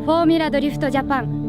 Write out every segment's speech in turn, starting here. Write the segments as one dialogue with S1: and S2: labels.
S1: フォーミュラドリフトジャパン。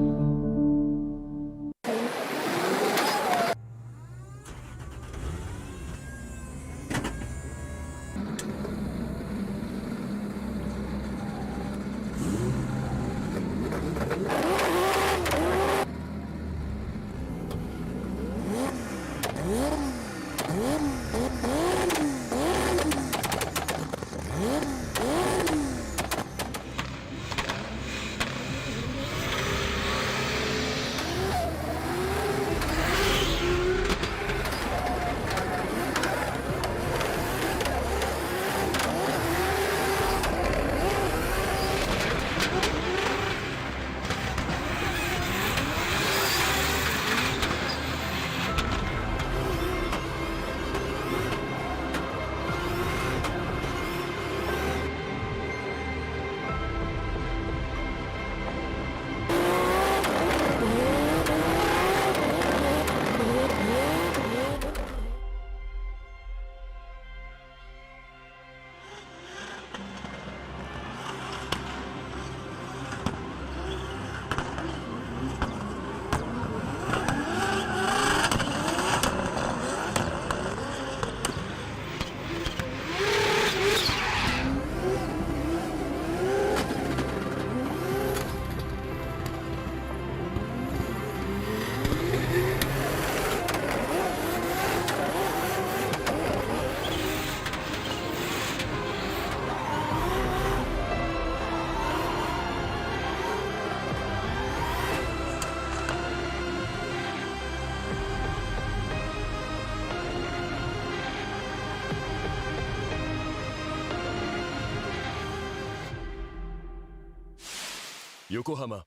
S2: 横浜。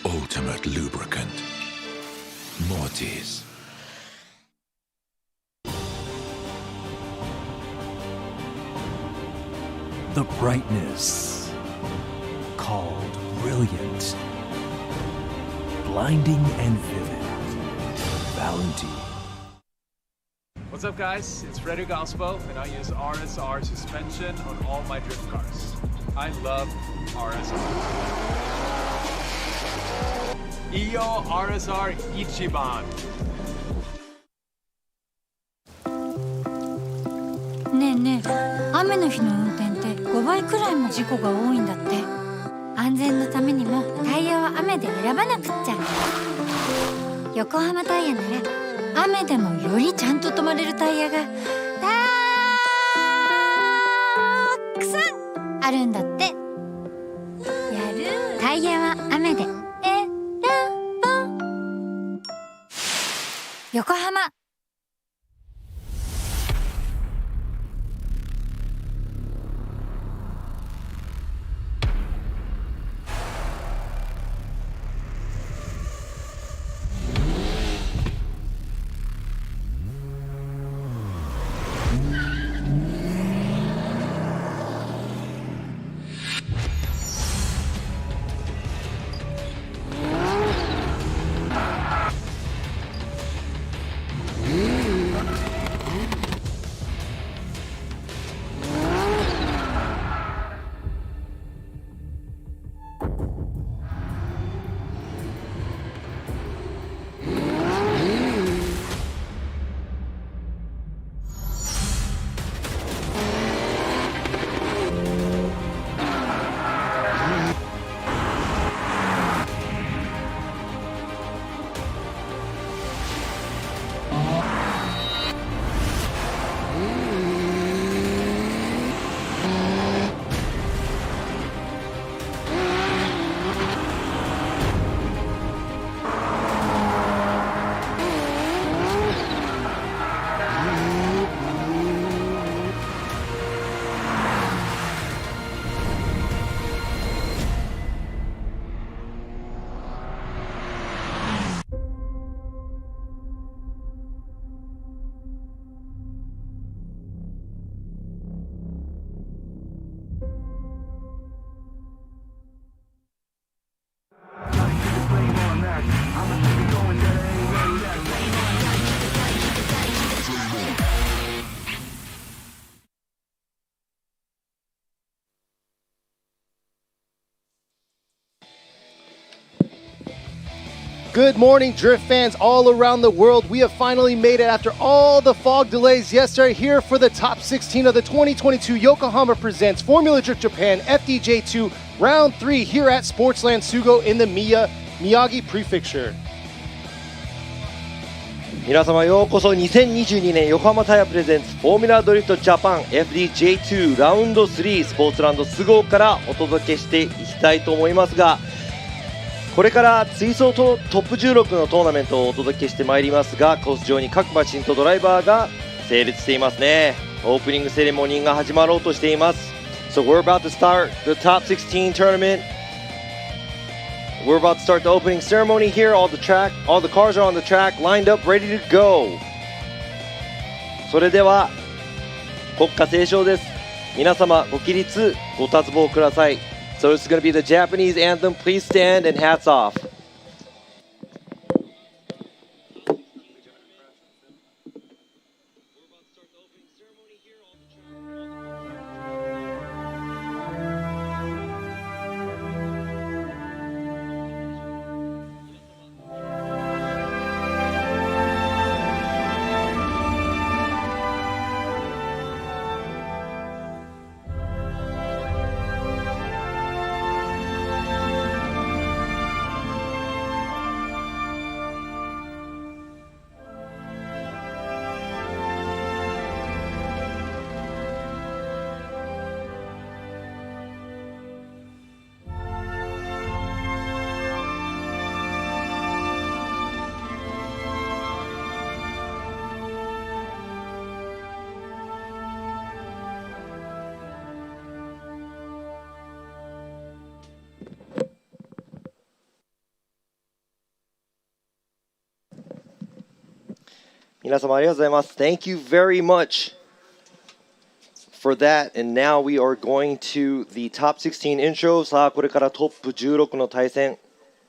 S3: Ultimate lubricant. Mortis.
S4: The brightness called brilliant, blinding and vivid. Valentine.
S5: What's up, guys? it's Frederick Ospo, and I use RSR suspension on all my drift cars. I love RSR. Iyo RSR Ichiban.
S6: ねえねえ、雨の日の運転って5倍くらいも事故が多いんだって。安全のためにもタイヤは雨で選ばなくっちゃ。横浜タイヤなら雨でもよりちゃんと止まれるタイヤがたくさんあるんだって。やる。タイヤは雨で選ぼう。横浜。
S2: Good morning, Drift fans all around the world. We have finally made it after all the fog delays yesterday here for the top 16 of the 2022 Yokohama Presents Formula Drift Japan FDJ2 Round 3 here at Sportsland Sugo in the Miyagi Prefecture.
S3: 皆様ようこそ2022年横浜タイヤプレゼンツフォーミュラドリフトジャパン FDJ2 ラウンド3スポーツランドスゴーからお届けしていきたいと思いますが、これから追走とトップ16のトーナメントをお届けしてまいりますが、コース上に各馬身とドライバーが整列していますね。オープニングセレモニーが始まろうとしています。 So we're about to start the top 16 tournament. We're about to start the opening ceremony here. All the cars are on the track, lined up, ready to go. それでは国歌斉唱です。皆様ご起立ご達望ください。 So it's going to be the Japanese anthem. Please stand and hats off. Thank you very much for that. And now we are going to the top 16 intro. さあこれからトップ16の対戦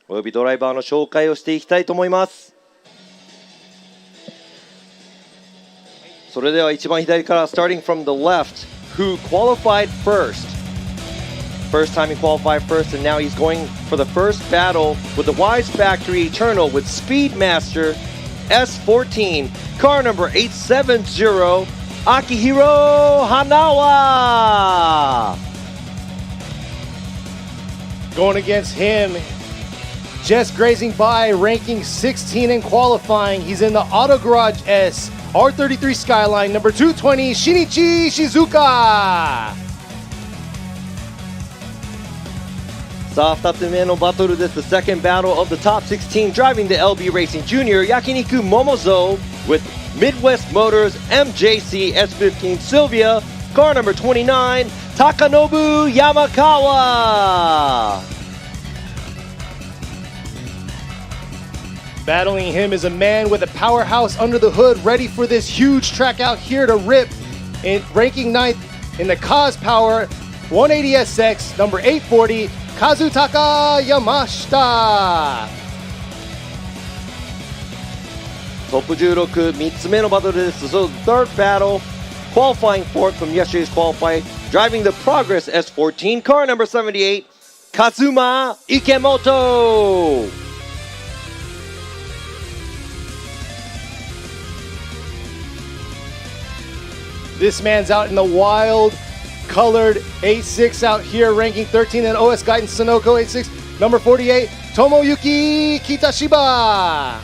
S3: およびドライバーの紹介をしていきたいと思います。それでは一番左から starting from the left, who qualified first time he qualified first, and now he's going for the first battle with the Wise Factory Eternal with Speedmaster S14, car number 870, Akihiro Hanawa.
S2: Going against him, just grazing by, ranking 16 in qualifying. He's in the Auto Garage S R33 Skyline, number 220, Shinichi Shizuka.
S3: さあ2つ目のバトルです。 The second battle of the top 16, driving the LB Racing Junior Yakiniku Momozo with Midwest Motors MJC S15 Sylvia, car number 29, Takanobu Yamakawa.
S2: Battling him is a man with a powerhouse under the hood, ready for this huge track out here to rip. In ranking 9th in the Cause Power 180SX, number 840, Kazutaka Yamashita.
S3: トップ16、3つ目のバトルです。So the third battle, qualifying fourth from yesterday's qualify, driving the Progress S14, car number 78, Kazuma Ikemoto.
S2: This man's out in the wild colored 86 out here, ranking 13 in OS Guidance Sunoco 86, number 48, Tomoyuki Kitashiba.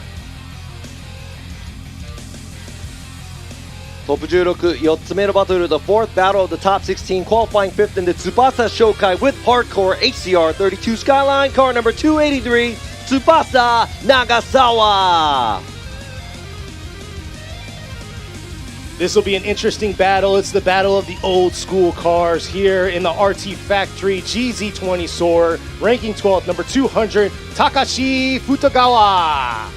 S3: トップ16、4つ目のバトル、the fourth battle of the top 16, qualifying fifth in the Tsubasa Shokai with Hardcore HCR32 Skyline, car number 283, Tsubasa Nagasawa.
S2: This will be an interesting battle. It's the battle of the old school cars here in the RT Factory GZ20 Soar, ranking 12th, number 200, Takashi Futagawa.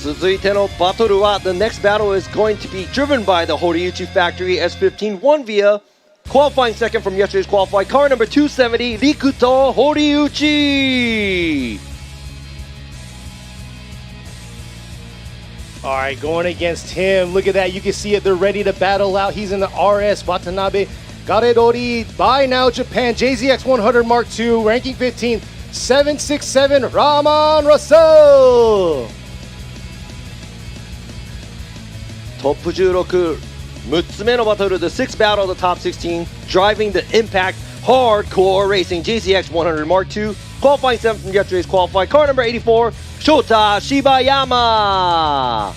S3: 続いてのバトルは the next battle is going to be driven by the Horiuchi Factory S15 1 via qualifying second from yesterday's qualified car number 270 Rikuto Horiuchi.
S2: All right, going against him. Look at that. You can see it. They're ready to battle out. He's in the RS Watanabe Garedori by now Japan JZX 100 Mark II, ranking 15th. 767 Rahman Russell.
S3: トップ16、6つ目のバトル、The sixth battle of the top 16, driving the impact hardcore racing GCX 100 Mark II, qualifying 7th from yesterday's qualifying, car number 84, Shota Shibayama.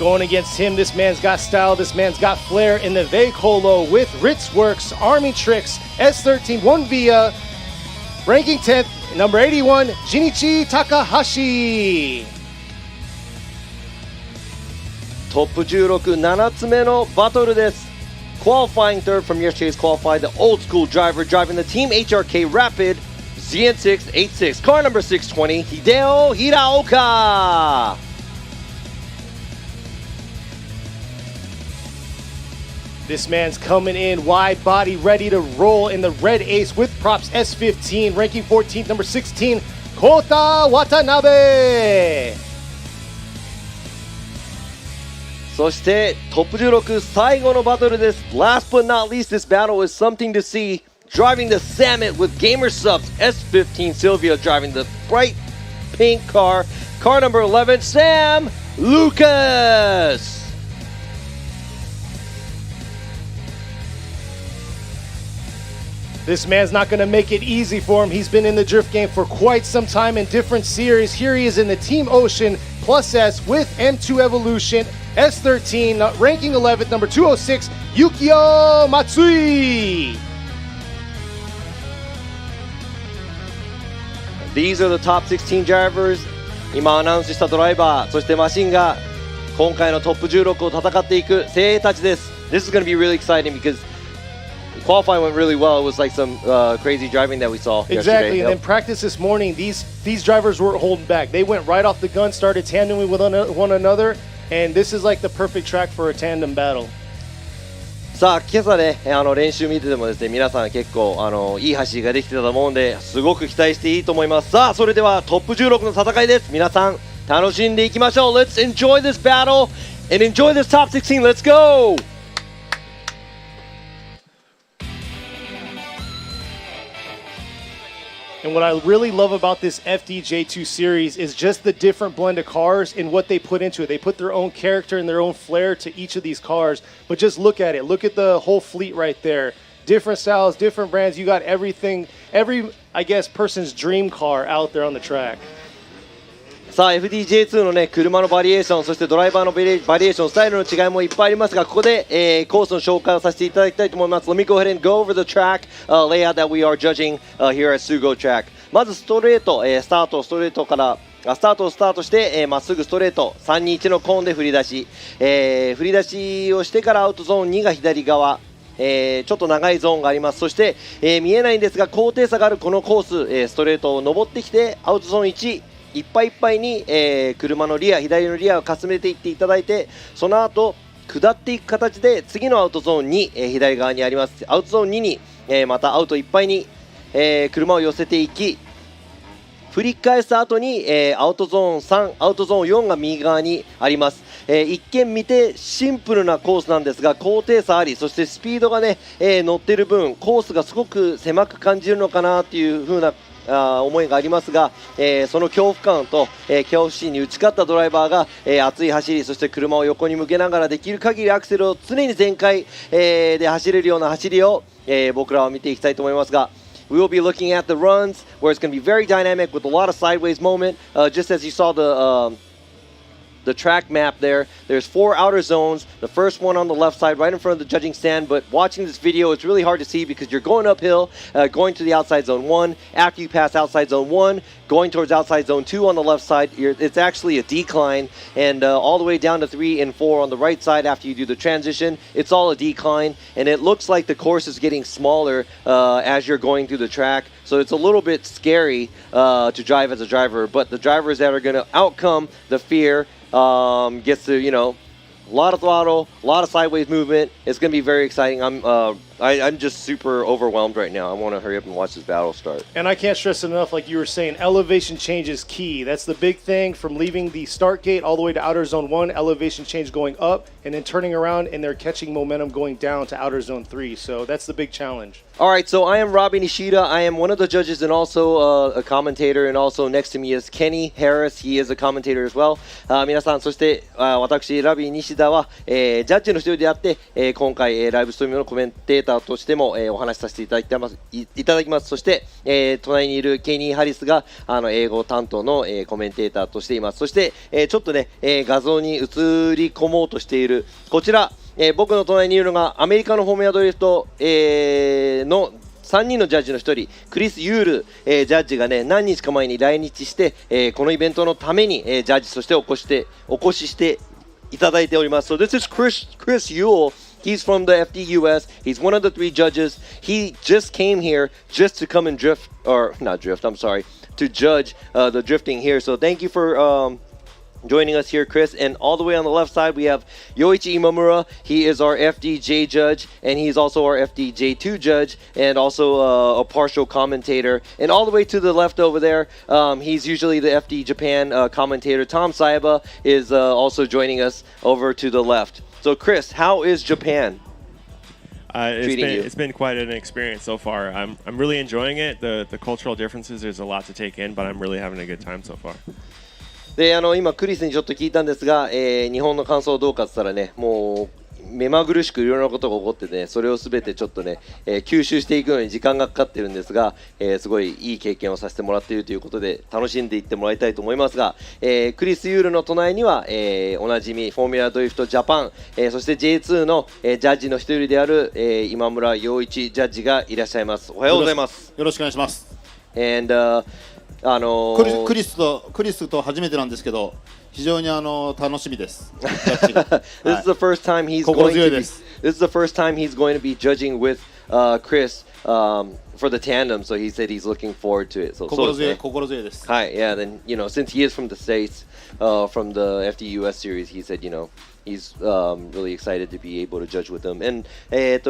S2: Going against him, this man's got style, this man's got flair in the Veicolo with Ritz Works, Army Tricks, S13, 1 Via, ranking 10th, number 81, Jinichi Takahashi.
S3: トップ16、7つ目のバトルです。Qualifying third from yesterday's qualify, the old school driver driving the Team HRK Rapid ZN686, car number 620, Hideo Hiraoka.
S2: This man's coming in wide body, ready to roll in the red ace with props S15, ranking 14th, number 16, Kota Watanabe.
S3: そしてトップ16最後のバトルです。Last but not least, this battle is something to see. Driving the Summit with Gamer Subs S15 Silvio driving the bright pink car. Car number 11, Sam Lucas.
S2: This man's not going to make it easy for him. He's been in the drift game for quite some time in different series. Here he is in the Team Ocean Plus S with M2 Evolution, S13, ranking 11th, number 206, Yukio Matsui.
S3: These are the top 16 drivers. 今アナウンスしたドライバー、そしてマシンが今回のトップ16を戦っていく精鋭たちです。This is going to be really exciting because qualifying went really well. It was like some crazy driving that we saw
S2: Exactly,
S3: yesterday.
S2: and then practice this morning, these drivers weren't holding back. They went right off the gun, started tandeming with one another, and this is like the perfect track for a tandem battle.
S3: さあ今朝ね練習見ててもですね、皆さん結構いい走りができてたと思うんで、すごく期待していいと思います。さあそれではトップ16の戦いです。皆さん楽しんでいきましょう。 Let's enjoy this battle and enjoy this top 16. Let's go.
S2: And what I really love about this FDJ2 series is just the different blend of cars and what they put into it. They put their own character and their own flair to each of these cars. But just look at it. Look at the whole fleet right there. Different styles, different brands. You got everything, every, I guess, person's dream car out there on the track.
S3: さあ FDJ2 のね車のバリエーション、そしてドライバーのバリエーション、スタイルの違いもいっぱいありますが、ここで、コースの紹介をさせていただきたいと思います。 Let me go ahead and go over the track layout that we are judging here at Sugo Track. まずストレート、スタートをスタートして、まっすぐストレート321のコーンで振り出し、振り出しをしてからアウトゾーン2が左側、ちょっと長いゾーンがあります。そして、見えないんですが高低差があるこのコース、ストレートを上ってきてアウトゾーン1いっぱいいっぱいに、車のリア、左のリアをかすめていっていただいて、その後下っていく形で次のアウトゾーンに、左側にありますアウトゾーン2に、またアウトいっぱいに、車を寄せていき、振り返す後に、アウトゾーン3、アウトゾーン4が右側にあります。一見見てシンプルなコースなんですが、高低差あり、そしてスピードがね、乗ってる分コースがすごく狭く感じるのかなっていう風な思いがありますが、その恐怖感と、恐怖心に打ち勝ったドライバーが、熱い走り、そして車を横に向けながらできる限りアクセルを常に全開、で走れるような走りを、僕らは見ていきたいと思いますが、We will be looking at the runs where it's going to be very dynamic with a lot of sideways movement, just as you saw the track map there. There's 4 outer zones, the first one on the left side right in front of the judging stand, but watching this video it's really hard to see because you're going uphill, going to the outside zone 1. After you pass outside zone 1, going towards outside zone 2 on the left side, it's actually a decline, and all the way down to 3 and 4 on the right side after you do the transition, it's all a decline, and it looks like the course is getting smaller as you're going through the track. So it's a little bit scary to drive as a driver, but the drivers that are going to outcome the fear gets to, a lot of throttle, a lot of sideways movement. It's going to be very exciting. I'm I'm just super overwhelmed right now. I want to hurry up and watch this battle start.
S2: And I can't stress enough, like you were saying, elevation change is key. That's the big thing from leaving the start gate all the way to outer zone 1, elevation change going up, and then turning around and they're catching momentum going down to outer zone 3. So that's the big challenge.
S3: All right, so I am Robbie Nishida. I am one of the judges and also a commentator, and also next to me is Kenny Harris. He is a commentator as well. 皆さん、そして私、ラビー西田は、ジャッジの一人であって、今回、ライブストリームのコメンテーターとしても、お話しさせていただきます。そして、隣にいるケニー・ハリスが英語担当の、コメンテーターとしています。そして、ちょっとね、画像に映り込もうとしているこちら、僕の隣にいるのがアメリカのフォーミュラドリフト、の3人のジャッジの1人クリス・ユール、ジャッジがね何日か前に来日して、このイベントのために、ジャッジとしてお越ししていただいております。So this is Chris Yule. He's from the FDUS. He's one of the 3 judges. He just came here just to come and drift, or not drift, I'm sorry, to judge the drifting here. So thank you for joining us here, Chris. And all the way on the left side, we have Yoichi Imamura. He is our FDJ judge, and he's also our FDJ2 judge, and also a partial commentator. And all the way to the left over there, he's usually the FD Japan commentator. Tom Saiba is also joining us over to the left. So, Chris, how is Japan?
S7: It's been quite an experience so far. I'm really enjoying it. The cultural differences, there's a lot to take in, but I'm really having a good time so far.
S3: で今クリスにちょっと聞いたんですが、日本の感想どうかって言ったらね、もう目まぐるしくいろんなことが起こってね、それをすべてちょっとね、吸収していくのに時間がかかってるんですが、すごいいい経験をさせてもらっているということで楽しんでいってもらいたいと思いますが、クリス・ユールの隣には、おなじみフォーミュラドリフトジャパン、そして J2 の、ジャッジの一人である、今村洋一ジャッジがいらっしゃいます。おはようございます。
S8: よろしくお願いします。
S3: And,
S8: クリスと初めてなんですけど、非常に楽しみです。
S3: This is the first time he's going to be judging with Chris for the tandem, so he said he's looking forward to it. So
S8: 心強いです。
S3: はい、yeah, then since he is from the States, from the FDUS series, he said he's really excited to be able to judge with them. And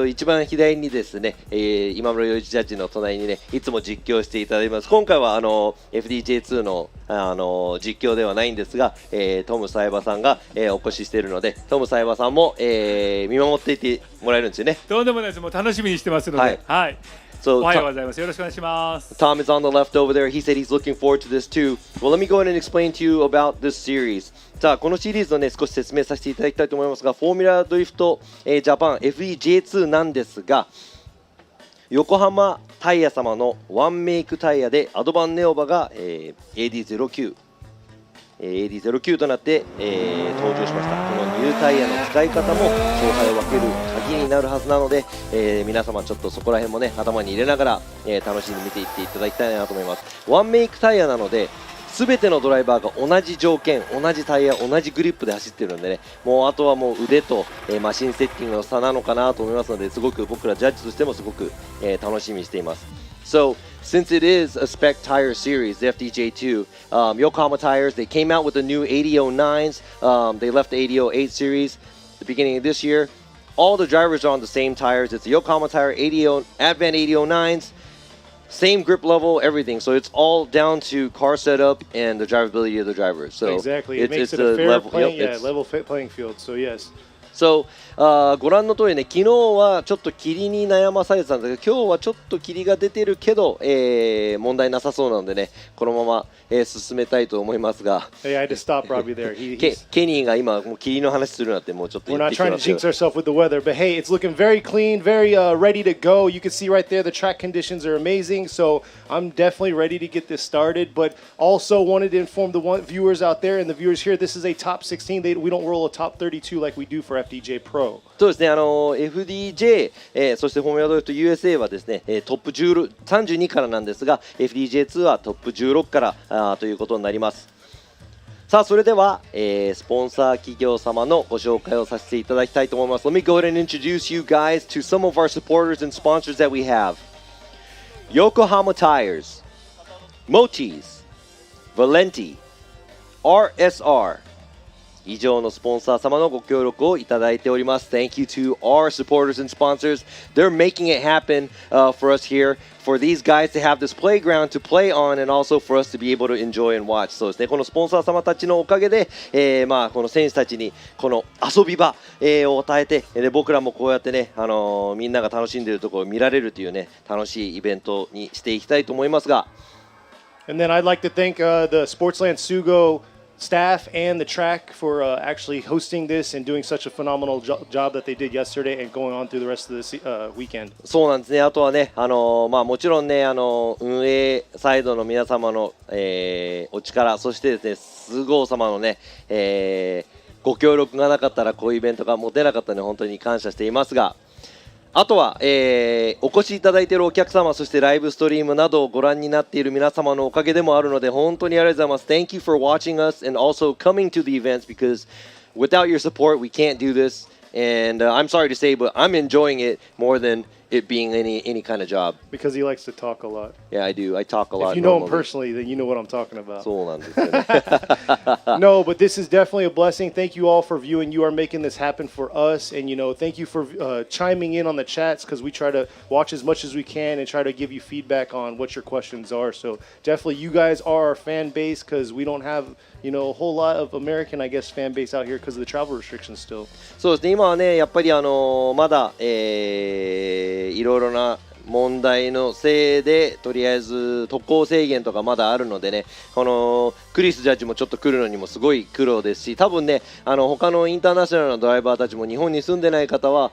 S3: 一番左にですね、今村洋一ジャッジの隣にね、いつも実況していただいてます。今回はFDJ2 の実況ではないんですが、トム・サイバさんが、お越ししているので、トム・サイバさんも、見守っていてもらえるんですよね。
S9: とんでもないです。もう楽しみにしてますので。はい。
S3: So,
S9: おはようございます。よろしくお願いします。
S3: Tom is on the left over there. He said he's looking forward to this too. Well, let me go ahead and explain to you about this series. さあ、このシリーズをね、少し説明させていただきたいと思いますが、フォーミュラドリフト、ジャパン FDJ2 なんですが、横浜タイヤ様のワンメイクタイヤでアドバンネオバが、AD09 となって、登場しました。このニュータイヤの使い方も勝敗を分ける鍵になるはずなので、皆様ちょっとそこら辺もね頭に入れながら、楽しんで見ていっていただきたいなと思います。ワンメイクタイヤなので全てのドライバーが同じ条件、同じタイヤ、同じグリップで走ってるんでね、もうあとはもう腕と、マシンセッティングの差なのかなと思いますので、すごく僕らジャッジとしてもすごく、楽しみにしています。So, since it is a spec tire series, the FDJ2, Yokohama Tires, they came out with the new 8009s. They left the 8008 series at the beginning of this year. All the drivers are on the same tires. It's the Yokohama Tire Advent 8009s. Same grip level, everything. So it's all down to car setup and the drivability of the drivers. So
S2: exactly. It makes it a fair level playing field. So yes.
S3: So, ご覧の通りね、昨日はちょっと霧に悩まされてたんですけど、今日はちょっと霧が出てるけど、問題なさそうなのでね、このまま、進めたいと思いますが、
S2: Hey, I had to stop Robbie there.
S3: ケニーが今もう霧の話するなってもうちょっと言ってきてますよ。
S2: We're not trying to jinx ourselves with the weather, but hey, it's looking very clean, very ready to go. You can see right there the track conditions are amazing, so I'm definitely ready to get this started, but also wanted to inform the viewers out there and the viewers here, this is a top 16. We don't roll a top 32 like we do for FDJ Pro.
S3: そうですね、FDJ、そしてフォーミュラドリフト USA はですね、トップ32からなんですが、FDJ2 はトップ16からということになります。さあ、それでは、スポンサー企業様のご紹介をさせていただきたいと思います。Let me go ahead and introduce you guys to some of our supporters and sponsors that we have. Yokohama Tires, Motis, Valenti, RSR, 以上のスポンサー様のご協力をいただいております。Thank you to our supporters and sponsors. They're making it happen for us here, for these guys to have this playground to play on, and also for us to be able to enjoy and watch. そうですね、このスポンサー様たちのおかげで、この選手たちにこの遊び場、を与えて、で僕らもこうやってね、みんなが楽しんでいるところを見られるというね、楽しいイベントにしていきたいと思いますが。
S2: And then I'd like to thank the Sportsland Sugo staff and the track for actually hosting this and doing such a phenomenal job that they did yesterday and going on through the rest of the weekend.
S3: そうなんですね。あとはね、もちろんね、運営サイドの皆様の、お力、そしてですね、菅生様のね、ご協力がなかったらこういうイベントが持てなかったので本当に感謝していますが、あとは、お越しいただいているお客様、そしてライブストリームなどをご覧になっている皆様のおかげでもあるので本当にありがとうございます。 Thank you for watching us and also coming to the events, because without your support we can't do this, and I'm sorry to say but I'm enjoying it more than it being any kind of job.
S2: Because he likes to talk a lot.
S3: Yeah, I do. I talk a lot.
S2: If you know him personally, then you know what I'm talking about.
S3: そうなんですよね。
S2: No, but this is definitely a blessing. Thank you all for viewing. You are making this happen for us, and thank you for chiming in on the chats, because we try to watch as much as we can and try to give you feedback on what your questions are. So definitely, you guys are our fan base, because we don't have a whole lot of American, I guess, fan base out here because of the travel restrictions still.
S3: そうですね。今はね、やっぱりまだいろいろな問題のせいでとりあえず渡航制限とかまだあるのでね、このクリスジャッジもちょっと来るのにもすごい苦労ですし、多分ね、他のインターナショナルなドライバーたちも日本に住んでない方は、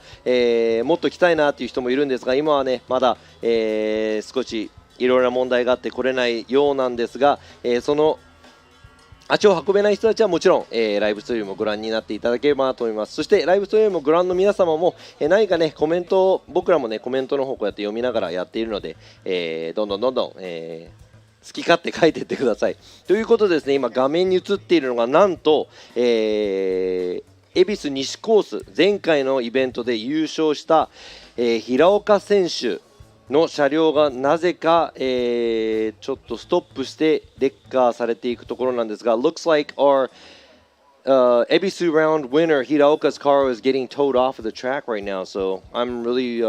S3: もっと来たいなっていう人もいるんですが、今はねまだ、少しいろいろな問題があって来れないようなんですが、その足を運べない人たちはもちろん、ライブストリームをご覧になっていただければなと思います。そしてライブストリームをご覧の皆様も、何かねコメントを、僕らもねコメントの方こうやって読みながらやっているので、どんどん、好き勝手書いていってください。ということでですね、今画面に映っているのがなんと、恵比寿西コース前回のイベントで優勝した、平岡選手の車両がなぜか、ちょっとストップしてレッカーされていくところなんですが、 Looks like our Ebisu round winner Hiraoka's car is getting towed off of the track right now, so I'm really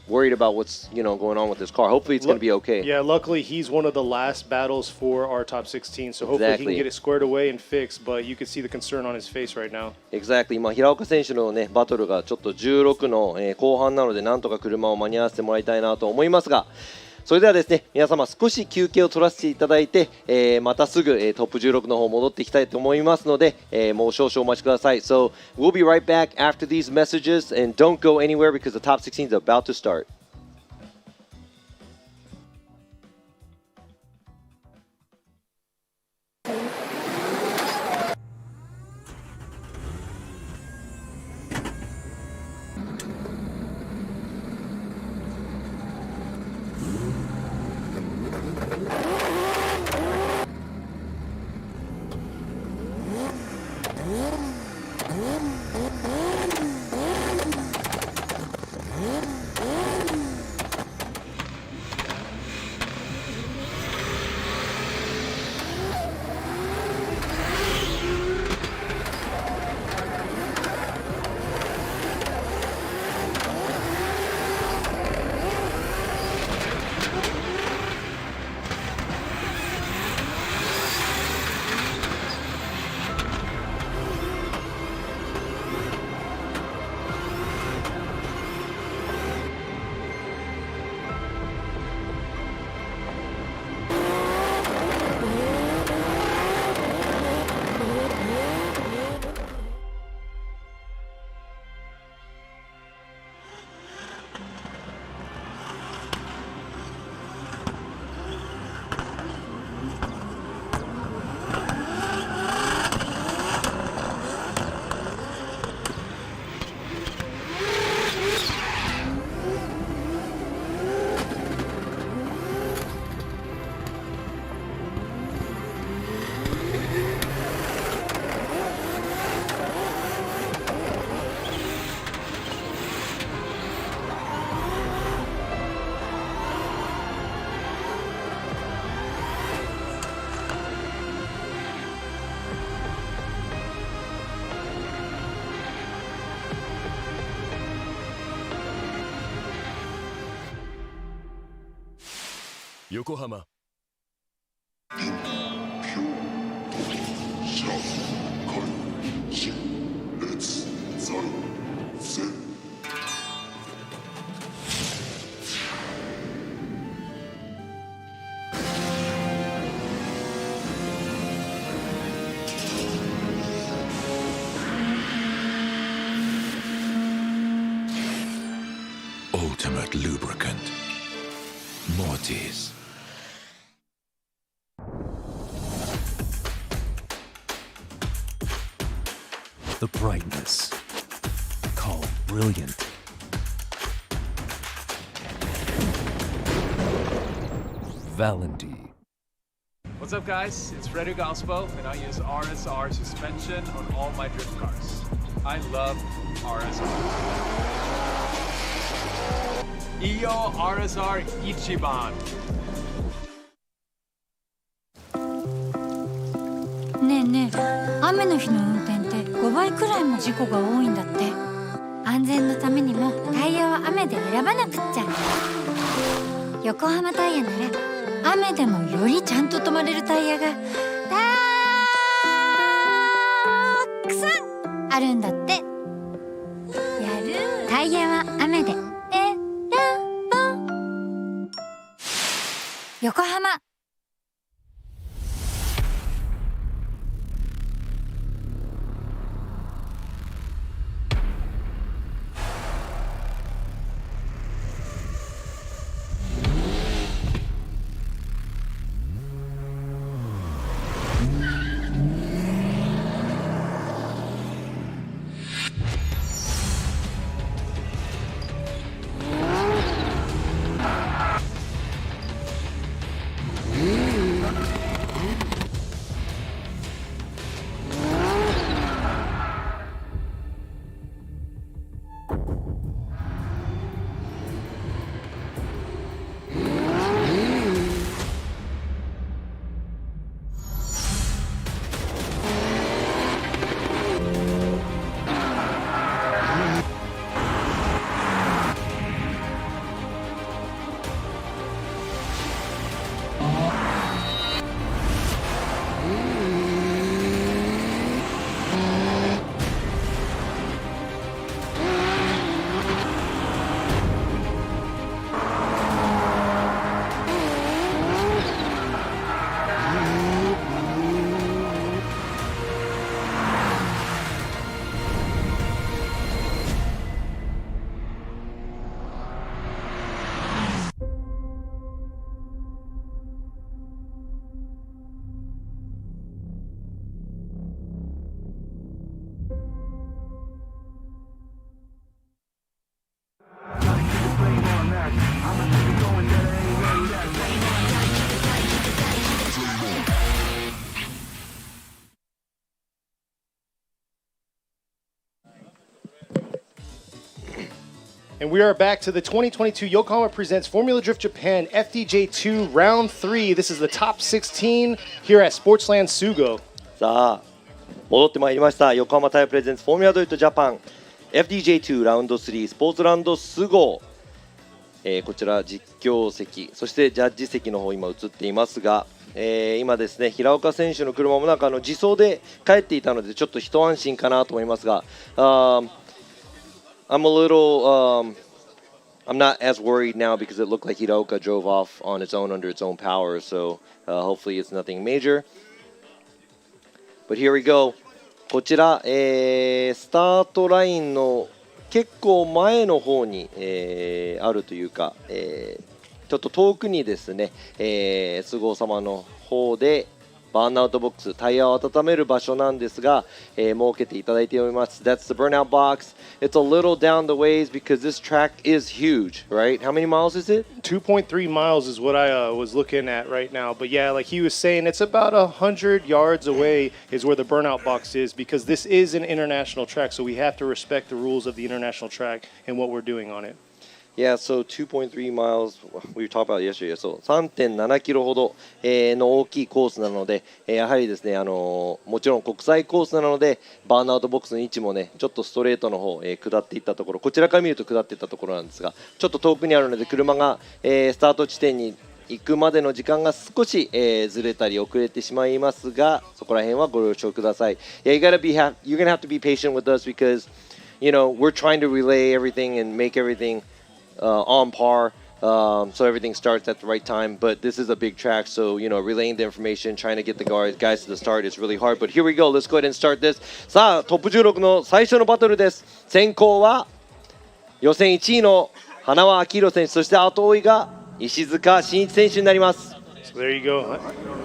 S3: worried about what's going on with this car. Hopefully it's going to be okay.
S2: Yeah, luckily he's one of the last battles for our top 16, so hopefully he can get it squared away and fixed, but you can see the concern on his face right now.
S3: Exactly. 今平岡選手のねバトルがちょっと16の、後半なのでなんとか車を間に合わせてもらいたいなと思いますが、それではですね、皆様少し休憩を取らせていただいて、またすぐ、トップ16の方戻っていきたいと思いますので、もう少々お待ちください。So we'll be right back after these messages, and don't go anywhere because the top 16 is about to start.
S4: 横浜。Ultimate lubricant. Mortis. The brightness. Called brilliant. Valenti.
S5: What's up, guys? It's Frederick Gaspo, and I use RSR suspension on all my drift cars. I love RSR. Iyo RSR Ichiban.
S6: ねえねえ、雨の日の運転って5倍くらいも事故が多いんだって。安全のためにもタイヤは雨で選ばなくっちゃ。横浜タイヤなら雨でもよりちゃんと止まれるタイヤがたくさんあるんだって。やるタイヤは雨で選ぼう。横浜。
S2: And we are back to the 2022 Yokohama Presents Formula Drift Japan FDJ2 Round 3. This is the top 16 here at Sportsland Sugo.
S3: さあ戻ってまいりました。横浜タイヤプレゼンツフォーミュラドリフトジャパン FDJ2 ラウンド3スポーツランドスゴー、こちら実況席そしてジャッジ席の方今映っていますが、今ですね平岡選手の車もなんか自走で帰っていたのでちょっと一安心かなと思いますが、I'm a little, I'm not as worried now because it looked like Hiraoka drove off on its own under its own power, so hopefully it's nothing major. But here we go. こちら、スタートラインの結構前の方に、あるというか、ちょっと遠くにですね、菅生様の方でバーンアウトボックス、タイヤを温める場所なんですが、設けていただいております。That's the burnout box. It's a little down the ways because this track is huge, right? How many miles is it?
S2: 2.3 miles is what I was looking at right now. But yeah, like he was saying, it's about 100 yards away is where the burnout box is because this is an international track, so we have to respect the rules of the international track and what we're doing on it.
S3: Yeah, so 2.3 miles, we talked about yesterday, so 3.7 キロほどの大きいコースなので、やはりですね、もちろん国際コースなので、バーンアウトボックスの位置もね、ちょっとストレートの方、下っていったところ、こちらから見ると下っていったところなんですが、ちょっと遠くにあるので、車が、スタート地点に行くまでの時間が少し、ずれたり遅れてしまいますが、そこら辺はご了承ください。Yeah, you're gonna have to be patient with us because, you know, we're trying to relay everything and make everything on par. So everything starts at the right time, but this is a big track, so you know, relaying the information, trying to get the guys to the start is really hard. But here we go. Let's go ahead and start this. さあ、トップ16の最初のバトルです。先行は予選1位の花輪明宏選手、そして後追いが石塚真一選手になります。
S2: So there you go.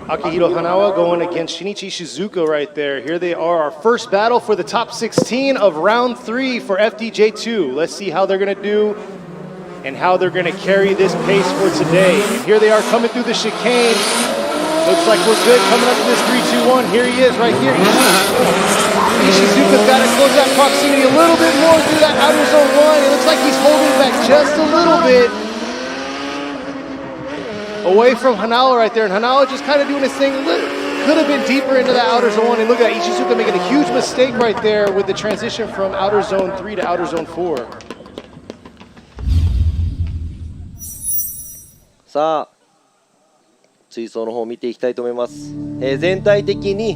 S2: Akihiro Hanawa going against Shinichi Shizuka right there. Here they are, our first battle for the top 16 of round 3 for FDJ2. Let's see how they're going to do and how they're going to carry this pace for today. And here they are coming through the chicane. Looks like we're good coming up to this 3-2-1. Here he is right here. Ishizuka's got to close that proximity a little bit more through that outer zone 1. It looks like he's holding back just a little bit away from Hanawa right there. And Hanawa just kind of doing his thing. Could have been deeper into that outer zone 1. And look at that, Ishizuka making a huge mistake right there with the transition from outer zone 3 to outer zone 4. さあ、追走の方を見ていきたいと思います。全体的に、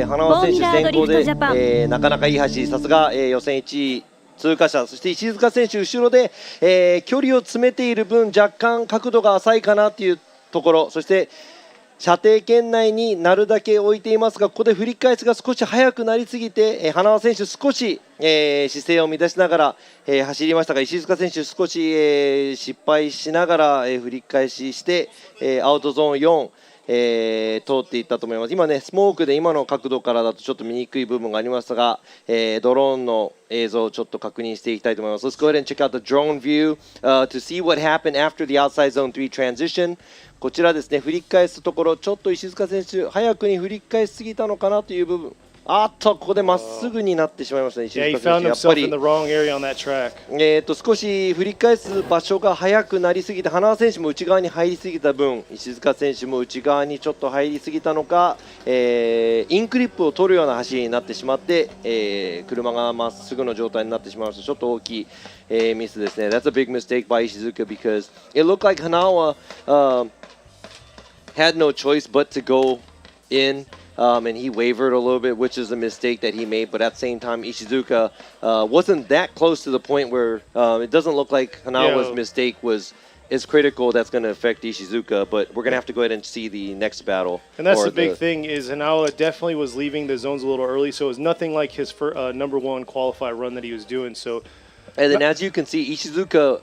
S2: 花輪選手先行で、なかなかいい走り、さすが、予選1位通過者、そして石塚選手後ろで、距離を詰めている分若干角度が浅いかなというところ、そして射程圏内になるだけ置いていますが、ここで振り返しが少し速くなりすぎて、花輪選手少し、姿勢を乱しながら、走りましたが、石塚選手少し、失敗しながら、振り返しして、アウトゾーン4、通っていったと思います。今ね、スモークで今の角度からだとちょっと見にくい部分がありましたが、ドローンの映像をちょっと確認していきたいと思います。Let's go ahead and check out the drone view、to see what happened after the outside zone 3 transition。こちらですね、振り返すところ、ちょっと石塚選手、早くに振り返しすぎたのかなという部分。あっと、ここでまっすぐになってしまいましたね、石塚選手。やっぱり少し振り返す場所が早くなりすぎて、花輪選手も内側に入りすぎた分、石塚選手も内側にちょっと入りすぎたのか、インクリップを取るような走りになってしまって、車がまっすぐの状態になってしまいました。ちょっと大きい、ミスですね。That's a big mistake by Ishizuka because it looked like Hanawa、had no choice but to go in、and he wavered a little bit, which is a mistake that he made. But at the same time, Ishizuka wasn't that close to the point where it doesn't look like Hanawa's mistake was as critical that's going to affect Ishizuka. But we're going to have to go ahead and see the next battle. And that's the big thing is Hanawa definitely was leaving the zones a little early, so it was nothing like his #1 qualified run that he was doing. So,
S3: and then as you can see, Ishizuka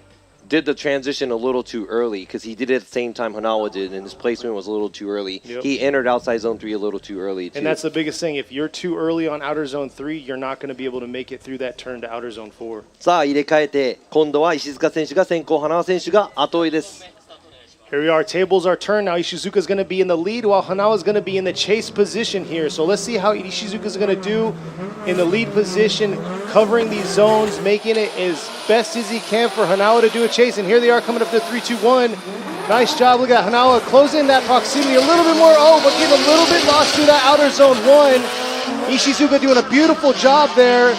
S3: did the transition a little too early because he did it at the same time Hanawa did, and his placement was a little too early. He entered outside zone 3 a little too early, too.
S2: And that's the biggest thing. If you're too early on outer zone 3, you're not going to be able to make it through that turn to outer zone 4.
S3: さあ、入れ替えて、今度は石塚選手が先行、花輪選手が後追いです。
S2: Here we are, tables are turned. Now Ishizuka's going to be in the lead while Hanawa's going to be in the chase position here. So let's see how Ishizuka's going to do in the lead position, covering these zones, making it as best as he can for Hanawa to do a chase. And here they are coming up to 3-2-1. Nice job. Look at Hanawa closing that proximity a little bit more. Oh, but getting a little bit lost through that outer zone 1. Ishizuka doing a beautiful job there.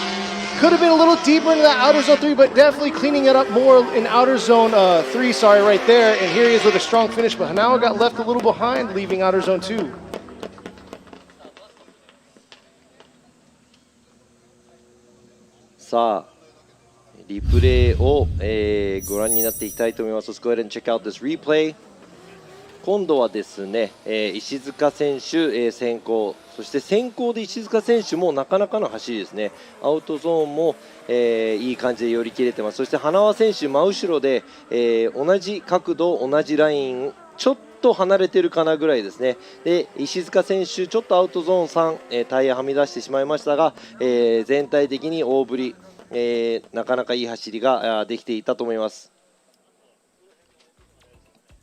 S2: Could have been a little deeper into that outer zone 3, but definitely cleaning it up more in outer zone 3, sorry, right there. And here he is with a strong finish, but Hanawa got left a little behind, leaving outer zone 2.
S3: さあ、リプレイを、ご覧になっていきたいと思います。Let's go ahead and check out this replay. 今度はですね、石塚選手、先行、そして先行で石塚選手もなかなかの走りですね。アウトゾーンも、いい感じで寄り切れてます。そして花輪選手真後ろで、同じ角度同じラインちょっと離れてるかなぐらいですね。で石塚選手ちょっとアウトゾーン3、タイヤはみ出してしまいましたが、全体的に大振り、なかなかいい走りができていたと思います。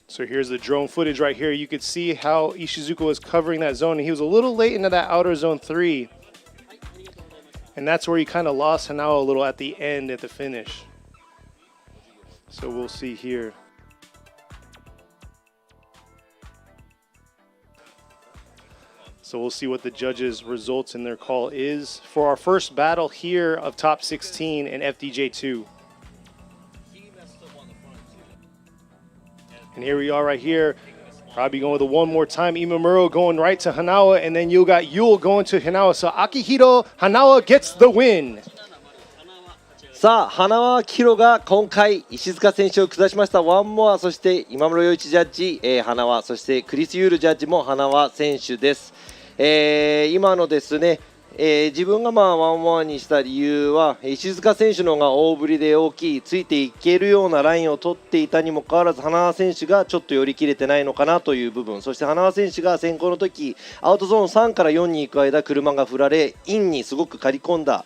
S2: So here's the drone footage right here. You could see how Ishizuka was covering that zone. He was a little late into that outer zone 3. And that's where he kind of lost Hanawa a little at the end, at the finish. So we'll see here. So we'll see what the judges' results in their call is for our first battle here of top 16 in FDJ2. And here we are right here. Probably going with a one more time. Imamuro going right to Hanawa, and then you got Yule going to Hanawa. So Akihiro Hanawa gets the win.
S3: さあ花輪明宏が今回石塚選手を下しました。ワンモア、そして今室陽一ジャッジ、花輪、そしてクリス・ユールジャッジも花輪選手です。今のですね、自分がワンモアにした理由は石塚選手の方が大振りで大きい、ついていけるようなラインを取っていたにもかかわらず花輪選手がちょっと寄り切れてないのかなという部分、そして花輪選手が先行の時アウトゾーン3から4に行く間車が振られインにすごく刈り込んだ、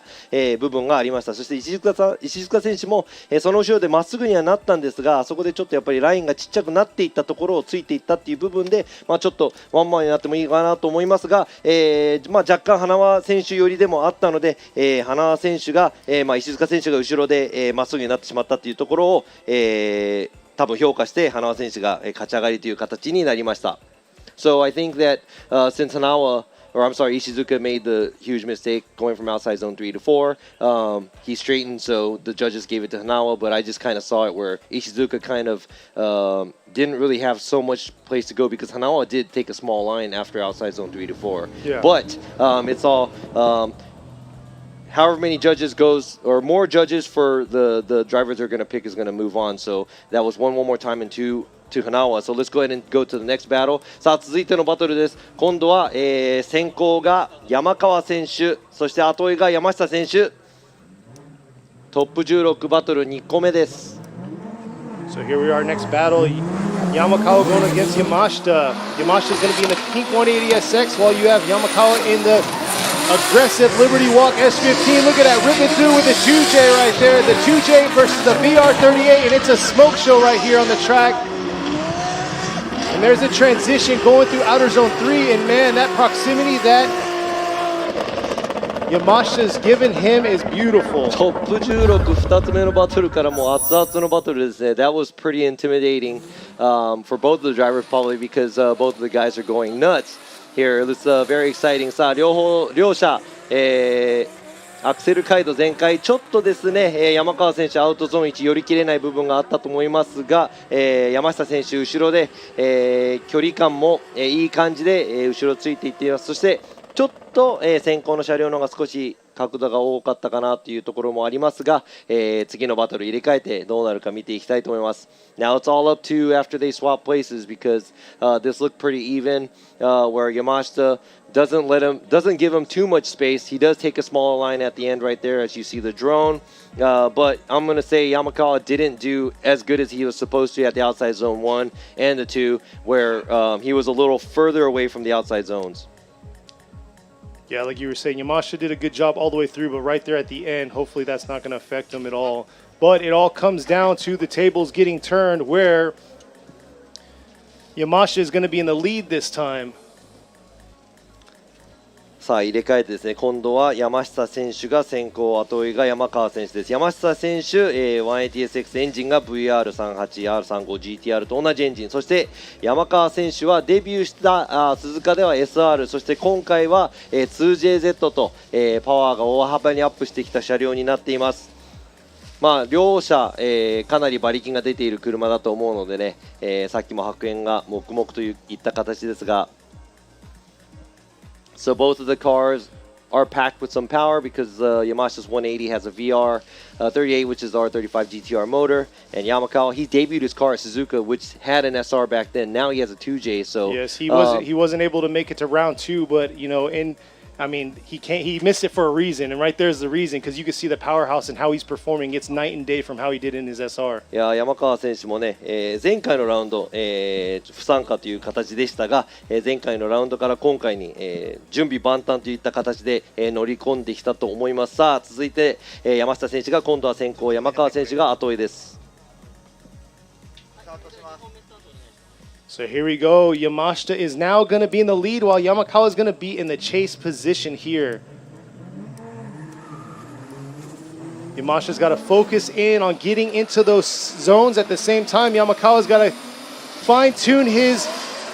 S3: 部分がありました。そして石塚選手も、その後ろでまっすぐにはなったんですが、そこでちょっとやっぱりラインがちっちゃくなっていったところをついていったっていう部分で、ちょっとワンモアになってもいいかなと思いますが、若干花輪選手寄りでもあったので、花輪選手が、石塚選手が後ろでまっすぐになってしまったというところを、多分評価して花輪選手が勝ち上がりという形になりました。So I think that since Ishizuka made the huge mistake going from outside zone 3 to 4. He straightened, so the judges gave it to Hanawa, but I just kind of saw it where Ishizuka kind of didn't really have so much place to go because Hanawa did take a small line after outside zone 3 to 4.
S2: Yeah.
S3: But it's all... however many judges goes, or more judges for the drivers they're going to pick is going to move on. So that was one more time and two to Hanawa. So let's go ahead and go to the next battle. さあ続いてのバトルです。今度は、先行が山川選手、そして後追いが山下選手。トップ16バトル2個目です。
S2: So here we are, next battle. Yamakawa going against Yamashita. Yamashita is going to be in the pink 180SX while you have Yamakawa in the aggressive Liberty Walk S15. Look at that, ripping through with the 2J right there. The 2J versus the VR38, and it's a smoke show right here on the track. And there's a transition going through outer zone 3, and man, that proximity that Yamashita's given him is beautiful.
S3: トップ16、2つ目のバトルからも熱々のバトルですね。That was pretty intimidating for both of the drivers probably because both of the guys are going nuts here. It's very exciting. さあ両者、アクセル街道全開ちょっとですね、山川選手アウトゾーン1寄り切れない部分があったと思いますが、山下選手後ろで、距離感も、いい感じで、後ろついていっています。そしてちょっと、先行の車両の方が少し角度が多かったかなというところもありますが、次のバトル入れ替えてどうなるか見ていきたいと思います。Now it's all up to after they swap places because this looked pretty even where Yamashita doesn't give him too much space. He does take a smaller line at the end right there as you see the drone. But I'm going to say Yamakawa didn't do as good as he was supposed to at the outside zone 1 and the 2 where he was a little further away from the outside zones.
S2: Yeah, like you were saying, Yamashita did a good job all the way through, but right there at the end, hopefully that's not going to affect him at all. But it all comes down to the tables getting turned where Yamashita is going to be in the lead this time.
S3: さあ入れ替えてですね、今度は山下選手が先行、後追いが山川選手です。山下選手、180SX エンジンが VR38R35GTR と同じエンジン、そして山川選手はデビューした鈴鹿では SR、 そして今回は、2JZ と、パワーが大幅にアップしてきた車両になっています。両者、かなり馬力が出ている車だと思うのでね、さっきも白煙が黙々といった形ですが、So both of the cars are packed with some power because Yamashita's 180 has a VR38, which is the R35 GTR motor, and Yamakawa, he debuted his car at Suzuka, which had an SR back then. Now he has a 2J. So
S2: yes, he wasn't able to make it to round 2, but you know, he missed it for a reason, and right there's the reason because you can see the powerhouse and how he's performing. It's night and day from how he did in his SR.
S3: いや山川選手もね、前回のラウンド、不参加という形でしたが、前回のラウンドから今回に、準備万端といった形で、乗り込んできたと思います。さあ続いて、山下選手が今度は先行、山川選手が後追いです。
S2: So here we go. Yamashita is now going to be in the lead while Yamakawa is going to be in the chase position here. Yamashita's got to focus in on getting into those zones at the same time. Yamakawa's got to fine-tune his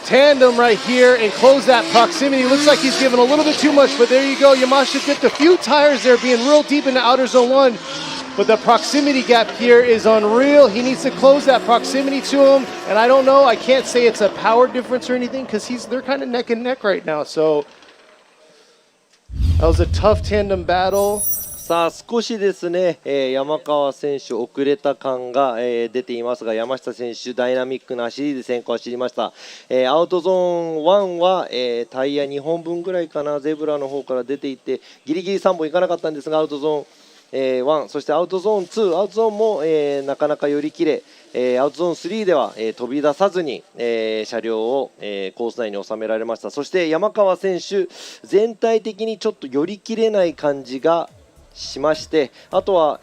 S2: tandem right here and close that proximity. Looks like he's given a little bit too much, but there you go. Yamashita dipped a few tires there, being real deep into outer zone 1. but the proximity gap here is unreal. He needs to close that proximity to him, and I don't know, I can't say it's a power difference or anything because they're kind of neck and neck right now. So that was a tough tandem battle.
S3: さあ少しですね、山川選手遅れた感が、出ていますが、山下選手ダイナミックな走りで先行走りました。アウトゾーン1は、タイヤ2本分ぐらいかな、ゼブラの方から出ていてギリギリ3本いかなかったんですが、アウトゾーン1、そしてアウトゾーン2、アウトゾーンも、なかなか寄り切れ、アウトゾーン3では、飛び出さずに、車両を、コース内に収められました。そして山川選手全体的にちょっと寄り切れない感じがしまして、あとは、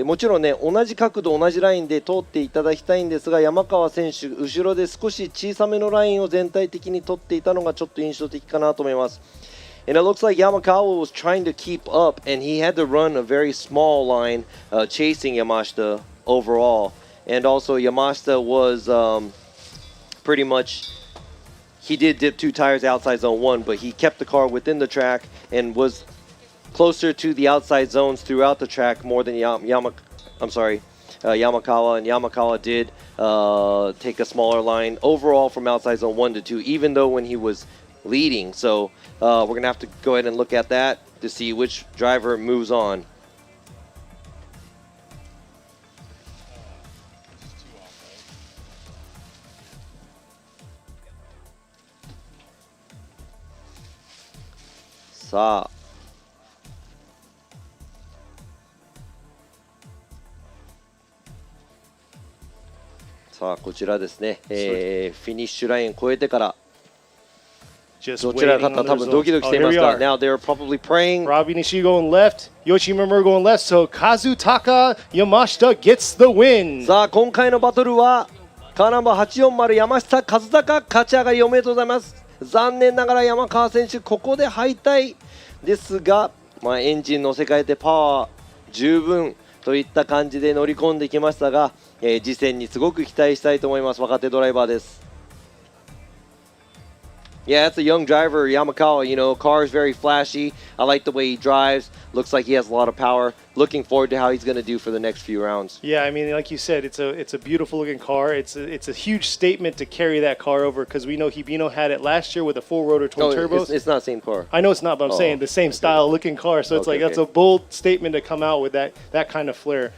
S3: もちろんね同じ角度同じラインで通っていただきたいんですが、山川選手後ろで少し小さめのラインを全体的に取っていたのがちょっと印象的かなと思います。And it looks like Yamakawa was trying to keep up, and he had to run a very small line, chasing Yamashita overall. And also Yamashita was pretty much, he did dip 2 tires outside zone 1, but he kept the car within the track and was closer to the outside zones throughout the track more than Yamakawa. And Yamakawa did take a smaller line overall from outside zone 1 to 2, even though when he was leading. So we're going to have to go ahead and look at that to see which driver moves on. Saあこちらですね、フィニッシュライン越えてからどちらか多分ドキドキしていますが、now they're probably praying.
S2: Robbie Nishi going left, Yoshimura going left, so Kazutaka Yamashita gets the win.
S3: さあ今回のバトルはカーナンバー840山下和孝勝ち上がりおめでとうございます。残念ながら山川選手ここで敗退ですが、エンジン乗せ替えてパワー十分といった感じで乗り込んできましたが、次戦にすごく期待したいと思います。若手ドライバーです。Yeah, that's a young driver, Yamakawa. You know, car is very flashy. I like the way he drives. Looks like he has a lot of power. Looking forward to how he's going to do for the next few rounds.
S2: Yeah, I mean, like you said, it's a beautiful looking car. It's a huge statement to carry that car over because we know Hibino had it last year with a 4-rotor twin turbos.
S3: It's not the same car.
S2: I know it's not, but I'm saying the same style looking car. So it's that's a bold statement to come out with that kind of flair.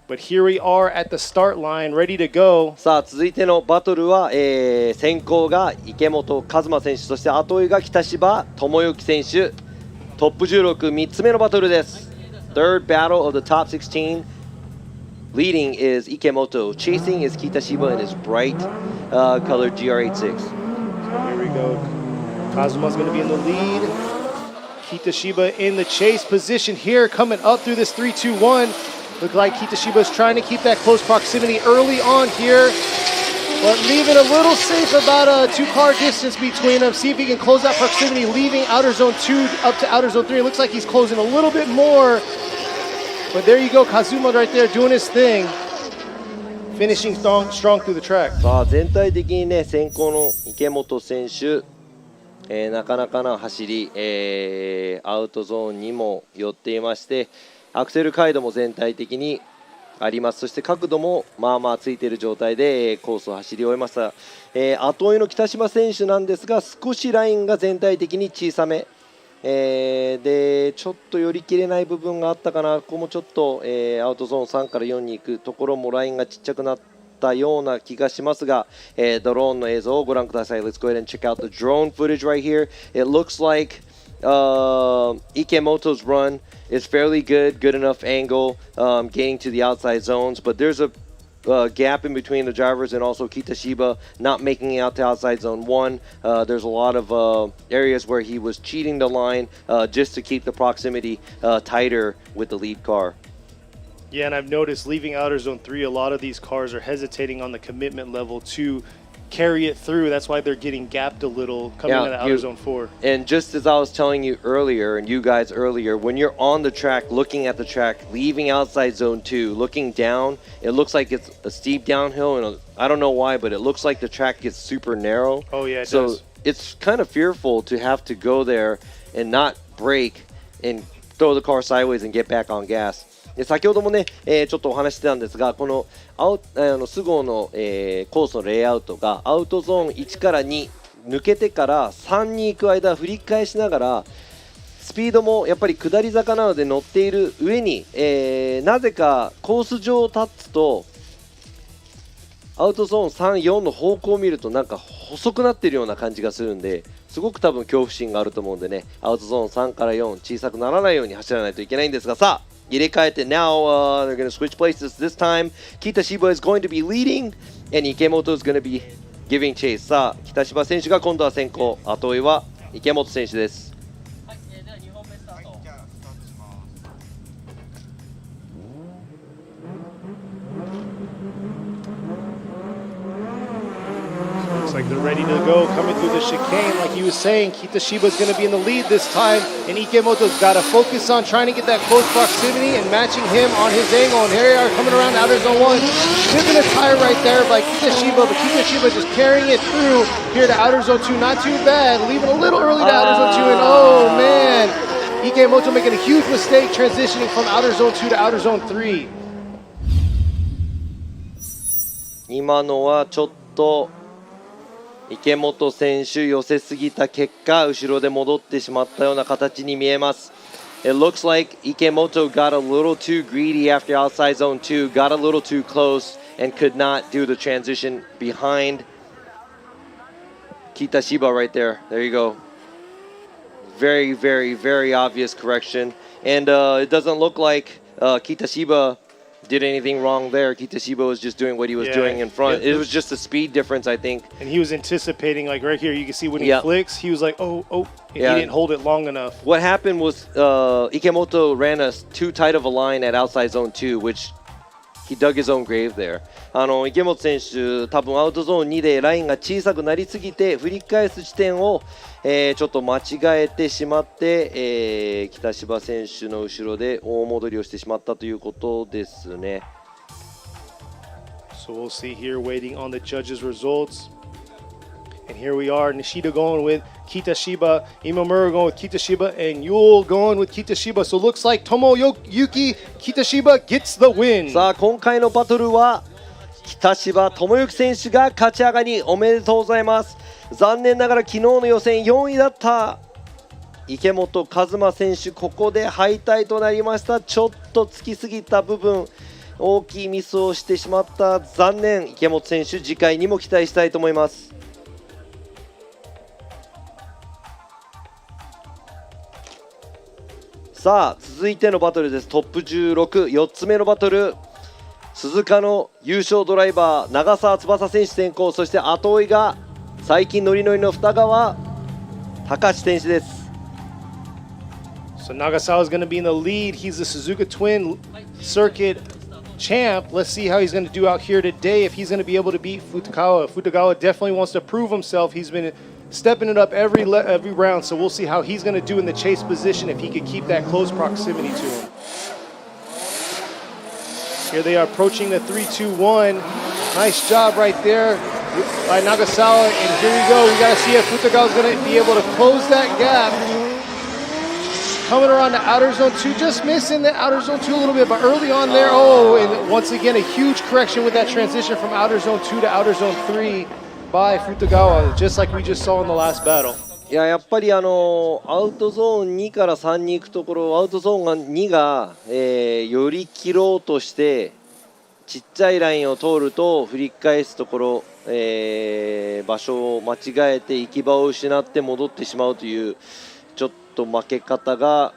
S2: But here we are at the start line, ready to go.
S3: さあ続いてのバトルは、先行が池本和真選手、そして後追いが北芝智之選手、トップ16、3つ目のバトルです。Third battle of the top 16. Leading is Ikemoto, chasing is Kitashiba in his bright colored GR86.
S2: So here we go. Kazuma's going to be in the lead. Kitashiba in the chase position here, coming up through this 3-2-1. Look like Kitashiba is trying to keep that close proximity early on here, but leaving a little safe, about a 2-car distance between them. See if he can close that proximity, leaving outer zone 2 up to outer zone 3. It looks like he's closing a little bit more, but there you go, Kazuma right there doing his thing, finishing strong through the track.
S3: さあ全体的にね先行の池本選手、なかなかな走り、アウトゾーンにも寄っていまして、アクセル回路も全体的にあります。そして角度もまあまあついている状態でコースを走り終えました。後追いの北島選手なんですが、少しラインが全体的に小さめ、でちょっと寄り切れない部分があったかな。ここもちょっと、アウトゾーン3から4に行くところもラインがちっちゃくなったような気がしますが、ドローンの映像をご覧ください。Let's go ahead and check out the drone footage right here. It looks like Ikemoto's run is fairly good enough angle, getting to the outside zones, but there's a gap in between the drivers and also Kitashiba not making it out to outside zone 1. There's a lot of areas where he was cheating the line just to keep the proximity tighter with the lead car.
S2: Yeah, and I've noticed leaving outer zone 3, a lot of these cars are hesitating on the commitment level to carry it through. That's why they're getting gapped a little coming out of outer zone 4.
S3: And just as I was telling you earlier, and you guys earlier, when you're on the track, looking at the track, leaving outside zone 2, looking down, it looks like it's a steep downhill, and I don't know why, but it looks like the track gets super narrow.
S2: Oh yeah, it
S3: so
S2: does.
S3: It's kind of fearful to have to go there and not brake and throw the car sideways and get back on gas. で先ほどもね、ちょっとお話ししてたんですが、このスゴーの、コースのレイアウトがアウトゾーン1から2抜けてから3に行く間振り返しながらスピードもやっぱり下り坂なので乗っている上に、なぜかコース上を立つとアウトゾーン3、4の方向を見るとなんか細くなっているような感じがするんですごく多分恐怖心があると思うんでね、アウトゾーン3から4小さくならないように走らないといけないんですが、さあ入れ替えて now、they're going to switch places this time. Kita Shiba is going to be leading and Ikemoto is going to be giving chase. さあ北芝選手が今度は先行、後追いは池本選手です。
S2: Looks like they're ready to go, coming through the chicane. Like he was saying, Kitashiba's going to be in the lead this time, and Ikemoto's got to focus on trying to get that close proximity and matching him on his angle. And here they are coming around outer zone 1. Tipping a tire right there by Kitashiba, but Kitashiba just carrying it through here to outer zone 2. Not too bad, leaving a little early to outer zone 2, and oh man, Ikemoto making a huge mistake transitioning from outer zone 2 to outer zone 3.
S3: 今のはちょっと池本選手寄せすぎた結果後ろで戻ってしまったような形に見えます。 It looks like Ikemoto got a little too greedy after outside zone 2, got a little too close and could not do the transition behind Kitashiba right there. There you go. Very, very, very obvious correction. And it doesn't look like Kitashiba did anything wrong there. Kitashiba was just doing what he was doing in front. It was just a speed difference, I think.
S2: And he was anticipating, like right here, you can see when he flicks, he was like, oh, and he didn't hold it long enough.
S3: What happened was Ikemoto ran us too tight of a line at outside zone 2, which he dug his own grave there. 池本選手、多分アウトゾーン2でラインが小さくなりすぎて振り返す地点を、ちょっと間違えてしまって、北芝選手の後ろで大戻りをしてしまったということですね。
S2: So we'll see here, waiting on the judges' results. And here we are, Nishida going with Kitashiba, Imamura going with Kitashiba, and Yule going with Kitashiba. So it looks like Tomoyuki Kitashiba gets the win.
S3: さあ今回のバトルは北芝智之選手が勝ち上がりおめでとうございます。残念ながら昨日の予選4位だった池本和真選手、ここで敗退となりました。ちょっとつきすぎた部分、大きいミスをしてしまった。残念。池本選手、次回にも期待したいと思います。さあ続いてのバトルです。トップ16、4つ目のバトル、鈴鹿の優勝ドライバー長澤翼選手先行、そして後追いが最近ノリノリの二川隆選手です。
S2: So Nagasawa is going to be in the lead. He's the Suzuka Twin Circuit champ. Let's see how he's going to do out here today, if he's going to be able to beat Futagawa. Futagawa definitely wants to prove himself. He's been stepping it up every round, so we'll see how he's going to do in the chase position, if he could keep that close proximity to him. Here they are approaching the 3-2-1. Nice job right there by Nagasawa, and here we go. We got to see if Futagawa is going to be able to close that gap. Coming around to outer zone 2, just missing the outer zone 2 a little bit, but early on there, and once again a huge correction with that transition from outer zone 2 to outer zone 3 by Futagawa, just like we just saw in the last battle.
S3: やっぱりアウトゾーン2から3に行くところ、アウトゾーン2が、より切ろうとしてちっちゃいラインを通ると振り返すところ、場所を間違えて行き場を失って戻ってしまうというちょっと負け方が、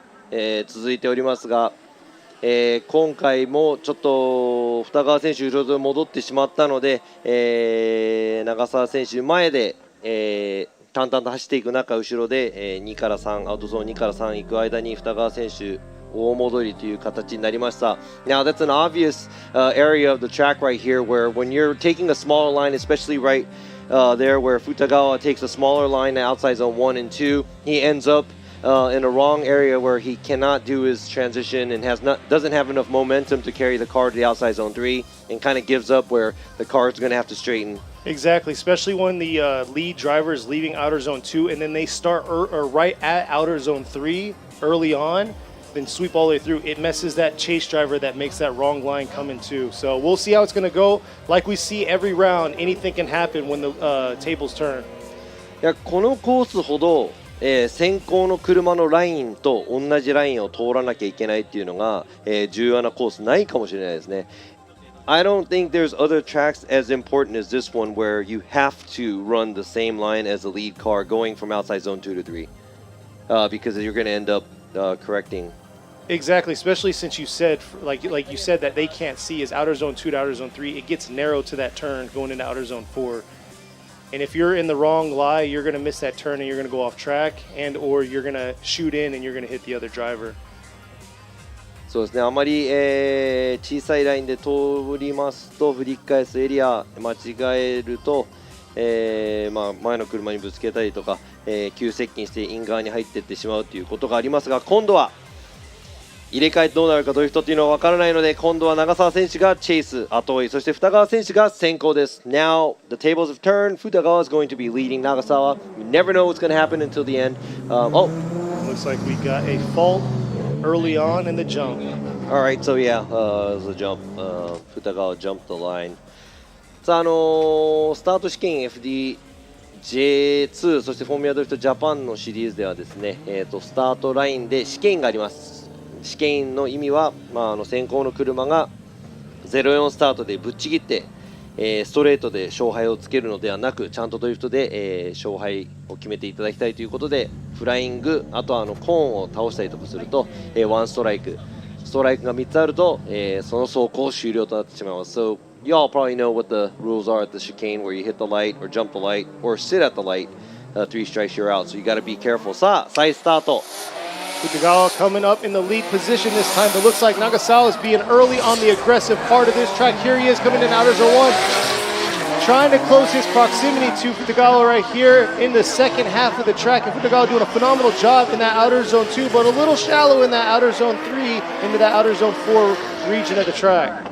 S3: 続いておりますが、今回もちょっと二川選手後ろで戻ってしまったので、長澤選手前で、淡々と走っていく中、後ろで、2から3、アウトゾーン2から3行く間に二川選手大戻りという形になりました。Now that's an obvious area of the track right here, where when you're taking a smaller line, especially right there where Futagawa takes a smaller line outside zone 1 and 2, he ends up in a wrong area where he cannot do his transition and doesn't have enough momentum to carry the car to the outside zone 3, and kind of gives up where the car is going to have to straighten.
S2: Exactly, especially when the lead driver is leaving outer zone 2 and then they start right at outer zone 3 early on. then sweep all the way through, it messes that chase driver that makes that wrong line come in too. So we'll see how it's going to go. Like we see every round, anything can happen when the tables turn.
S3: いやこのコースほど、先行の車のラインと同じラインを通らなきゃいけないっていうのが、重要なコースないかもしれないですね。I don't think there's other tracks as important as this one where you have to run the same line as the lead car going from outside zone 2 to 3 because you're going to end up correcting.
S2: Exactly, especially since you said, like you said, that they can't see is outer zone 2 to outer zone 3. It gets narrow to that turn going into outer zone 4. And if you're in the wrong lie, you're going to miss that turn and you're going to go off track, and or you're going to shoot in and you're going to hit the other driver.
S3: そうですね、あまり、小さいラインで通りますと振り返すエリア間違えると、前の車にぶつけたりとか、急接近してイン側に入っていってしまうということがありますが、今度は入れ替えてどうなるかドリフトっていうのは分からないので、今度は長澤選手がチェイス後追い、そして二川選手が先行です。Now the tables have turned. Futagawa is going to be leading Nagasawa. You never know what's going to happen until the end.
S2: Looks like we got a fault early on in the jump.
S3: All right, so yeah, it was a jump. Futagawa jumped the line. さあ、スタート試験 FDJ2 そしてフォーミュラドリフトジャパンのシリーズではですね、スタートラインで試験があります。試験の意味は、先行の車が04スタートでぶっちぎって、ストレートで勝敗をつけるのではなく、ちゃんとドリフトで、勝敗を決めていただきたいということで、フライング、あとはコーンを倒したりとかすると、1ストライク、ストライクが3つあると、その走行終了となってしまいます。So you all probably know what the rules are at the chicane where you hit the light or jump the light or sit at the light. 3 strikes you're out. So you got to be careful. さあ、再スタート。
S2: Futagawa coming up in the lead position this time, but looks like Nagasawa is being early on the aggressive part of this track. Here he is coming in outer zone 1, trying to close his proximity to Futagawa right here in the second half of the track. And Futagawa doing a phenomenal job in that outer zone 2, but a little shallow in that outer zone 3 into that outer zone 4 region of the track.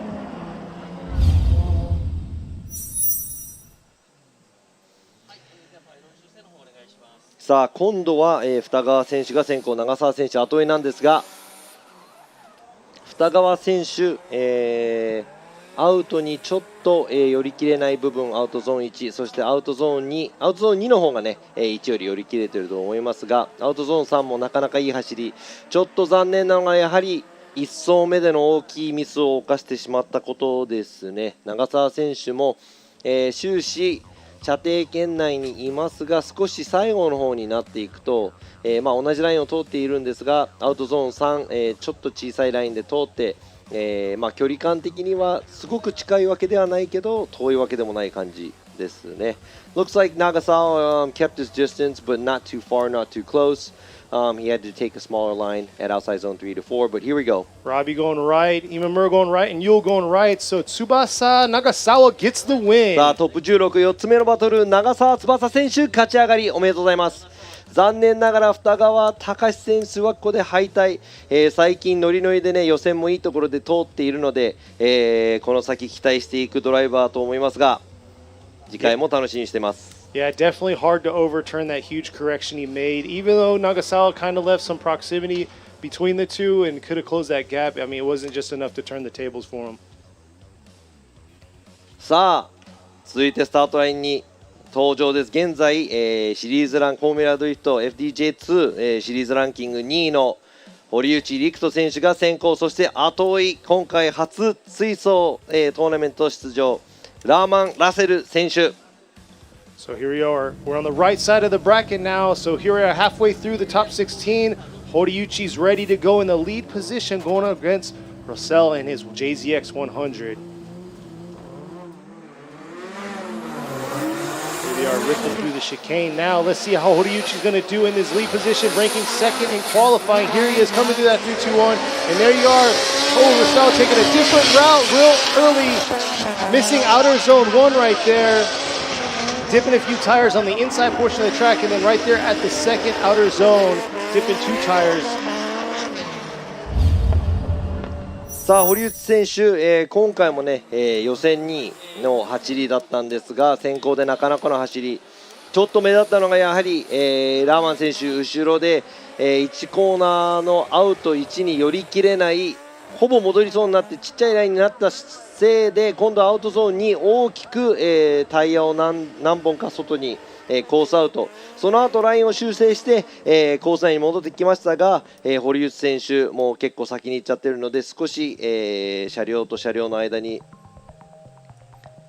S3: さあ今度は、二川選手が先行、長澤選手後追いなんですが、二川選手、アウトにちょっと、寄り切れない部分、アウトゾーン1、そしてアウトゾーン2の方がね、1より寄り切れていると思いますが、アウトゾーン3もなかなかいい走り、ちょっと残念なのがやはり1走目での大きいミスを犯してしまったことですね。長澤選手も、終始射程圏内にいますが、少し最後の方になっていくと、同じラインを通っているんですが、アウトゾーン3、ちょっと小さいラインで通って、距離感的にはすごく近いわけではないけど遠いわけでもない感じですね。Looks like Nagasawa kept his distance, but not too far, not too close. He had to take a smaller line at outside zone 3 to 4, but here we go.
S2: Robbie going right, Imamura going right, and Yule going right. So Tsubasa Nagasawa gets the win.
S3: さあトップ16、4つ目のバトル、長澤翼選手勝ち上がりおめでとうございます。残念ながら二川隆選手はここで敗退、最近ノリノリでね予選もいいところで通っているので、この先期待していくドライバーと思いますが、次回も楽しみにしています。
S2: Yeah, definitely hard to overturn that huge correction he made. Even though Nagasawa kind of left some proximity between the two and could have closed that gap, I mean, it wasn't just enough to turn the tables for him.
S3: さあ、続いてスタートラインに登場です。現在、シリーズランフォーミュラドリフト FDJ2、シリーズランキング2位の堀内陸斗選手が先行、そして後追い、今回初追走、トーナメント出場、ラーマン・ラセル選手。
S2: So here we are. We're on the right side of the bracket now. So here we are halfway through the top 16. Horiuchi's ready to go in the lead position going up against Russell and his JZX 100. Here they are ripping through the chicane now. Let's see how Horiuchi's going to do in this lead position, ranking second in qualifying. Here he is coming through that 3-2-1. And there you are. Oh, Russell taking a different route real early. Missing outer zone 1 right there. Dipping a few tires on the inside portion of the track, and then right there at the second outer zone, dipping 2 tires.
S3: さあ堀内選手、今回もね、予選2位の走りだったんですが、先行でなかなかの走り、ちょっと目立ったのがやはり、ラーマン選手後ろで、1コーナーのアウト1に寄り切れない、ほぼ戻りそうになってちっちゃいラインになったせいで、今度はアウトゾーンに大きく、タイヤを何本か外に、コースアウト、その後ラインを修正して、コース内に戻ってきましたが、堀内選手もう結構先に行っちゃってるので、少し、車両と車両の間に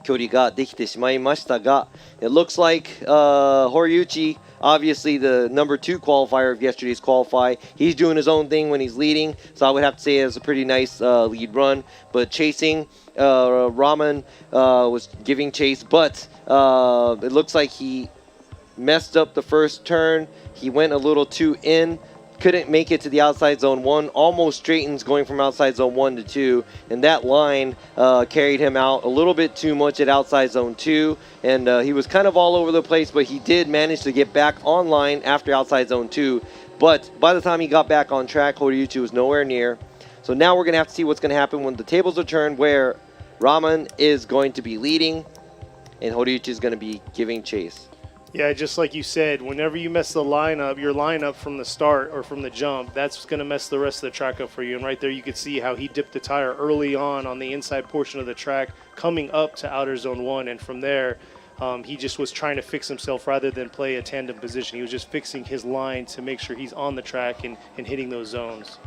S3: 距離ができてしまいましたが、 It looks like Horiuchi, obviously the number 2 qualifier of yesterday's qualify, he's doing his own thing when he's leading, so I would have to say it was a pretty nice lead run. But chasing, Raman was giving chase, but it looks like he messed up the first turn. He went a little too in, couldn't make it to the outside zone 1, almost straightens going from outside zone 1 to 2, and that line carried him out a little bit too much at outside zone 2, and he was kind of all over the place, but he did manage to get back online after outside zone 2. But by the time he got back on track, Horiuchi was nowhere near. So now we're going to have to see what's going to happen when the tables are turned, where Raman is going to be leading and Horiuchi is going to be giving chase.
S2: Yeah, just like you said, whenever you mess the lineup, your lineup from the start or from the jump, that's going to mess the rest of the track up for you. And right there you could see how he dipped the tire early on the inside portion of the track coming up to outer zone 1. And from there, he just was trying to fix himself rather than play a tandem position. He was just fixing his line to make sure he's on the track and hitting those zones.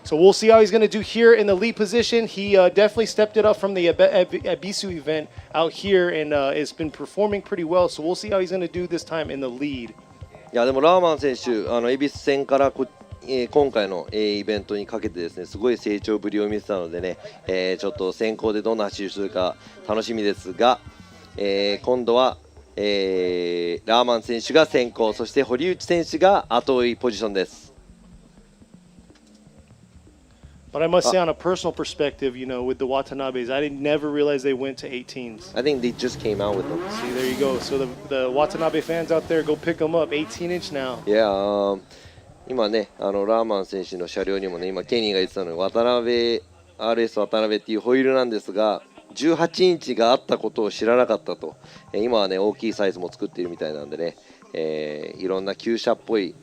S2: So we'll see how he's going to do here in the lead position. He definitely stepped it up from the Abisu event out here and has been performing pretty well. So we'll see how he's going to do this time in the lead.
S3: いやでもラーマン選手、恵比寿戦から今回の、イベントにかけてですね、すごい成長ぶりを見せたのでね、ちょっと先行でどんな走りをするか楽しみですが、今度は、ラーマン選手が先行、そして堀内選手が後追いポジションです。
S2: But I must say, on a personal perspective, you know, with the Watanabes, I never realized they went to 18s.
S3: I think they just came out with them.
S2: See, there you go. So the Watanabe fans out there, go pick them up. 18-inch now.
S3: Yeah, 今ね、ラーマン選手の車両にもね、今ケニーが言ってたのに、RS 渡辺っていうホイールなんですが、18インチがあったことを知らなかったと。今はね、大きいサイズも作っているみたいなんでね、いろんな旧車っぽい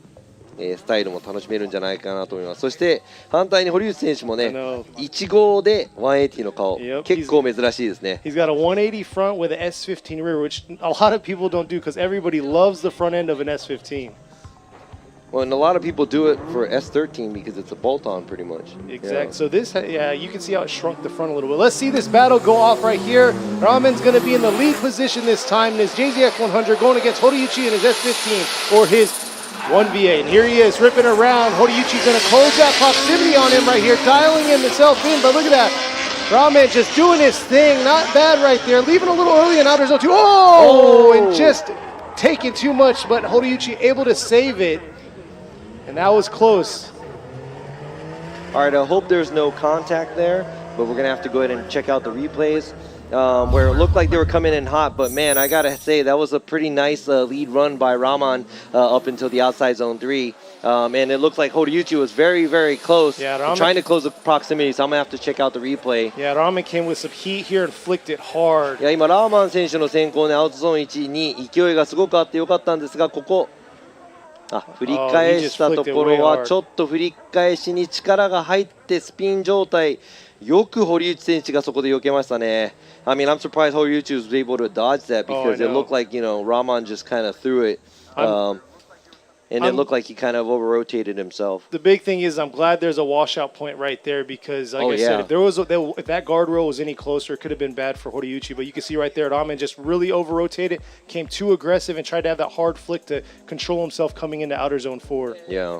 S3: スタイルも楽しめるんじゃないかなと思います。そして反対に堀内選手もね、1号で180の顔、結構珍しいですね。
S2: He's got a 180 front with an S15 rear, which a lot of people don't do because everybody loves the front end of an S15.
S3: Well, and a lot of people do it for S13 because it's a bolt-on pretty much.
S2: Exactly. Yeah. So this, yeah, you can see how it shrunk the front a little bit. Let's see this battle go off right here. Raman's going to be in the lead position this time. This JZX 100 going against Horiuchi in his S15 or his 1VA, and here he is ripping around. Horiuchi's going to close that proximity on him right here, dialing himself in, but look at that. Raman just doing his thing, not bad right there, leaving a little early in outer zone 2. Oh, and just taking too much, but Horiuchi able to save it, and that was close.
S3: All right, I hope there's no contact there, but we're going to have to go ahead and check out the replays. Where it looked like they were coming in hot, but man, I gotta say that was a pretty nice lead run by Raman up until the outside zone 3, and it looked like Horiuchi was very, very close, trying to close the proximity, so I'm gonna have to check out the replay.
S2: Yeah, Raman came with some heat here and flicked it hard.
S3: いや今ラーマン選手の先行でアウトゾーン1に勢いがすごくあってよかったんですが、ここ振り返したところはちょっと振り返しに力が入ってスピン状態。よく堀内選手がそこで避けましたね。I mean, I'm surprised Horiuchi was able to dodge that because it looked like, you know, Raman just kind of threw it. And it looked like he kind of over-rotated himself.
S2: The big thing is I'm glad there's a washout point right there because, like I said, if that guardrail was any closer, it could have been bad for Horiuchi. But you can see right there, Raman just really over-rotated, came too aggressive, and tried to have that hard flick to control himself coming into outer zone 4.
S3: Yeah.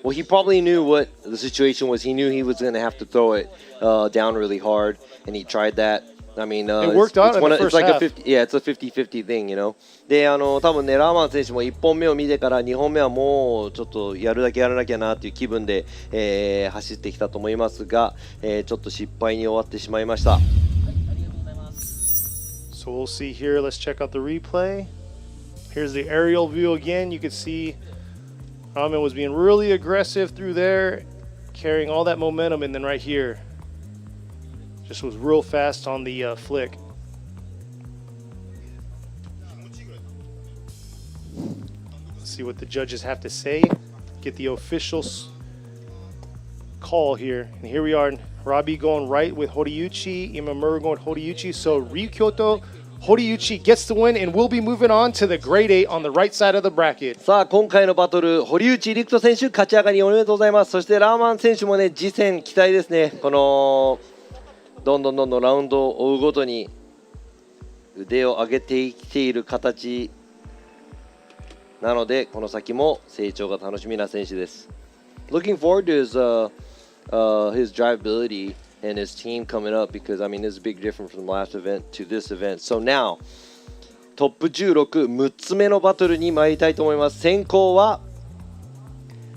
S3: Well, he probably knew what the situation was. He knew he was going to have to throw it down really hard, and he tried that. I mean,
S2: it worked out in the first half.
S3: It's a 50-50 thing, you know. で、多分ね、ラーマン選手も1本目を見てから2本目はもうちょっとやるだけやらなきゃなっていう気分で、走ってきたと思いますが、ちょっと失敗に終わってしまいました。
S2: So we'll see here. Let's check out the replay. Here's the aerial view again. You can see Raman was being really aggressive through there, carrying all that momentum, and then right here, just was real fast on the flick. Let's see what the judges have to say. get the official call here. And here we are. Robbie going right with Horiuchi. Imamura going with Horiuchi. So Ryukyoto Horiuchi gets the win, and we'll be moving on to the grade 8 on the right side of the bracket.
S3: さあ今回のバトル、堀内陸斗選手勝ち上がりおめでとうございます。そしてラーマン選手もね、次戦期待ですね。このどんどんラウンドを追うごとに腕を上げてきている形なので、この先も成長が楽しみな選手です。Looking forward to his drivability and his team coming up, because I mean this is a big difference from the last event to this event. So now トップ16、6つ目のバトルに参りたいと思います。先行は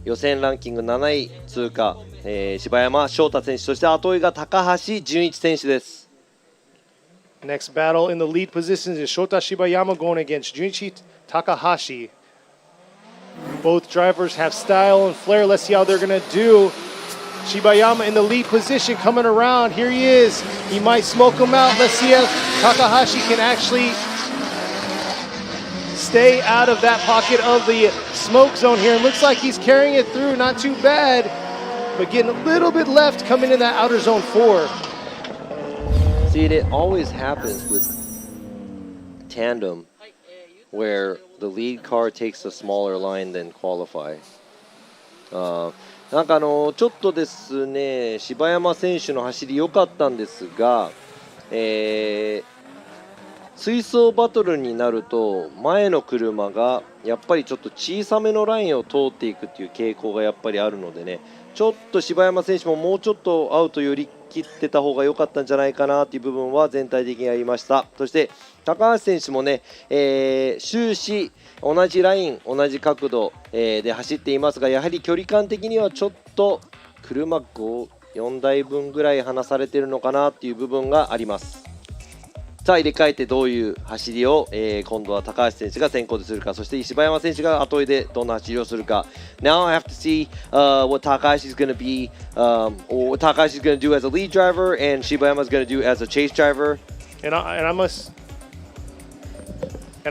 S3: 予選ランキング7位通過、柴山翔太選手、そして後追いが高橋純一選手です。
S2: Next battle in the lead positions is Shota Shibayama going against Junichi Takahashi. Both drivers have style and flair. Let's see how they're going to do. Shibayama in the lead position coming around. Here he is. He might smoke him out. Let's see if Takahashi can actually stay out of that pocket of the smoke zone here. It looks like he's carrying it through. Not too bad, but getting a little bit left coming in that outer zone 4.
S3: See, it always happens with tandem where the lead car takes a smaller line than qualify. なんかちょっとですね、柴山選手の走り良かったんですが、追走バトルになると前の車がやっぱりちょっと小さめのラインを通っていくっていう傾向がやっぱりあるのでね、ちょっと柴山選手ももうちょっとアウト寄り切ってた方が良かったんじゃないかなっていう部分は全体的にありました。そして高橋選手もね、終始同じライン同じ角度、で走っていますが、やはり距離感的にはちょっと車4台分ぐらい離されているのかなっていう部分があります。さあ入れ替えてどういう走りを、今度は高橋選手が先行でするか、そして柴山選手が後追いでどんな走りをするか。Now I have to see what Takahashi is going to be, or what Takahashi is going to do as a lead driver and Shibayama is going to do as a chase driver.
S2: And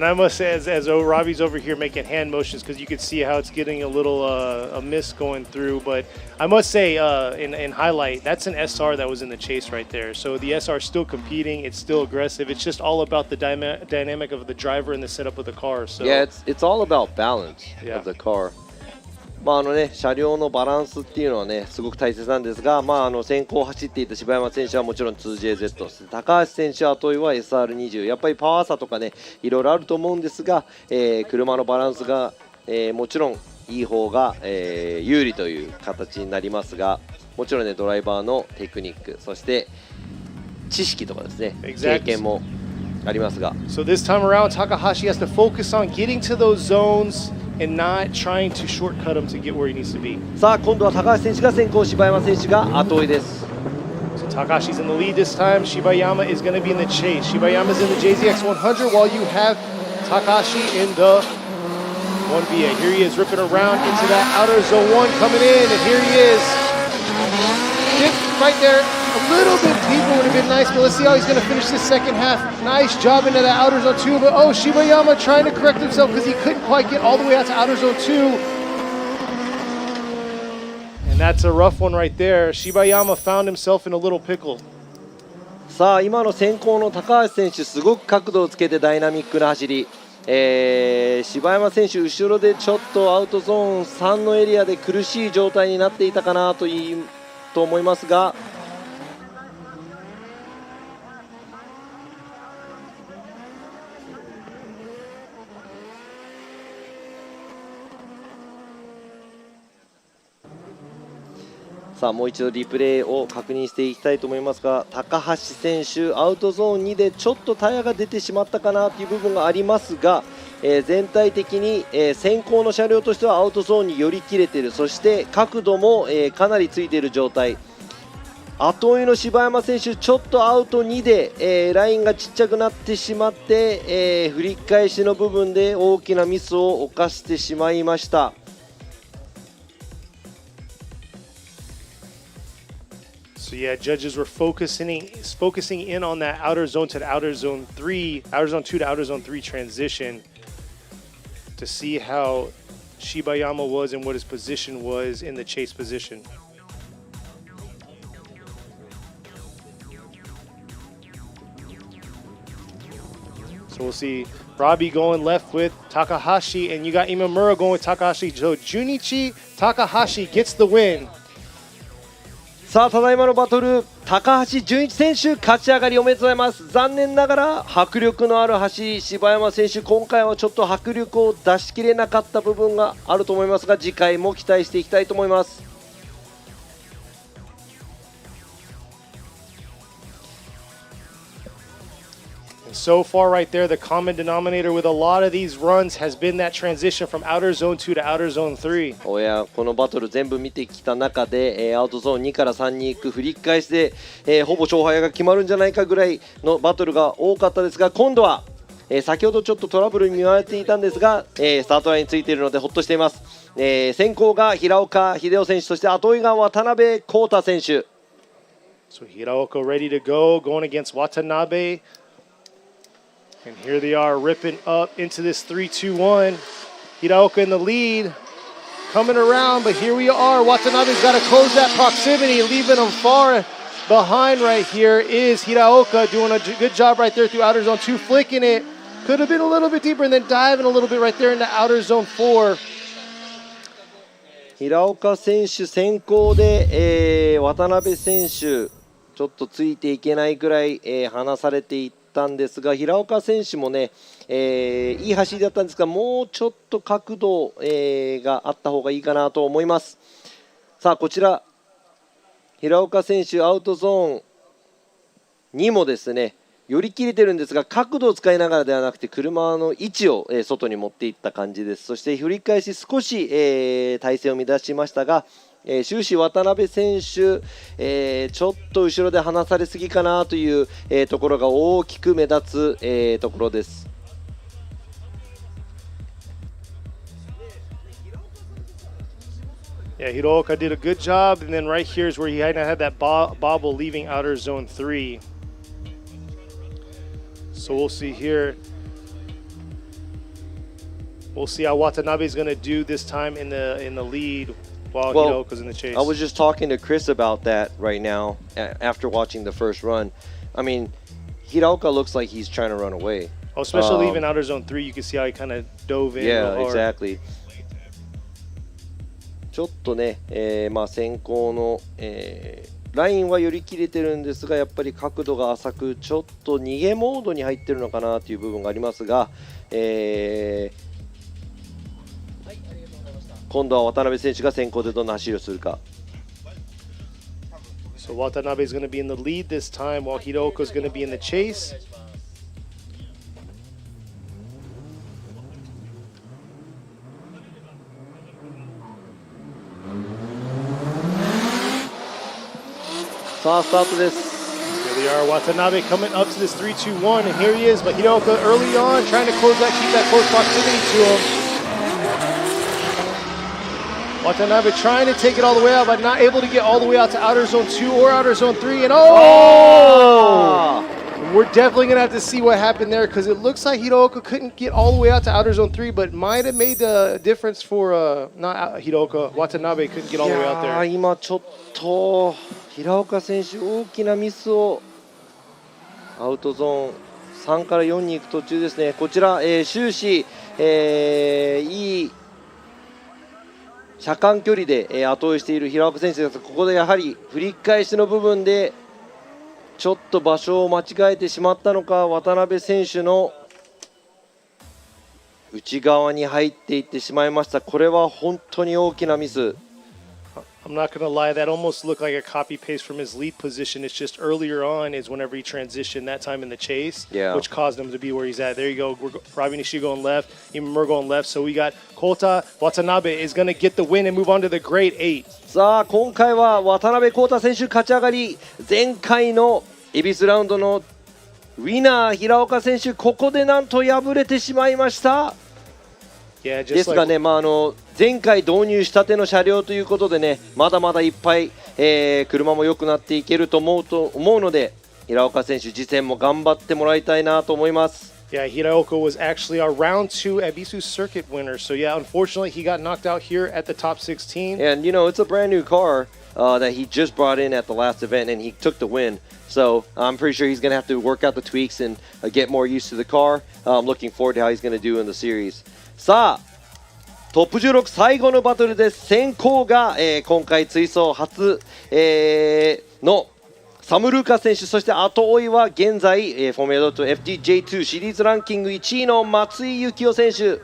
S2: I must say, as Robbie's over here making hand motions, because you can see how it's getting a little a miss going through. But I must say, in highlight, that's an SR that was in the chase right there. So the SR is still competing. It's still aggressive. It's just all about the dynamic of the driver and the setup of the car. So
S3: yeah, it's all about balance of the car. まあ車両のバランスっていうのはねすごく大切なんですが、先行走っていた柴山選手はもちろん 2JZ、 高橋選手後追いは SR20、 やっぱりパワー差とかねいろいろあると思うんですが、車のバランスが、もちろんいい方が、有利という形になりますが、もちろんねドライバーのテクニック、そして知識とかですね、経験もありますが。
S2: So this time around, Takahashi has to focus on getting to those zones and not trying to shortcut him to get where he needs to be.
S3: さあ今度は高橋選手が先行、柴山選手が後追いです。
S2: So Takashi's in the lead this time. Shibayama is going to be in the chase. Shibayama's in the JZX100 while you have Takashi in the 1VA. Here he is ripping around into that outer zone 1 coming in, and here he is. Right there. A little bit deeper would have been nice, but let's see how he's going to finish this second half. Nice job into that outer zone 2, but oh, Shibayama trying to correct himself because he couldn't quite get all the way out to outer zone 2. And that's a rough one right there. Shibayama found himself in a little pickle.
S3: さあ今の先行の高橋選手、すごく角度をつけてダイナミックな走り。柴山選手後ろでちょっとアウトゾーン3のエリアで苦しい状態になっていたかなと思いますが。さあもう一度リプレイを確認していきたいと思いますが、高橋選手アウトゾーン2でちょっとタイヤが出てしまったかなという部分がありますが、全体的に、先行の車両としてはアウトゾーンに寄り切れている、そして角度も、かなりついている状態。後追いの柴山選手ちょっとアウト2で、ラインがちっちゃくなってしまって、振り返しの部分で大きなミスを犯してしまいました。
S2: So yeah, judges were focusing in on that outer zone to outer zone 3, outer zone 2 to outer zone 3 transition to see how Shibayama was and what his position was in the chase position. So we'll see Robbie going left with Takahashi, and you got Imamura going with Takahashi. So Junichi Takahashi gets the win.
S3: さあただいまのバトル、高橋純一選手勝ち上がりおめでとうございます。残念ながら迫力のある橋、柴山選手今回はちょっと迫力を出しきれなかった部分があると思いますが、次回も期待していきたいと思います。
S2: So far right there, the common denominator with a lot of these runs has been that transition from outer zone 2 to outer zone 3.
S3: おや、このバトル全部見てきた中で、アウトゾーン2から3に行く振り返しで、ほぼ勝敗が決まるんじゃないかぐらいのバトルが多かったですが、今度は、先ほどちょっとトラブルに見舞われていたんですが、スタートラインについているのでほっとしています。先行が平岡秀夫選手、そして後追いが渡辺康太選手。
S2: So Hiraoka ready to go, going against Watanabe. And here they are ripping up into this 3-2-1. Hiraoka in the lead, coming around, but here we are. Watanabe's got to close that proximity, leaving him far behind right here is Hiraoka doing a good job right there through outer zone 2, flicking it. Could have been a little bit deeper and then diving a little bit right there into outer zone 4.
S3: 平岡選手先行で、渡辺選手ちょっとついていけないぐらい、離されていったんですが、平岡選手もね、いい走りだったんですが、もうちょっと角度、があった方がいいかなと思います。さあこちら平岡選手アウトゾーンにもですね寄り切れてるんですが、角度を使いながらではなくて車の位置を、外に持っていった感じです。そして振り返し少し、体勢を乱しましたが、終始渡辺選手、ちょっと後ろで離されすぎかなという、ところが大きく目立つ、ところです。
S2: Yeah, Hiraoka did a good job, and then right here is where he had that bobble leaving outer zone 3. So we'll see here. We'll see how Watanabe is going to do this time in the lead while Hiraoka's in the chase.
S3: I was just talking to Chris about that right now after watching the first run. I mean, Hiraoka looks like he's trying to run away.
S2: Oh, especially leaving outer zone 3, you can see how he kind of dove in.
S3: Yeah, exactly. ちょっとね、先行の、ラインは寄り切れてるんですが、やっぱり角度が浅くちょっと逃げモードに入ってるのかなという部分がありますが、今度は渡辺選手が先行でどんな走りをするか。
S2: So Watanabe is going to be in the lead this time while Hiraoka is going to be in the chase.
S3: Here
S2: they are, Watanabe coming up to this 3-2-1, and here he is, but Hiraoka early on trying to keep that close proximity to him. Watanabe trying to take it all the way out, but not able to get all the way out to outer zone 2 or outer zone 3, and we're definitely going to have to see what happened there, because it looks like Hiraoka couldn't get all the way out to outer zone 3, but might have made the difference for, not Hiraoka, Watanabe couldn't get all the way out there.
S3: 今ちょっと平岡選手大きなミスをアウトゾーン3から4に行く途中ですね。こちら、終始、いい車間距離で、後追いしている平岡選手ですが、ここでやはり振り返しの部分でちょっと場所を間違えてしまったのか、渡辺選手の内側に入っていってしまいました。これは本当に大きなミス。
S2: I'm not going to lie, that almost looked like a copy paste from his lead position. It's just earlier on is whenever he transitioned that time in the chase, which caused him to be where he's at. There you go. Robbie Nishi going left, Imamura going left. So we got Kota Watanabe is going to get the win and move on to the grade 8.
S3: さあ今回は渡辺康太選手勝ち上がり、前回の恵比寿ラウンドのウィナー平岡選手、ここでなんと敗れてしまいました。ですがね、前回導入したての車両ということでね、まだまだいっぱい、車も良くなっていけると思うので、平岡選手次戦も頑張ってもらいたいなと思います。
S2: Yeah, Hiraoka was actually our round 2 Ebisu circuit winner. So yeah, unfortunately, he got knocked out here at the top 16.
S3: And you know, it's a brand new car that he just brought in at the last event, and he took the win. So I'm pretty sure he's going to have to work out the tweaks and get more used to the car. I'm looking forward to how he's going to do in the series. さあ、トップ16最後のバトルです。先行が、今回追走初、のサム・ルーカス選手、そして後追いは現在、フォーミュラドット FDJ2 シリーズランキング1位の松井幸雄選手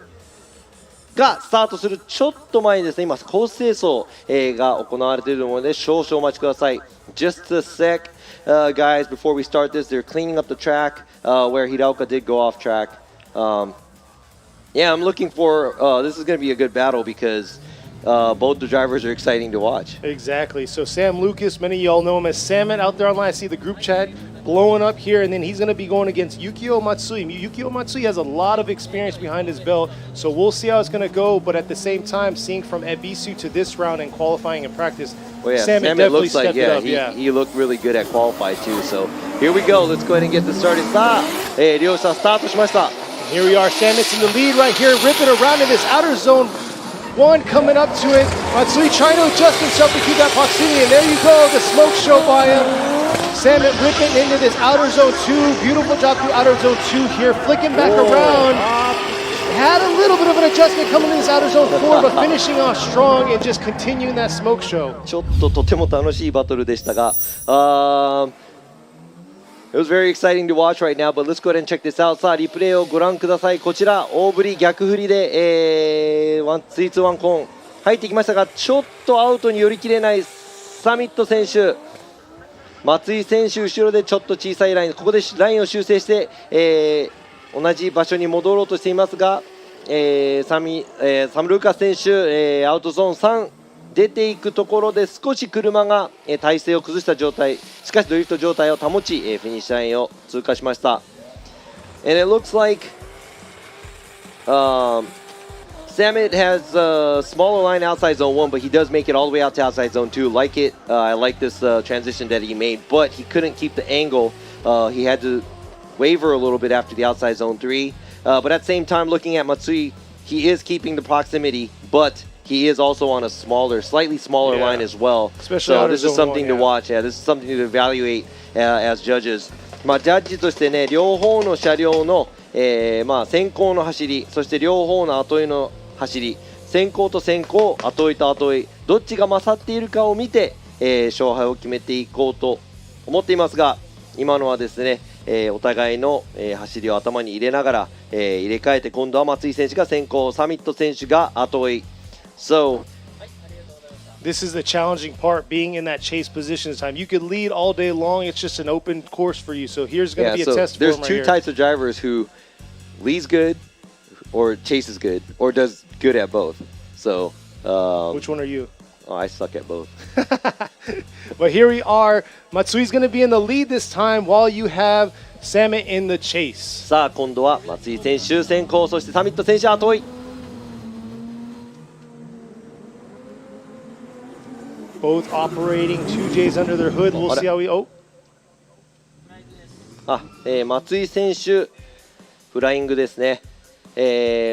S3: がスタートするちょっと前にですね、今コース清掃、が行われているので少々お待ちください。Just a sec, guys, before we start this, they're cleaning up the track where Hiraoka did go off track. Yeah, I'm looking for, this is going to be a good battle because both the drivers are exciting to watch.
S2: Exactly. So Sam Lucas, many of y'all know him as Samet out there online. I see the group chat blowing up here, and then he's going to be going against Yukio Matsui. Yukio Matsui has a lot of experience behind his belt, so we'll see how it's going to go. But at the same time, seeing from Ebisu to this round and qualifying and practice,
S3: well, yeah,
S2: Samet definitely
S3: looks like,
S2: stepped it up.
S3: He looked really good at qualified too. So here we go. Let's go ahead and get this started. さあ、両者スタートしました。
S2: Here we are. Samet's in the lead right here, ripping around in this outer zone. One coming up to it. Matsui trying to adjust himself to keep that proximity. And there you go, the smoke show by him. Samet ripping into this outer zone 2. Beautiful job through outer zone 2 here. Flicking back around. Had a little bit of an adjustment coming in this outer zone 4, but finishing off strong and just continuing that smoke show.
S3: ちょっととても楽しいバトルでしたが、It was very exciting to watch right now, but let's go ahead and check this out. さあ、リプレイをご覧ください。こちら、大振り逆振りで、3-2-1コーン入ってきましたが、ちょっとアウトに寄り切れないサミット選手。松井選手、後ろでちょっと小さいライン、ここでラインを修正して、同じ場所に戻ろうとしていますが、サム・ルーカス選手、アウトゾーン3出ていくところで少し車が、体勢を崩した状態、しかしドリフト状態を保ち、フィニッシュラインを通過しました。And it looks like Samet has a smaller line outside zone 1, but he does make it all the way out to outside zone 2. Like it, I like this transition that he made, but he couldn't keep the angle. He had to waver a little bit after the outside zone 3. But at the same time, looking at Matsui, he is keeping the proximity, but he is also on a slightly smaller line as well.
S2: Especially
S3: so this is something to watch. Yeah, this is something to evaluate as judges. まあジャッジとしてね、両方の車両の、まあ先行の走り、そして両方の後追いの走り、先行と先行、後追いと後追い、どっちが勝っているかを見て、勝敗を決めていこうと思っていますが、今のはですね、お互いの、走りを頭に入れながら、入れ替えて今度は松井選手が先行、サミット選手が後追い。So
S2: this is the challenging part, being in that chase position this time. You could lead all day long. It's just an open course for you. So here's going to be a test for him right here.
S3: There's two types of drivers who leads good or chases good or does good at both. So
S2: which one are you?
S3: Oh, I suck at both.
S2: But here we are. Matsui's going to be in the lead this time while you have Samet in the chase.
S3: さあ今度は松井選手先行、そしてサミット選手後追い。
S2: Both operating 2Js under their hood. We'll see how we. Oh.
S3: 松井選手フライングですね。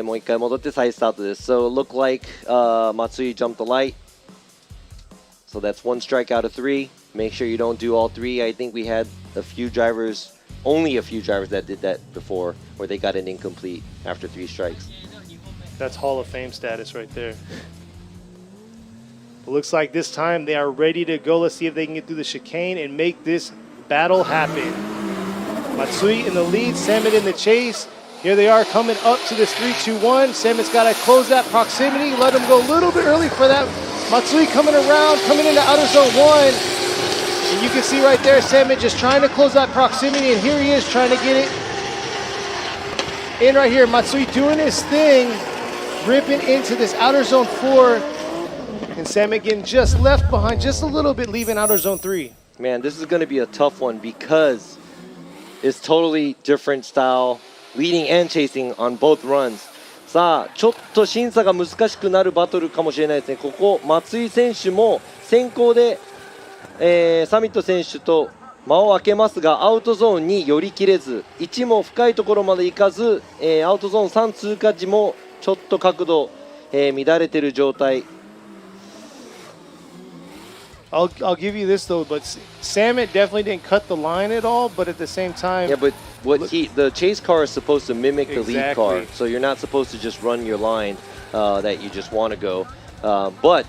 S3: もう一回戻って再スタートです。So it looked like Matsui jumped the light. So that's one strike out of 3. Make sure you don't do all 3. I think we had only a few drivers that did that before, where they got an incomplete after 3 strikes.
S2: That's Hall of Fame status right there. It looks like this time they are ready to go. Let's see if they can get through the chicane and make this battle happen. Matsui in the lead, Samet in the chase. Here they are coming up to this 3-2-1. Samet's got to close that proximity. Let him go a little bit early for that. Matsui coming around, coming into outer zone 1. And you can see right there, Samet just trying to close that proximity. And here he is trying to get it in right here. Matsui doing his thing, ripping into this outer zone 4. And Samet getting just left behind just a little bit, leaving outer zone 3.
S3: Man, this is going to be a tough one because it's totally different style, leading and chasing on both runs. さあ、ちょっと審査が難しくなるバトルかもしれないですね。ここ、松井選手も先行で、サミット選手と間を空けますがアウトゾーンに寄り切れず1も深いところまで行かず、アウトゾーン3通過時もちょっと角度、乱れている状態。
S2: I'll give you this though, but Samet definitely didn't cut the line at all. But at the same time,
S3: Yeah, but the chase car is supposed to mimic the lead car,
S2: Exactly.
S3: so you're not supposed to just run your line that you just want to go. But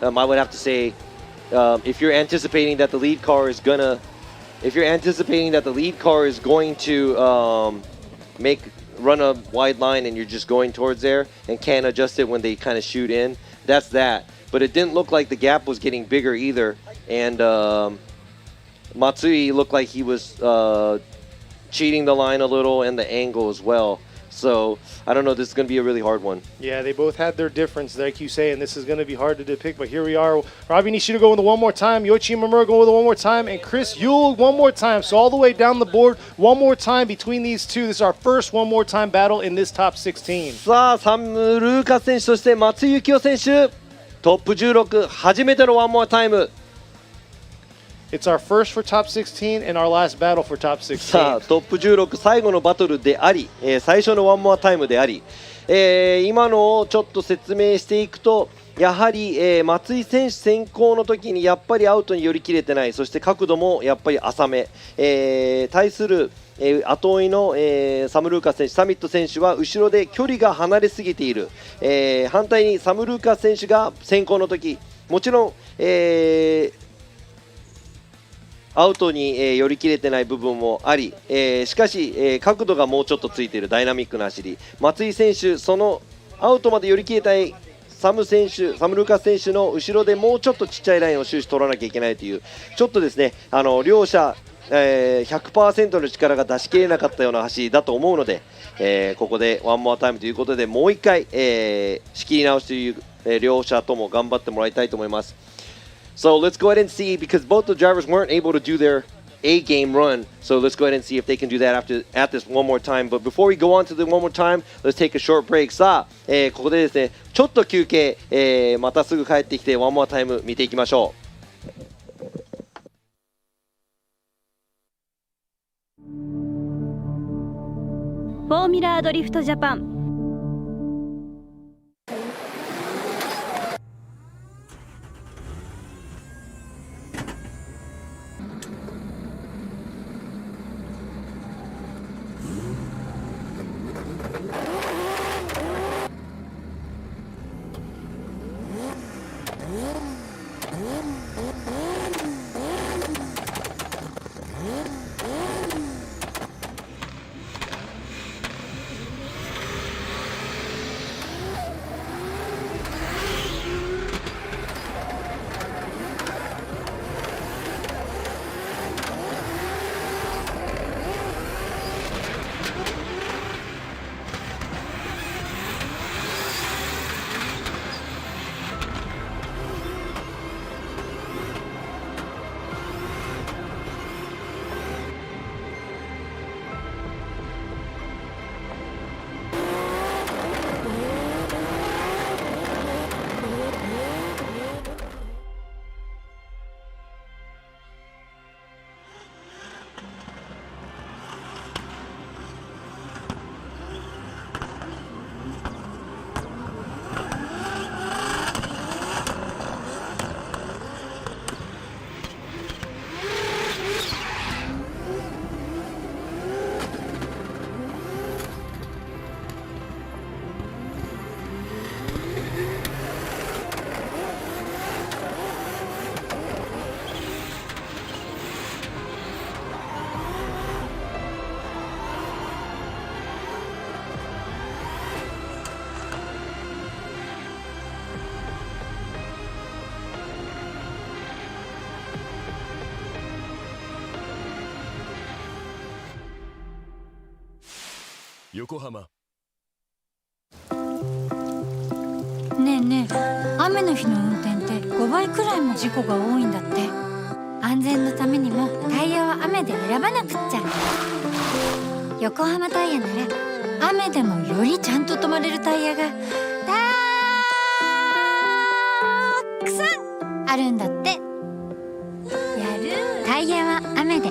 S3: I would have to say, if you're anticipating that the lead car is going to run a wide line and you're just going towards there and can't adjust it when they kind of shoot in, that's that. But it didn't look like the gap was getting bigger either, and Matsui looked like he was cheating the line a little and the angle as well. So I don't know, this is going to be a really hard one.
S2: yeah, they both had their difference, like you say, and this is going to be hard to depict. But here we are. Robbie Nishida going with it one more time, Yoichi Imamura going with it one more time, and Chris Yule one more time. So all the way down the board, one more time between these two. This is our first one more time battle in this top 16.
S3: さあサム・ルーカス選手そして松井幸雄選手トップ16初めてのワンモアタイム。
S2: It's our first for top 16 and our last battle for top
S3: さあ
S2: 16.
S3: トップ16最後のバトルであり、最初のワンモアタイムであり、今のをちょっと説明していくとやはり、松井選手先行の時にやっぱりアウトに寄り切れてない、そして角度もやっぱり浅め、対する後追いの、サム・ルーカス選手、サミット選手は後ろで距離が離れすぎている、反対にサム・ルーカス選手が先行の時もちろん、アウトに、寄り切れてない部分もあり、しかし、角度がもうちょっとついているダイナミックな走り、松井選手そのアウトまで寄り切れたいサム・ルーカス選手の後ろでもうちょっとちっちゃいラインを終始取らなきゃいけないというちょっとですね両者100% の力が出し切れなかったような走りだと思うので、ここでワンモアタイムということでもう一回、仕切り直しという、両者とも頑張ってもらいたいと思います。 So let's go ahead and see, because both the drivers weren't able to do their A-game run, so let's go ahead and see if they can do that at this one more time. But before we go on to the one more time, let's take a short break. さあ、ここでですねちょっと休憩、またすぐ帰ってきてワンモアタイム見ていきましょう。
S1: フォーミュラードリフトジャパン。
S4: 横浜。
S6: ねえねえ、雨の日の運転って5倍くらいも事故が多いんだって。安全のためにもタイヤは雨で選ばなくっちゃ。横浜タイヤなら雨でもよりちゃんと止まれるタイヤがたくさんあるんだって。やるタイヤは雨で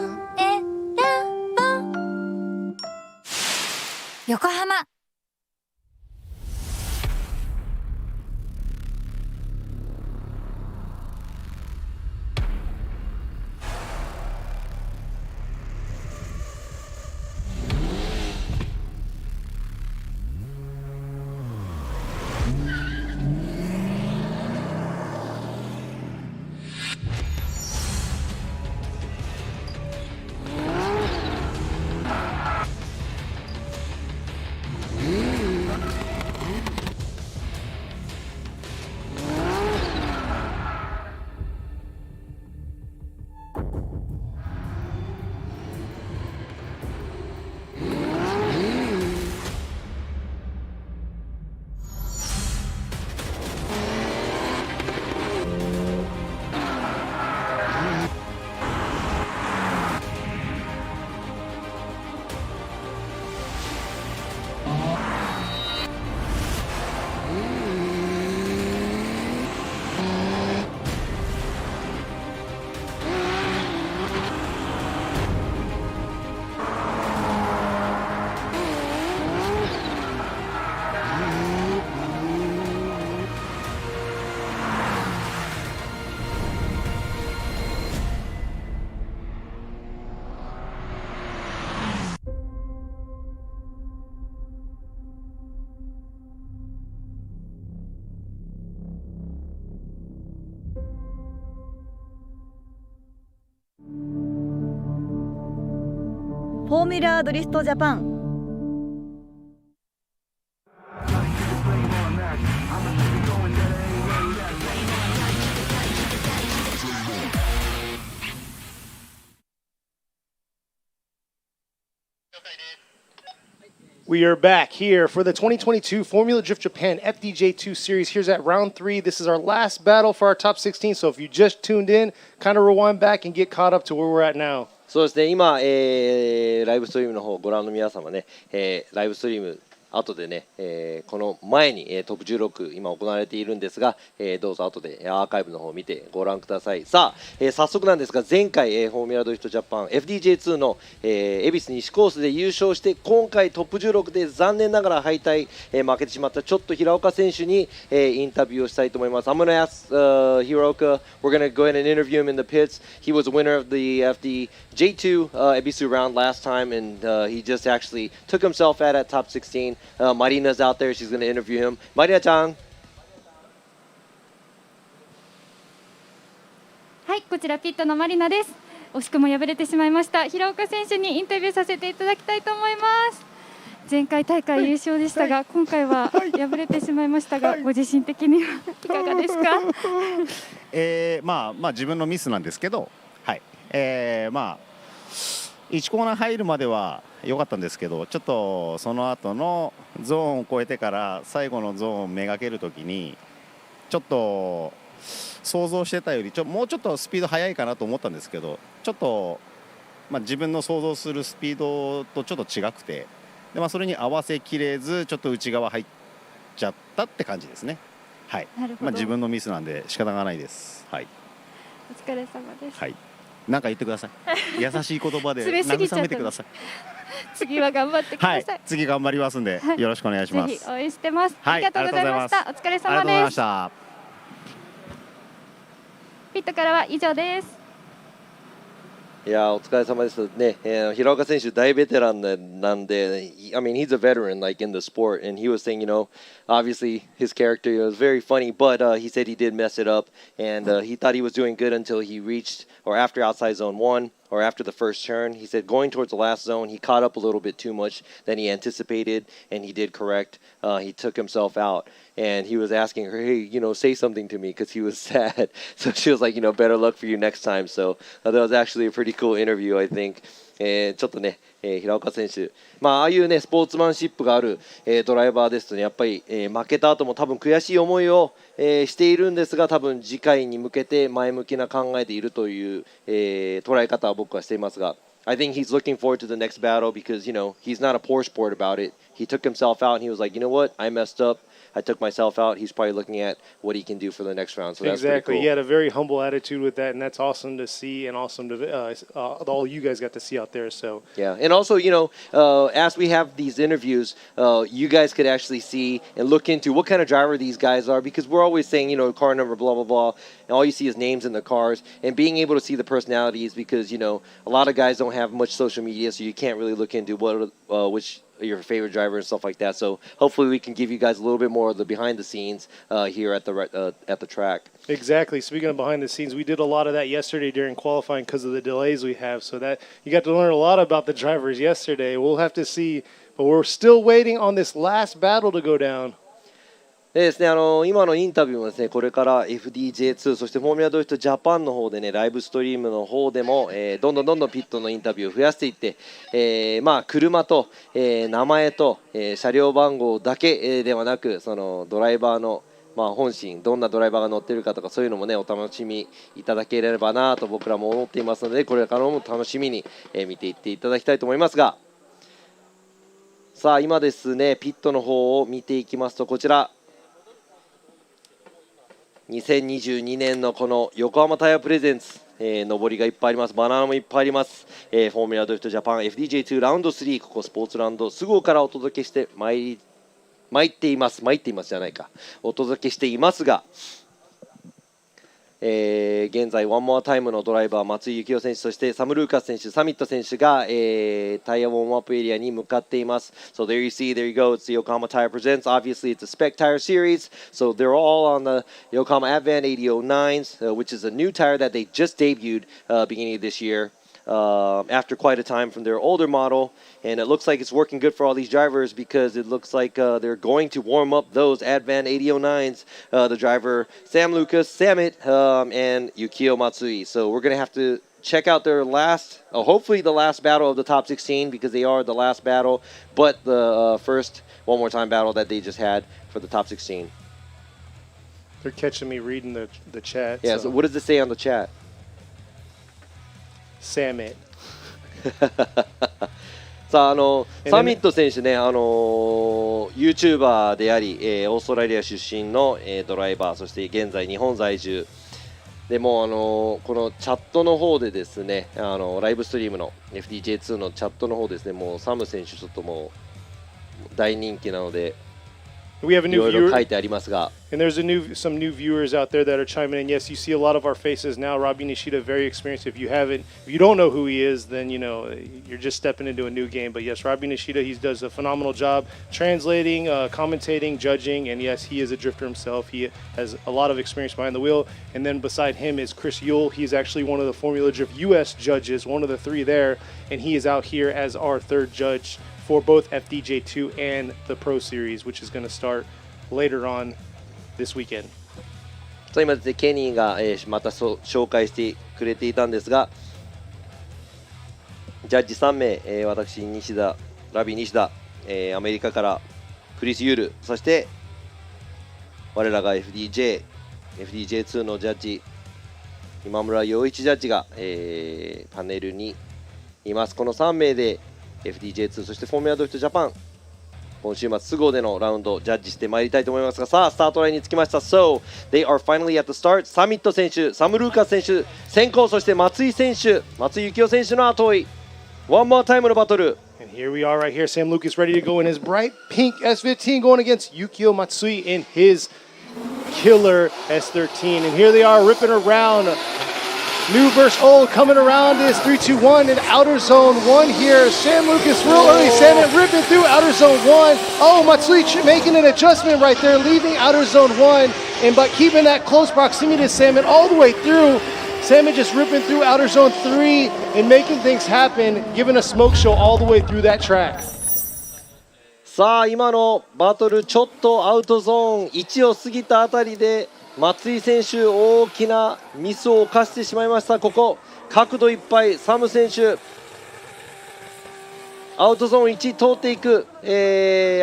S1: フォーミュラードリフトジャパン。
S2: We are back here for the 2022 Formula Drift Japan FDJ2 Series. Here's at round 3. This is our last battle for our top 16. So if you just tuned in, kind of rewind back and get caught up to where we're at now.
S3: そうですね、今、ライブストリームの方ご覧の皆様ね、ライブストリーム後でね、この前に、トップ16今行われているんですが、どうぞ後でアーカイブの方を見てご覧ください。さあ、早速なんですが前回、フォーミュラドリフトジャパン FDJ2 の、恵比寿西コースで優勝して今回トップ16で残念ながら敗退、負けてしまったちょっと平岡選手に、インタビューをしたいと思います。I'm gonna ask Hiroka, we're gonna go ahead and interview him in the pits. He was a winner of the FDJ2 Ebisu round last time, and he just actually took himself out at top 16. Marina's out there. She's going to interview him. Marina-chan.
S10: はい、こちらピットのマリナです。惜しくも敗れてしまいました平岡選手にインタビューさせていただきたいと思います。前回大会優勝でしたが、今回は敗れてしまいましたが、ご自身的にはいかがですか？
S11: まあ自分のミスなんですけど、はい、まあ1コーナー入るまでは良かったんですけど、ちょっとその後のゾーンを越えてから最後のゾーンをめがけるときにちょっと想像してたよりもうちょっとスピード速いかなと思ったんですけど、ちょっと、自分の想像するスピードとちょっと違くて、で、それに合わせきれずちょっと内側入っちゃったって感じですね。はい、自分のミスなんで仕方がないです。はい、
S10: お疲れ様です。
S11: はい、なんか言ってください。優しい言葉で慰めてください。
S10: 次は頑張ってください。
S11: はい、次頑張りますんで、よろしくお願いします。
S10: ぜひ応援してます。
S11: はい、
S10: ありがとうございました。お疲れ様です。ピットからは以上です。
S3: いやお疲れ様ですね。平岡選手大ベテランなんで、I mean he's a veteran like in the sport, and he was saying, you know, obviously his character was very funny, but he said he did mess it up, and he thought he was doing good until he reached or after outside zone 1 or after the first turn. He said going towards the last zone, he caught up a little bit too much than he anticipated, and he did correct. He took himself out, and he was asking her, hey, you know, say something to me because he was sad. So she was like, you know, better luck for you next time. So that was actually a pretty cool interview, I think. ちょっとね、平岡選手、ああいうねスポーツマンシップがある、ドライバーですとね、やっぱり、負けた後も多分悔しい思いを、しているんですが、多分次回に向けて前向きな考えでいるという、捉え方は僕はしていますが、I think he's looking forward to the next battle because, you know, he's not a poor sport about it. He took himself out and he was like, you know what, I messed up. I took myself out. He's probably looking at what he can do for the next round. So that's
S2: exactly.
S3: Cool.
S2: He had a very humble attitude with that, and that's awesome to see, and awesome to all you guys got to see out there. So
S3: yeah, and also, you know, as we have these interviews, you guys could actually see and look into what kind of driver these guys are, because we're always saying, you know, car number, blah blah blah, and all you see is names in the cars, and being able to see the personalities, because you know a lot of guys don't have much social media, so you can't really look into which your favorite driver and stuff like that. So hopefully we can give you guys a little bit more of the behind the scenes here at the track.
S2: Exactly. Speaking of behind the scenes, we did a lot of that yesterday during qualifying because of the delays we have. So that you got to learn a lot about the drivers yesterday. We'll have to see, but we're still waiting on this last battle to go down.
S3: でですね、今のインタビューもですね、これから FDJ2 そしてフォーミュラドリフトジャパンの方でね、ライブストリームの方でも、どんどんピットのインタビューを増やしていって、車と、名前と、車両番号だけ、ではなく、そのドライバーの本心、どんなドライバーが乗っているかとか、そういうのもねお楽しみいただければなと僕らも思っていますので、これからも楽しみに、見ていっていただきたいと思いますが、さあ今ですね、ピットの方を見ていきますと、こちら2022年のこの横浜タイヤプレゼンツ、上りがいっぱいあります、バナナもいっぱいあります、フォーミュラドリフトジャパン FDJ2 ラウンド3、ここスポーツランドスゴからお届けして参っていますじゃないか、お届けしていますが、現在ワンモアタイムのドライバー松井幸雄選手、そしてサム・ルーカス選手、サミット選手が、タイヤウォームアップエリアに向かっています。So there you see, there you go, it's the Yokohama Tire Presents. Obviously it's a spec tire series, so they're all on the Yokohama Advan 8009s, which is a new tire that they just debuted beginning of this year. after quite a time from their older model, and it looks like it's working good for all these drivers because it looks like they're going to warm up those Advan 8009s, the driver Sam Lucas, Samit, and Yukio Matsui. So we're going to have to check out their last, hopefully the last battle of the top 16 because they are the last battle, but the first one more time battle that they just had for the top 16.
S2: They're catching me reading the chat.
S3: Yeah, so what does it say on the chat?
S2: Samit.
S3: さあ、サミット選手ね、YouTuber であり、オーストラリア出身の、ドライバー、そして現在日本在住でもこのチャットの方でですね、ライブストリームの FDJ2 のチャットの方ですね、もうサム選手ちょっともう大人気なので。
S2: We have a new viewer,
S3: 書いてありますが
S2: and there's some new viewers out there that are chiming in. Yes, you see a lot of our faces now. Robbie Nishida, very experienced. If you don't know who he is, then you're just stepping into a new game. But yes, Robbie Nishida, he does a phenomenal job translating, commentating, judging, and yes, he is a drifter himself. He has a lot of experience behind the wheel. And then beside him is Chris Yule. He's actually one of the Formula Drift U.S. judges, one of the 3 there, and he is out here as our 3rd judge for both FDJ2 and the Pro Series, which is going to start later on this weekend.
S3: 今ですね、ケニーが、また紹介してくれていたんですが、ジャッジ3名、私、ラビー西田、アメリカからクリス・ユール、そして我らが FDJ2 のジャッジ、今村陽一ジャッジが、パネルにいます。この3名でFDJ2 そしてフォーミュラドリフトジャパン今週末都合でのラウンドジャッジしてまいりたいと思いますが、さあスタートラインにつきました。 So they are finally at the start. サミット選手、サム・ルーカス選手先行、そして松井選手、松井幸雄選手の後追い。One more time のバトル。
S2: And here we are right here. Sam Lucas ready to go in his bright pink S15 going against Yukio Matsui in his killer S13. And here they are ripping around. New versus old coming around this 3-2-1 in outer zone 1 here. Sam Lucas real early. Sam ripping through outer zone 1. Oh, Matsui making an adjustment right there, leaving outer zone 1. And by keeping that close proximity to Salmon all the way through, Salmon just ripping through outer zone 3 and making things happen, giving a smoke show all the way through that track.
S3: さあ今のバトルちょっとアウトゾーン1を過ぎたあたりで松井選手大きなミスを犯してしまいました。ここ角度いっぱいサム選手アウトゾーン1通っていく、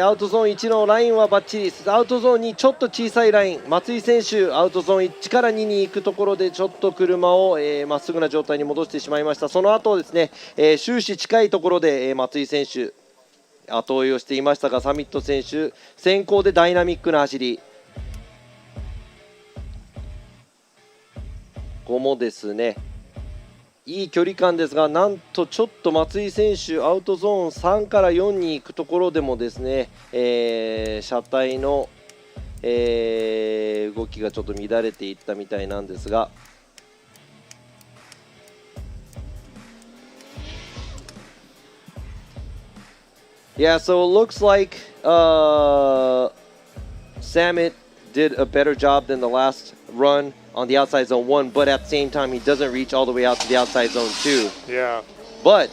S3: アウトゾーン1のラインはバッチリ、アウトゾーン2ちょっと小さいライン、松井選手アウトゾーン1から2に行くところでちょっと車をまっすぐな状態に戻してしまいました。その後ですね、終始近いところで松井選手後追いをしていましたが、サミット選手先行でダイナミックな走り。ここもですねいい距離感ですが、なんとちょっと松井選手アウトゾーン3から4に行くところでもですね、車体の、動きがちょっと乱れていったみたいなんですが、Yeah, so it looks like Samit did a better job than the last run on the outside zone 1, but at the same time he doesn't reach all the way out to the outside zone 2.
S2: Yeah.
S3: But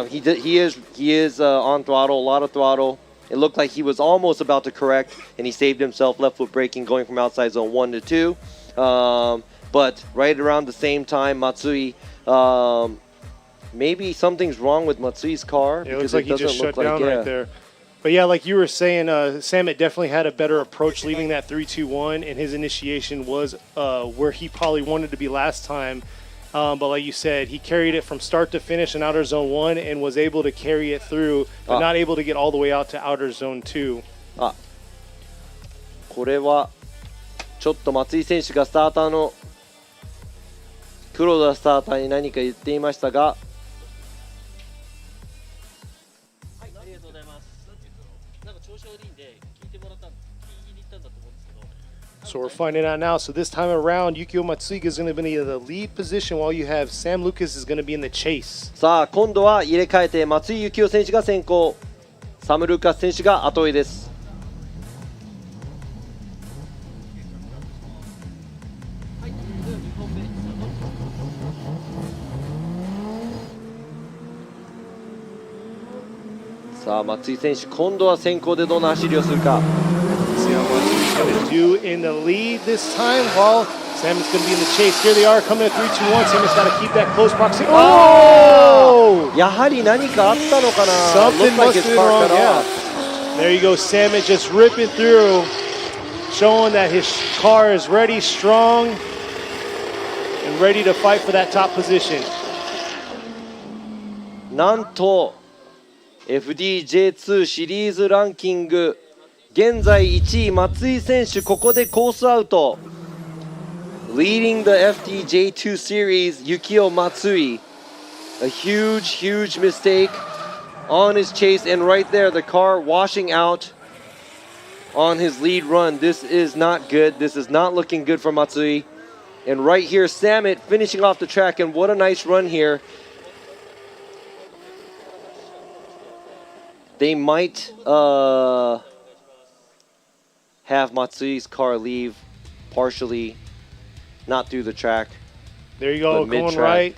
S3: he is on throttle, a lot of throttle. It looked like he was almost about to correct, and he saved himself left foot braking going from outside zone 1 to 2. But right around the same time, Matsui, maybe something's wrong with Matsui's car.
S2: It looks like he just shut down right there. But yeah, like you were saying, Samit definitely had a better approach leaving that 3-2-1, and his initiation was where he probably wanted to be last time. But like you said, he carried it from start to finish in outer zone 1 and was able to carry it through, but not able to get all the way out to outer zone 2.
S3: これはちょっと松井選手がスターターの黒田スターターに何か言っていましたが。
S2: So we're finding out now. So this time around, Yukio Matsui is going to be in the lead position while you have Sam Lucas is going to be in the chase.
S3: さあ今度は入れ替えて松井幸雄選手が先行、サム・ルーカス選手が後追いです。さあ松井選手今度は先行でどんな走りをするか。
S2: See how much he's going to do in the lead this time while Sammy's going to be in the chase. Here they are coming at 3-2-1. Sammy's got to keep that close proximity. Oh!
S3: やはり何かあったのかな。
S2: Something must have been wrong. Yeah. There you go. Salmon just ripping through, showing that his car is ready, strong, and ready to fight for that top position.
S3: なんと FDJ2 シリーズランキング現在1位松井選手ここでコースアウト。 Leading the FDJ2 series Yukio Matsui, a huge mistake on his chase, and right there the car washing out on his lead run. This is not good. This is not looking good for Matsui. And right here Samet finishing off the track, and what a nice run here. They might have Matsui's car leave partially, not through the track.
S2: There you go,
S3: but
S2: going
S3: mid-track.
S2: right.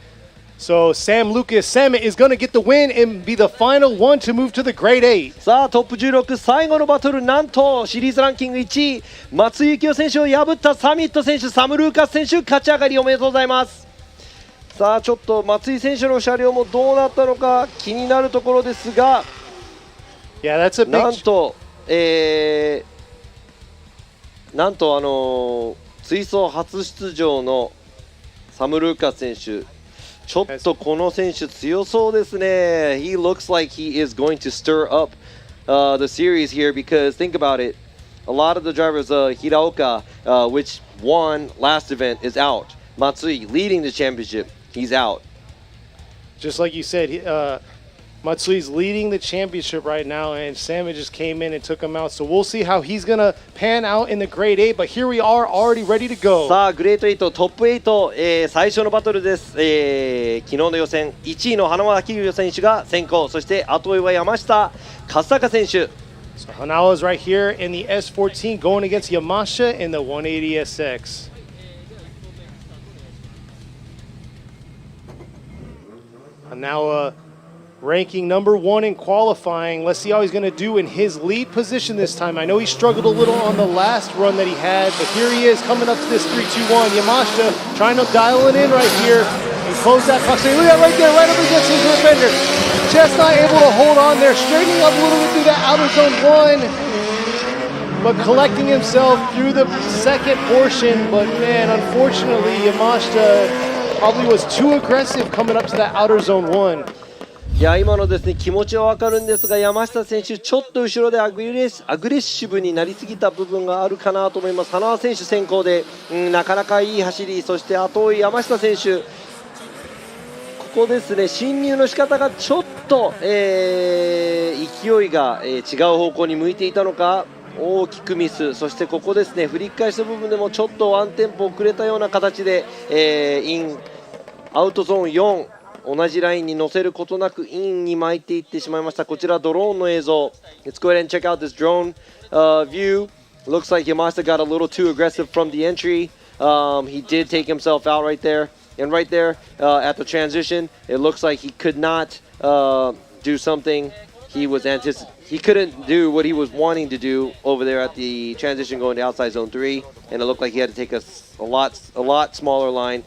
S2: So Sam Lucas Samet is going to get the win and be the final one to move to the Grade 8.
S3: さあトップ16最後のバトル、なんとシリーズランキング1位松井幸雄選手を破ったサミット選手、サム・ルーカス選手勝ち上がりおめでとうございます。さあちょっと松井選手の車両もどうなったのか気になるところですが、
S2: Yeah, that's a big...
S3: なんと追走初出場のサム・ルーカス選手、ちょっとこの選手強そうですね。 He looks like he is going to stir up the series here, because think about it, a lot of the drivers, Hiraoka, which won last event, is out. Matsui leading the championship, he's out.
S2: Just like you said, Matsui's leading the championship right now, and Samet just came in and took him out. So we'll see how he's going to pan out in the Grade 8, but here we are already ready to go.
S3: さあグレート8トップ8、最初のバトルです。昨日の予選1位の花輪明宏選手が先行、そして後追いは山下勝孝選手。
S2: So Hanawa is right here in the S14 going against Yamashita in the 180SX. Hanawa ranking number 1 in qualifying. Let's see how he's going to do in his lead position this time. I know he struggled a little on the last run that he had, but here he is coming up to this 3-2-1. Yamashita trying to dial it in right here and close that proximity. Look at that right there, right up against his rear fender. Just not able to hold on there, straightening up a little bit through that outer zone 1, but collecting himself through the second portion. But man, unfortunately, Yamashita probably was too aggressive coming up to that outer zone 1.
S3: いや今のですね気持ちは分かるんですが、山下選手ちょっと後ろでアグレッシブになりすぎた部分があるかなと思います。花輪選手先行で、なかなかいい走り、そして後追い山下選手、ここですね進入の仕方がちょっと、勢いが、違う方向に向いていたのか大きくミス、そしてここですね振り返した部分でもちょっとワンテンポ遅れたような形で、アウトゾーン4同じラインに乗せることなくインに巻いていってしまいました。こちらドローンの映像。 Let's go ahead and check out this drone view. Looks like Yamashita got a little too aggressive from the entry. He did take himself out right there. And right there at the transition, it looks like he could not do something. He couldn't do what he was wanting to do over there at the transition going to outside zone 3. And it looked like he had to take a lot smaller line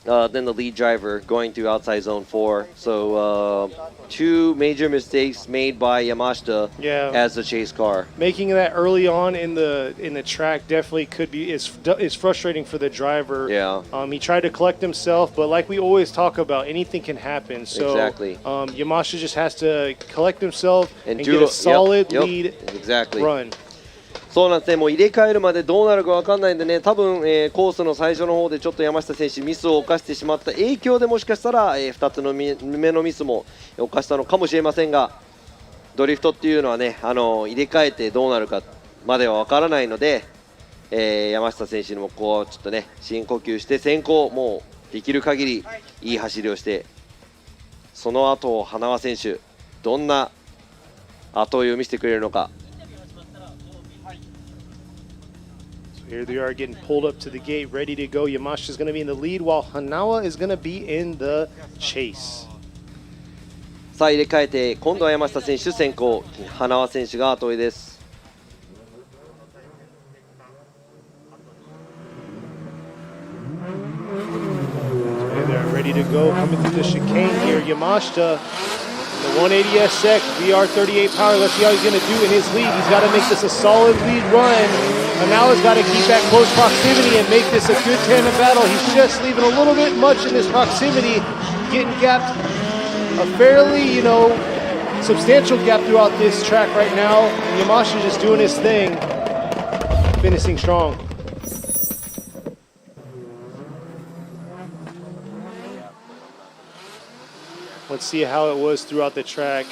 S3: than the lead driver going to outside zone 4. So two major mistakes made by Yamashita as the chase car.
S2: Making that early on in the track definitely could be is frustrating for the driver.
S3: Yeah.
S2: He tried to collect himself, but like we always talk about, anything can happen. So
S3: exactly.
S2: Yamashita just has to collect himself and get a solid lead run.
S3: そうなんですね、もう入れ替えるまでどうなるか分かんないんでね、多分、コースの最初の方でちょっと山下選手ミスを犯してしまった影響でもしかしたら、2つの目のミスも犯したのかもしれませんが、ドリフトっていうのはね、入れ替えてどうなるかまでは分からないので、山下選手にもこうちょっとね深呼吸して先行もうできる限りいい走りをして、その後花輪選手どんな後追いを見せてくれるのか。
S2: Here they are getting pulled up to the gate, ready to go. Yamashita is going to be in the lead while Hanawa is going to be in the chase.
S3: さあ入れ替えて今度は山下選手先行、花輪選手が後追いです。
S2: They're ready to go coming through the chicane here. Yamashita, the 180SX VR38 power. Let's see how he's going to do in his lead. He's got to make this a solid lead run. And now he's got to keep that close proximity and make this a good tandem battle. He's just leaving a little bit much in this proximity, getting gapped a fairly, substantial gap throughout this track right now. And Yamashita just doing his thing, finishing strong. Let's see how it was throughout the track.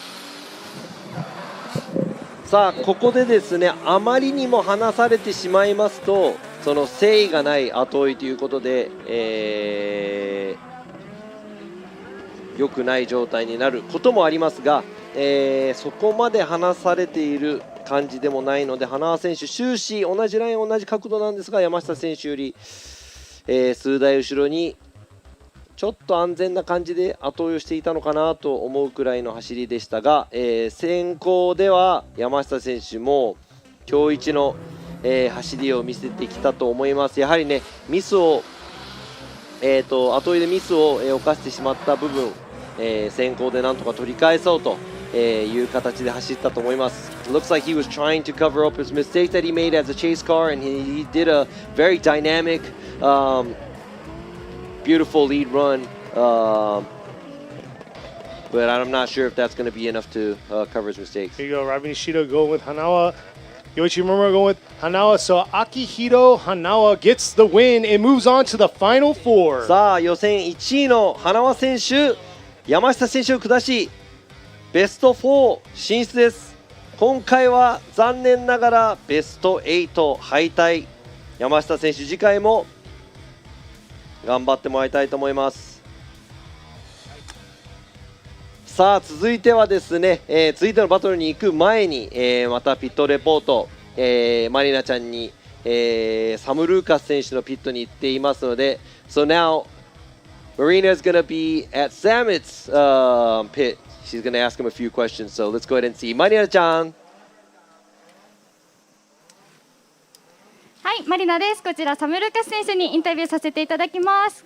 S3: さあここでですね、あまりにも離されてしまいますとその誠意がない後追いということで、良くない状態になることもありますが、そこまで離されている感じでもないので、花輪選手終始同じライン同じ角度なんですが、山下選手より、数台後ろにちょっと安全な感じで後追いをしていたのかなと思うくらいの走りでしたが、先行では山下選手も今日一の、走りを見せてきたと思います。やはりねミスを、後追いでミスを、犯してしまった部分、先行でなんとか取り返そうと、いう形で走ったと思います。Looks like he was trying to cover up his mistakes that he made as a chase car, and he did a very dynamic, beautiful lead run, but I'm not sure if that's going to be enough to cover his mistakes.
S2: Here you go, Robbie Nishida going with Hanawa. Yoichi Murmura going with Hanawa, so Akihito Hanawa gets the win and moves on to the final four.
S3: さあ予選1位の花輪選手、山下選手を下しベスト4進出です。今回は残念ながらベスト8敗退。山下選手次回も頑張ってもらいたいと思います。さあ続いてはですね、続いてのバトルに行く前に、またピットレポート、マリナちゃんに、サム・ルーカス選手のピットに行っていますので、So now Marina is going to be at Samit's pit. She's going to ask him a few questions, so let's go ahead and see. マリナちゃん。
S10: はい、マリナです。こちらサム・ルーカス選手にインタビューさせていただきます。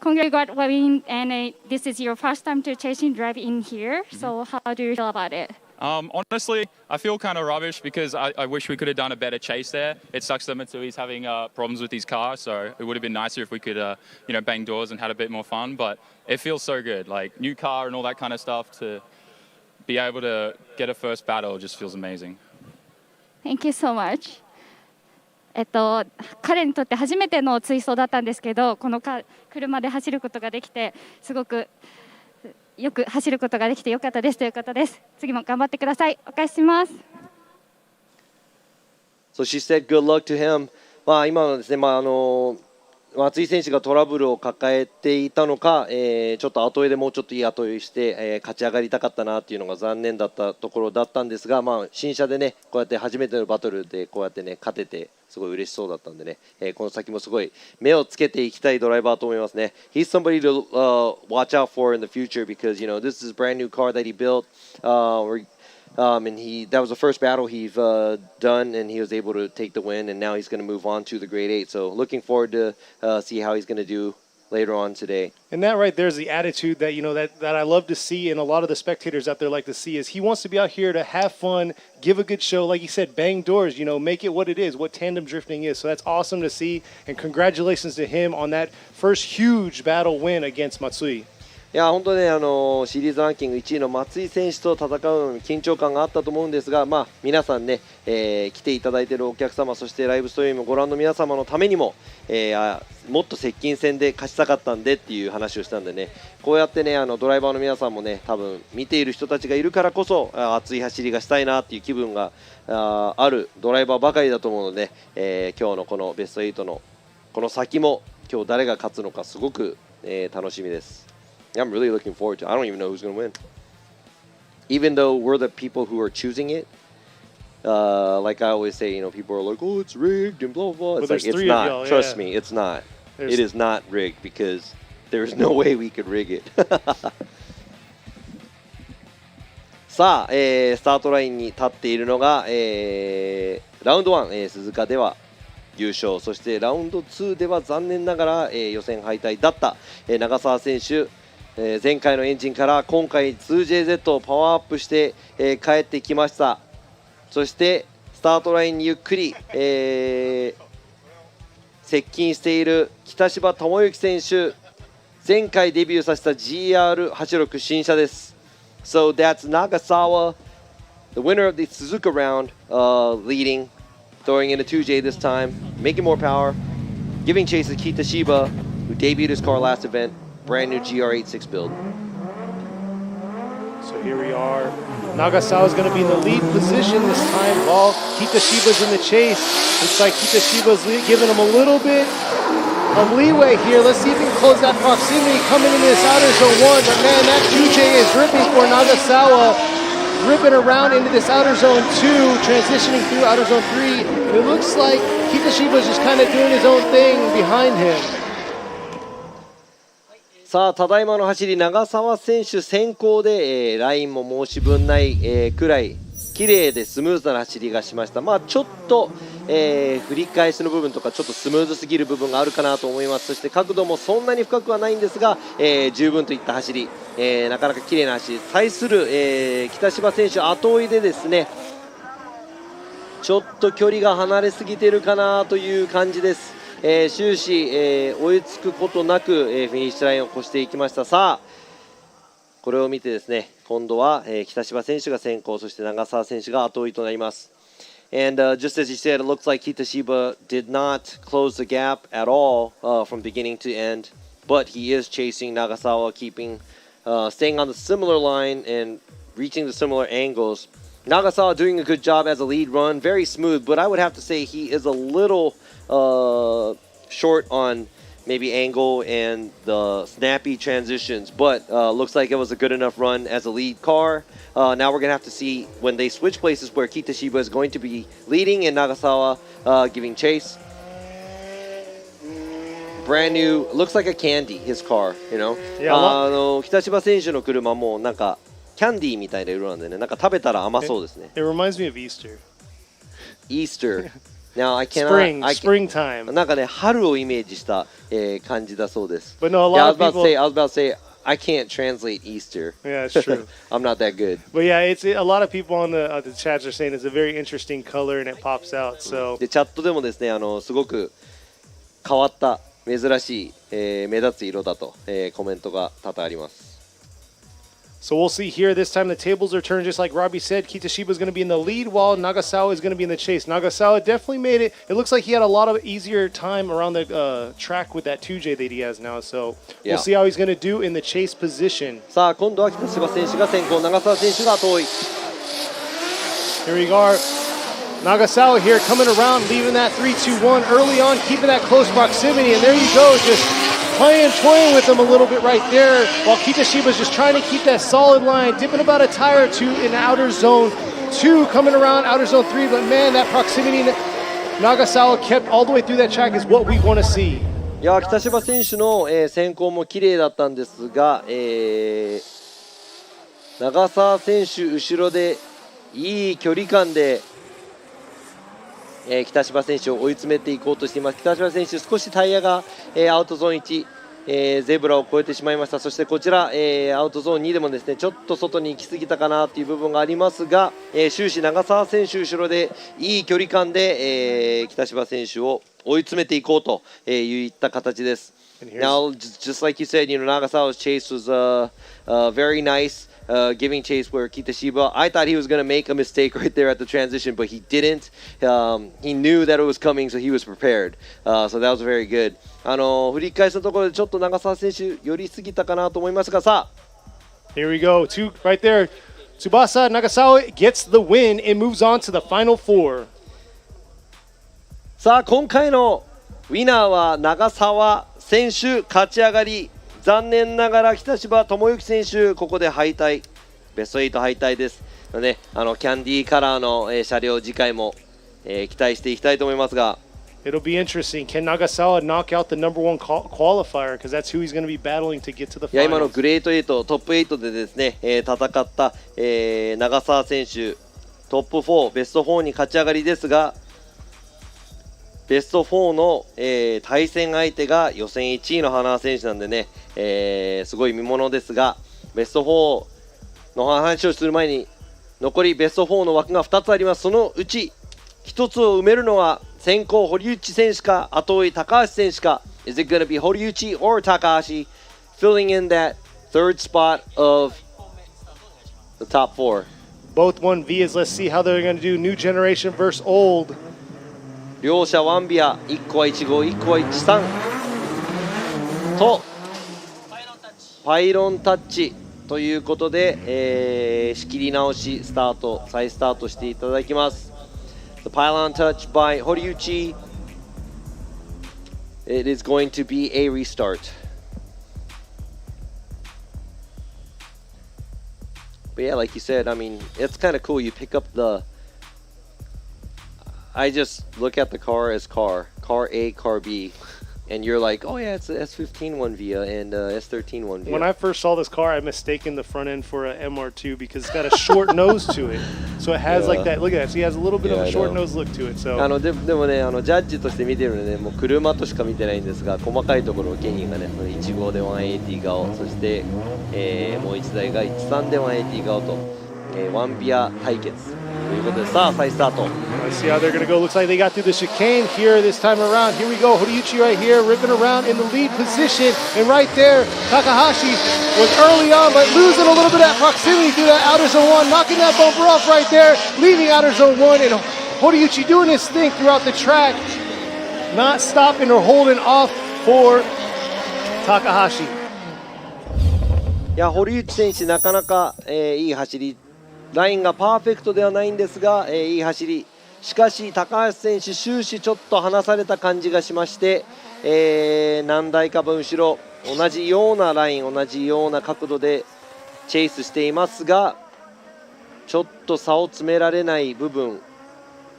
S10: Congrats got win, and this is your first time to chasing drive in here. So how do you feel about it?
S12: Honestly, I feel kind of rubbish because I wish we could have done a better chase there. It sucks that Matsui's having problems with his car, so it would have been nicer if we could, bang doors and had a bit more fun. But it feels so good, like new car and all that kind of stuff. To be able to get a first battle just feels amazing.
S10: Thank you so much. 彼にとって初めての追走だったんですけど、この車で走ることができてすごくよく走ることができてよかったですということです。次も頑張ってください。お返しします。
S3: So she said good luck to him. 今のですね、松井選手がトラブルを抱えていたのか、ちょっと後追いでもうちょっといい後追いして、勝ち上がりたかったなっていうのが残念だったところだったんですが、新車でねこうやって初めてのバトルでこうやってね勝ててすごい嬉しそうだったんでね、この先もすごい目をつけていきたいドライバーと思いますね。He's somebody to watch out for in the future because this is a brand new car that he built, and that was the first battle he's done, and he was able to take the win, and now he's going to move on to the grade 8. So looking forward to see how he's going to do later on today.
S2: And that right there is the attitude that that I love to see, and a lot of the spectators out there like to see, is he wants to be out here to have fun, give a good show, like you said, bang doors, make it what it is, what tandem drifting is. So that's awesome to see, and congratulations to him on that first huge battle win against Matsui.
S3: いや本当ね、シリーズランキング1位の松井選手と戦うのに緊張感があったと思うんですが、皆さんね、来ていただいているお客様、そしてライブストリームをご覧の皆様のためにも、もっと接近戦で勝ちたかったんでっていう話をしたんでね、こうやってねドライバーの皆さんもね多分見ている人たちがいるからこそ熱い走りがしたいなっていう気分があるドライバーばかりだと思うので、今日のこのベスト8のこの先も今日誰が勝つのかすごく、楽しみです。I'm really looking forward to it. I don't even know who's going to win. Even though we're the people who are choosing it, like I always say, people are like, oh, it's rigged and blah, blah, blah. It's like, it's not. Trust me, it's not. It is not rigged because there's no way we could rig it. さあ、スタートラインに立っているのが、ラウンド1、鈴鹿では優勝、そしてラウンド2では残念ながら、予選敗退だった、長澤選手、前回のエンジンから今回 2JZ をパワーアップして、帰ってきました。そしてスタートラインにゆっくり、接近している北芝智之選手、前回デビューさせた GR86 新車です。So that's Nagasawa, the winner of the Suzuka round, leading, throwing in a 2J this time, making more power, giving chase to Kitashiba, who debuted his car last event, brand new GR86 build.
S2: So here we are. Nagasawa is going to be in the lead position this time while Kitashiba's in the chase. Looks like Kitashiba's giving him a little bit of leeway here. Let's see if he can close that proximity coming into this outer zone 1. But man, that 2J is ripping for Nagasawa. Ripping around into this outer zone 2, transitioning through outer zone 3. It looks like Kitashiba's just kind of doing his own thing behind him.
S3: さあ、ただいまの走り、長澤選手先行で、ラインも申し分ない、くらい綺麗でスムーズな走りがしました。まあ、ちょっと、振り返しの部分とかちょっとスムーズすぎる部分があるかなと思います。そして角度もそんなに深くはないんですが、十分といった走り、なかなか綺麗な走り。対する、北芝選手後追いでですね、ちょっと距離が離れすぎてるかなという感じです。終始、追いつくことなく、フィニッシュラインを越していきました。さあ、これを見てですね、今度は、北芝選手が先行、そして長澤選手が後追いとなります。And just as you said, it looks like Kitashiba did not close the gap at all from beginning to end, but he is chasing Nagasawa, staying on the similar line and reaching the similar angles. Nagasawa doing a good job as a lead run, very smooth, but I would have to say he is a little short on maybe angle and the snappy transitions, but looks like it was a good enough run as a lead car. Now we're going to have to see when they switch places where Kitashiba is going to be leading and Nagasawa giving chase. Brand new, looks like a candy, his car, you know. 北芝選手の車もなんかキャンディーみたいな色なんでね、なんか食べたら甘そうですね。
S2: It reminds me of Easter.
S3: Easter. Now I cannot.
S2: Springtime.
S3: なんかね、春をイメージした、感じだそうです。
S2: But no, a lot of people.
S3: I was about to say, I can't translate Easter.
S2: Yeah, it's true.
S3: I'm not that good.
S2: But yeah, it's a lot of people on the chats are saying it's a very interesting color and it pops out. So.
S3: でチャットでもですね、すごく変わった珍しい、目立つ色だと、コメントが多々あります。
S2: So we'll see here. This time the tables are turned, just like Robbie said. Kitashiba is going to be in the lead while Nagasawa is going to be in the chase. Nagasawa definitely made it. It looks like he had a lot of easier time around the track with that 2J that he has now. So we'll see how he's going to do in the chase position.
S3: さあ、今度は北芝選手が先行、長澤選手が遠い。
S2: Here we go. Nagasawa here coming around, leaving that 3-2-1 early on, keeping that close proximity. And there you go, just toying with him a little bit right there, while Kitashiba's just trying to keep that solid line, dipping about a tire or two in outer zone 2, coming around outer zone 3. But man, that proximity Nagasawa kept all the way through that track is what we want to see.
S3: いや、北芝選手の、先行も綺麗だったんですが、長澤選手後ろでいい距離感で、北芝選手を追い詰めていこうとしています。北芝選手、少しタイヤが、アウトゾーン1、ゼブラを越えてしまいました。そしてこちら、アウトゾーン2でもですね、ちょっと外に行き過ぎたかなという部分がありますが、終始長澤選手後ろでいい距離感で、北芝選手を追い詰めていこうといった形です。Now, just like you said, Nagasawa's chase was very nice. Giving chase where Kitashiba, I thought he was going to make a mistake right there at the transition, but he didn't. He knew that it was coming, so he was prepared. So that was very good. 振り返しのところでちょっと長澤選手寄りすぎたかなと思いますが、さあ
S2: Here we go. Two right there. Tsubasa Nagasawa gets the win and moves on to the final 4.
S3: さあ、今回のウィナーは長澤選手勝ち上がり。残念ながら北芝智之選手、ここで敗退、ベスト8敗退です。キャンディーカラーの、車両、次回も、期待していきたいと思いますが、
S2: It'll be interesting. Can Nagasawa knock out the number one qualifier? Because that's who he's going to be battling to get to the
S3: いや今の
S2: finals.
S3: グレート8トップ8でですね、戦った、長澤選手トップ4ベスト4に勝ち上がりですが、ベスト4の、対戦相手が予選1位の花選手なんでね、すごい見ものですが、ベスト4の話をする前に残りベスト4の枠が2つあります。そのうち1つを埋めるのは先行堀内選手か後追い高橋選手か。 Is it going to be 堀内 or Takahashi filling in that third spot of the top 4?
S2: Both 1Vias. Let's see how they're going to do. New generation versus old.
S3: 両者1ビア、1個は15、1個は13とパイロンタッチということで、仕切り直しスタート、再スタートしていただきます。The pylon touch by Horiuchi. It is going to be a restart. But yeah, like you said, I mean, it's kind of cool. You pick up the... I just look at the car as car A, car B. And you're like, oh yeah, it's a S15 1Via and S13 1Via.
S2: When I first saw this car, I mistaken the front end for a MR2 because it's got a short nose to it. So it has like that. Look at that. So he has a little bit of a short nose look to it. So
S3: でもね、ジャッジとして見てるので、もう車としか見てないんですが、細かいところをケニーがね、1号で180顔、そして、もう1台が13で180顔と、1ビア対決ということで、さあ再スタート。
S2: Let's see how they're going to go. Looks like they got through the chicane here this time around. Here we go. Horiuchi right here, ripping around in the lead position. And right there, Takahashi was early on, but losing a little bit of proximity through that outer zone 1, knocking that bumper off right there, leaving outer zone 1. And Horiuchi doing his thing throughout the track, not stopping or holding off for Takahashi.
S3: いや、堀内選手なかなか、いい走り、ラインがパーフェクトではないんですが、いい走り。しかし高橋選手終始ちょっと離された感じがしまして、何台か分後ろ同じようなライン同じような角度でチェイスしていますが、ちょっと差を詰められない部分、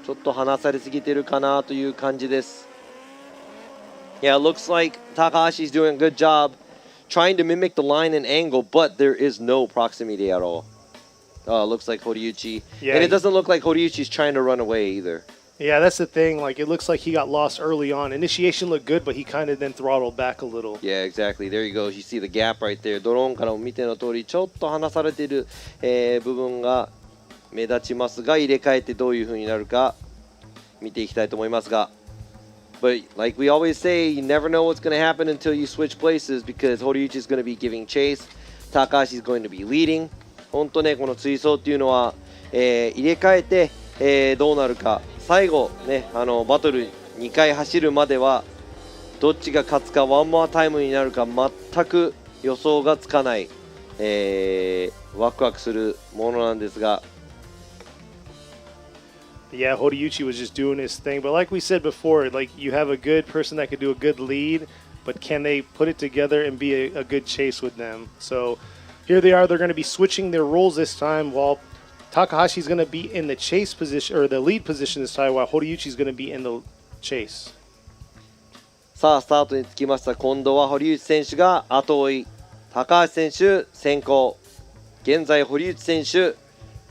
S3: ちょっと離されすぎてるかなという感じです。Yeah, it looks like Takahashi's doing a good job trying to mimic the line and angle, but there is no proximity at all. Looks like Horiuchi.
S2: Yeah,
S3: and it doesn't look like Horiuchi's trying to run away either.
S2: Yeah, that's the thing. Like, it looks like he got lost early on. Initiation looked good, but he kind of then throttled back a little.
S3: Yeah, exactly. There you go. You see the gap right there. ドローンからも見ての通り、ちょっと離されている、部分が目立ちますが、入れ替えてどういう風になるか見ていきたいと思いますが。But like we always say, you never know what's going to happen until you switch places because Horiuchi is going to be giving chase. Takahashi is going to be leading. 本当ね、この追走っていうのは、入れ替えて、どうなるか。最後ね、バトル2回走るまではどっちが勝つかワンモアタイムになるか全く予想がつかない、ワクワクするものなんですが。
S2: Yeah, Horiuchi was just doing his thing. But like we said before, like you have a good person that could do a good lead, but can they put it together and be a good chase with them? So here they are. They're going to be switching their roles this time while Takahashi's going to be in the chase position or the lead position this time while Horiuchi's going to be in the chase.
S3: さあスタートにつきました。今度は堀内選手が後追い、高橋選手先行。現在堀内選手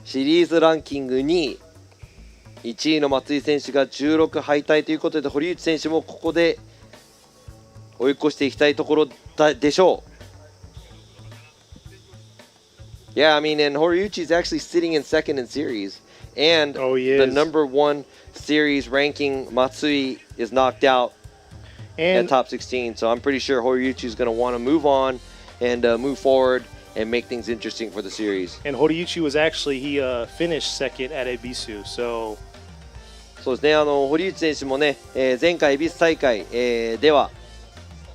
S3: シリーズランキング2位、1位の松井選手が16敗退ということで、堀内選手もここで追い越していきたいところでしょう。Yeah, I mean, and Horiuchi's actually sitting in second in series, and the number one series ranking Matsui is knocked out at top 16. So I'm pretty sure Horiuchi's going to want to move on and move forward and make things interesting for the series.
S2: And Horiuchi was actually he finished second at Ebisu, so.
S3: そうですね。堀内選手もね、前回恵比寿大会、では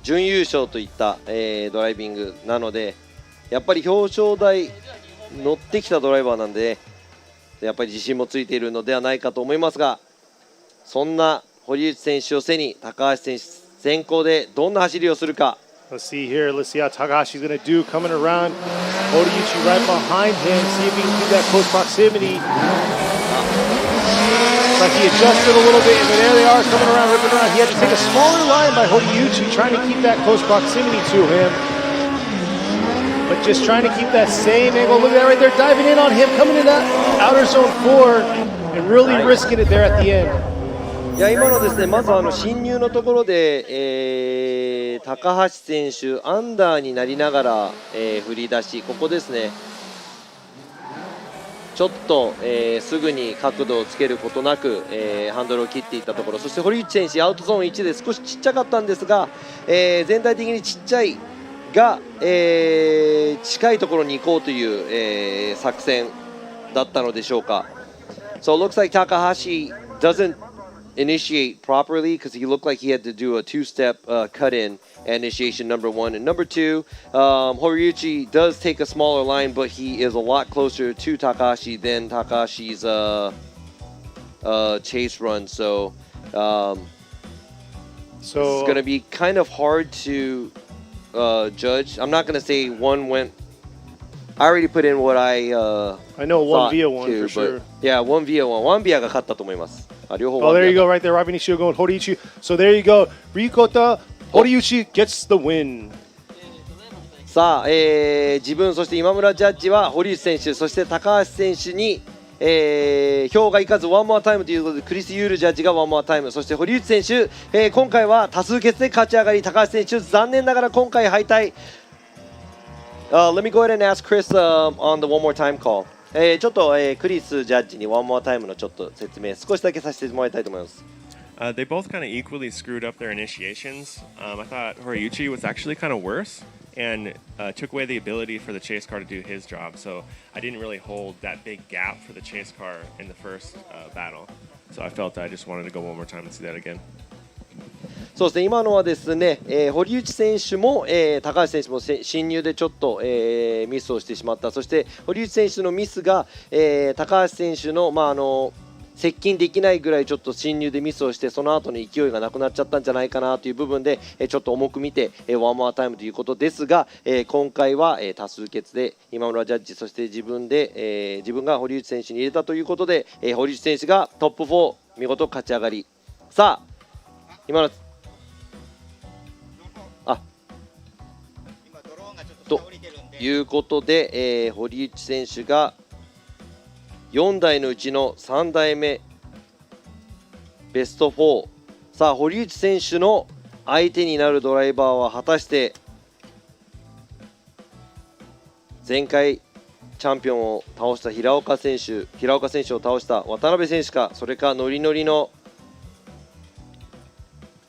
S3: 準優勝といった、ドライビングなので。やっぱり表彰台乗ってきたドライバーなんで、やっぱり自信もついているのではないかと思いますが、そんな堀内選手を背に高橋選手先行でどんな走りをするか。
S2: Let's see here. Let's see how Takahashi's going to do coming around. Horiuchi right behind him. See if he can do that close proximity. Looks like he adjusted a little bit, and there they are coming around, ripping around. He had to take a smaller line by Horiuchi, trying to keep that close proximity to him. But just trying to keep that same angle. Look at that right there, diving in on him, coming in that outer zone 4, and really risking it there at the end.
S3: いや今のですね、まず進入のところで、高橋選手アンダーになりながら、振り出し、ここですね。ちょっと、すぐに角度をつけることなく、ハンドルを切っていったところ、そして堀内選手アウトゾーン1で少しちっちゃかったんですが、全体的にちっちゃいが、近いところに行こうという、作戦だったのでしょうか。So it looks like Takahashi doesn't initiate properly because he looked like he had to do a two-step cut-in initiation, number one. And number two, Horiuchi does take a smaller line, but he is a lot closer to Takahashi than Takahashi's chase run. So it's going to be kind of hard to judge. I'm not going to say one went. I already put in what I
S2: know one via one for sure.
S3: Yeah, one via one. One via が勝ったと思います。
S2: Oh, there you go, right there. Robin Nishio going Horiuchi. So there you go. Ryukota Horiuchi gets the win.
S3: さあ、自分そして今村ジャッジは堀内選手そして高橋選手に、票がいかずワンモアタイムということでクリス・ユールジャッジがワンモアタイムそして堀内選手、今回は多数決で勝ち上がり高橋選手残念ながら今回敗退。Let me go ahead and ask Chris on the one more time call. ちょっと、クリスジャッジにワンモアタイムのちょっと説明少しだけさせてもらいたいと思います。
S7: They both kind of equally screwed up their initiations. I thought Horiuchi was actually kind of worse and took away the ability for the chase car to do his job. So I didn't really hold that big gap for the chase car in the first battle. So I felt I just wanted to go one more time and see that again.
S3: そうですね、今のはですね、堀内選手も、高橋選手も進入でちょっと、ミスをしてしまった。そして堀内選手のミスが、高橋選手の、接近できないぐらいちょっと進入でミスをしてその後の勢いがなくなっちゃったんじゃないかなという部分で、ちょっと重く見て、ワンモアタイムということですが、今回は、多数決で今村ジャッジそして自分が堀内選手に入れたということで、堀内選手がトップ4見事勝ち上がり。さあ今のということで、堀内選手が4台のうちの3台目ベスト4。さあ堀内選手の相手になるドライバーは果たして前回チャンピオンを倒した平岡選手を倒した渡辺選手か、それかノリノリの、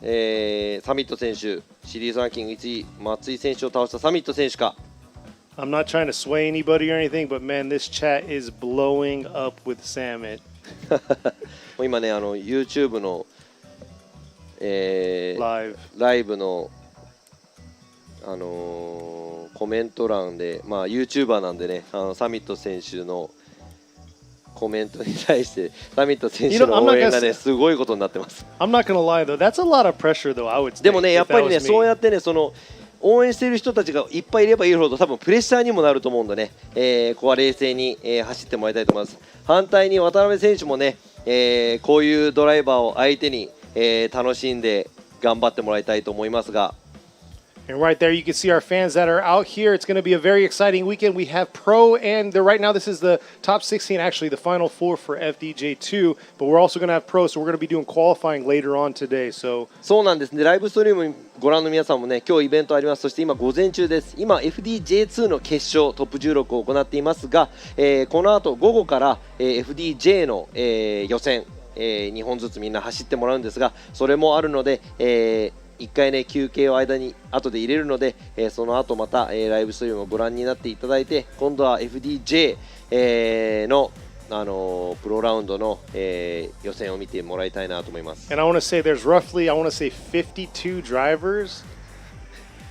S3: サミット選手シリーズランキング1位松井選手を倒したサミット選手か。
S2: I'm not trying to sway anybody or anything, but man, this chat is blowing up with Samet.
S3: 今ね、YouTube の、ライブの、コメント欄で、YouTuber なんでね、サミット選手のコメントに対してサミット選手の応援がね、すごいことになってます。
S2: I'm not gonna lie though, that's a lot of pressure though, I would say.
S3: でもね、やっぱりね、そうやってね、応援している人たちがいっぱいいればいるほど多分プレッシャーにもなると思うんでね、ここは冷静に、走ってもらいたいと思います。反対に渡辺選手もね、こういうドライバーを相手に、楽しんで頑張ってもらいたいと思いますが。
S2: And right there, you can see our fans that are out here. It's going to be a very exciting weekend. We have pro, and right now this is the top 16, actually the final 4 for FDJ2. But we're also going to have pro, so we're going to be doing qualifying later on today. So
S3: そうなんですね。ライブストリームご覧の皆さんもね、今日イベントあります。そして今午前中です。今 FDJ2 の決勝トップ16を行っていますが、この後午後から、FDJ の、予選、2本ずつみんな走ってもらうんですが、それもあるので、1回ね休憩を後で入れるので、その後また、ライブストリームをご覧になっていただいて、今度は FDJ、の、プロラウンドの、予選を見てもらいたいなと思います。
S2: And I want to say there's roughly, I want to say 52 drivers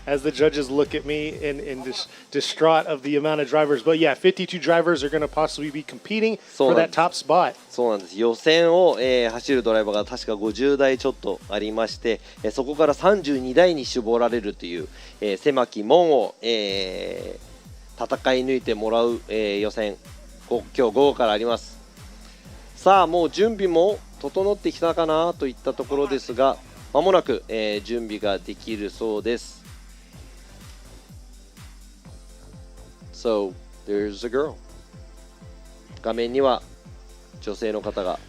S2: as the judges look at me in distraught of the amount of drivers. But yeah, 52 drivers are going to possibly be competing for that top spot.
S3: そうなんです。予選を、走るドライバーが確か50台ちょっとありまして、そこから32台に絞られるという、狭き門を、戦い抜いてもらう、予選今日午後からあります。さあもう準備も整ってきたかなといったところですが、まもなく、準備ができるそうです。So, there's a girl. 画面には女性の方が。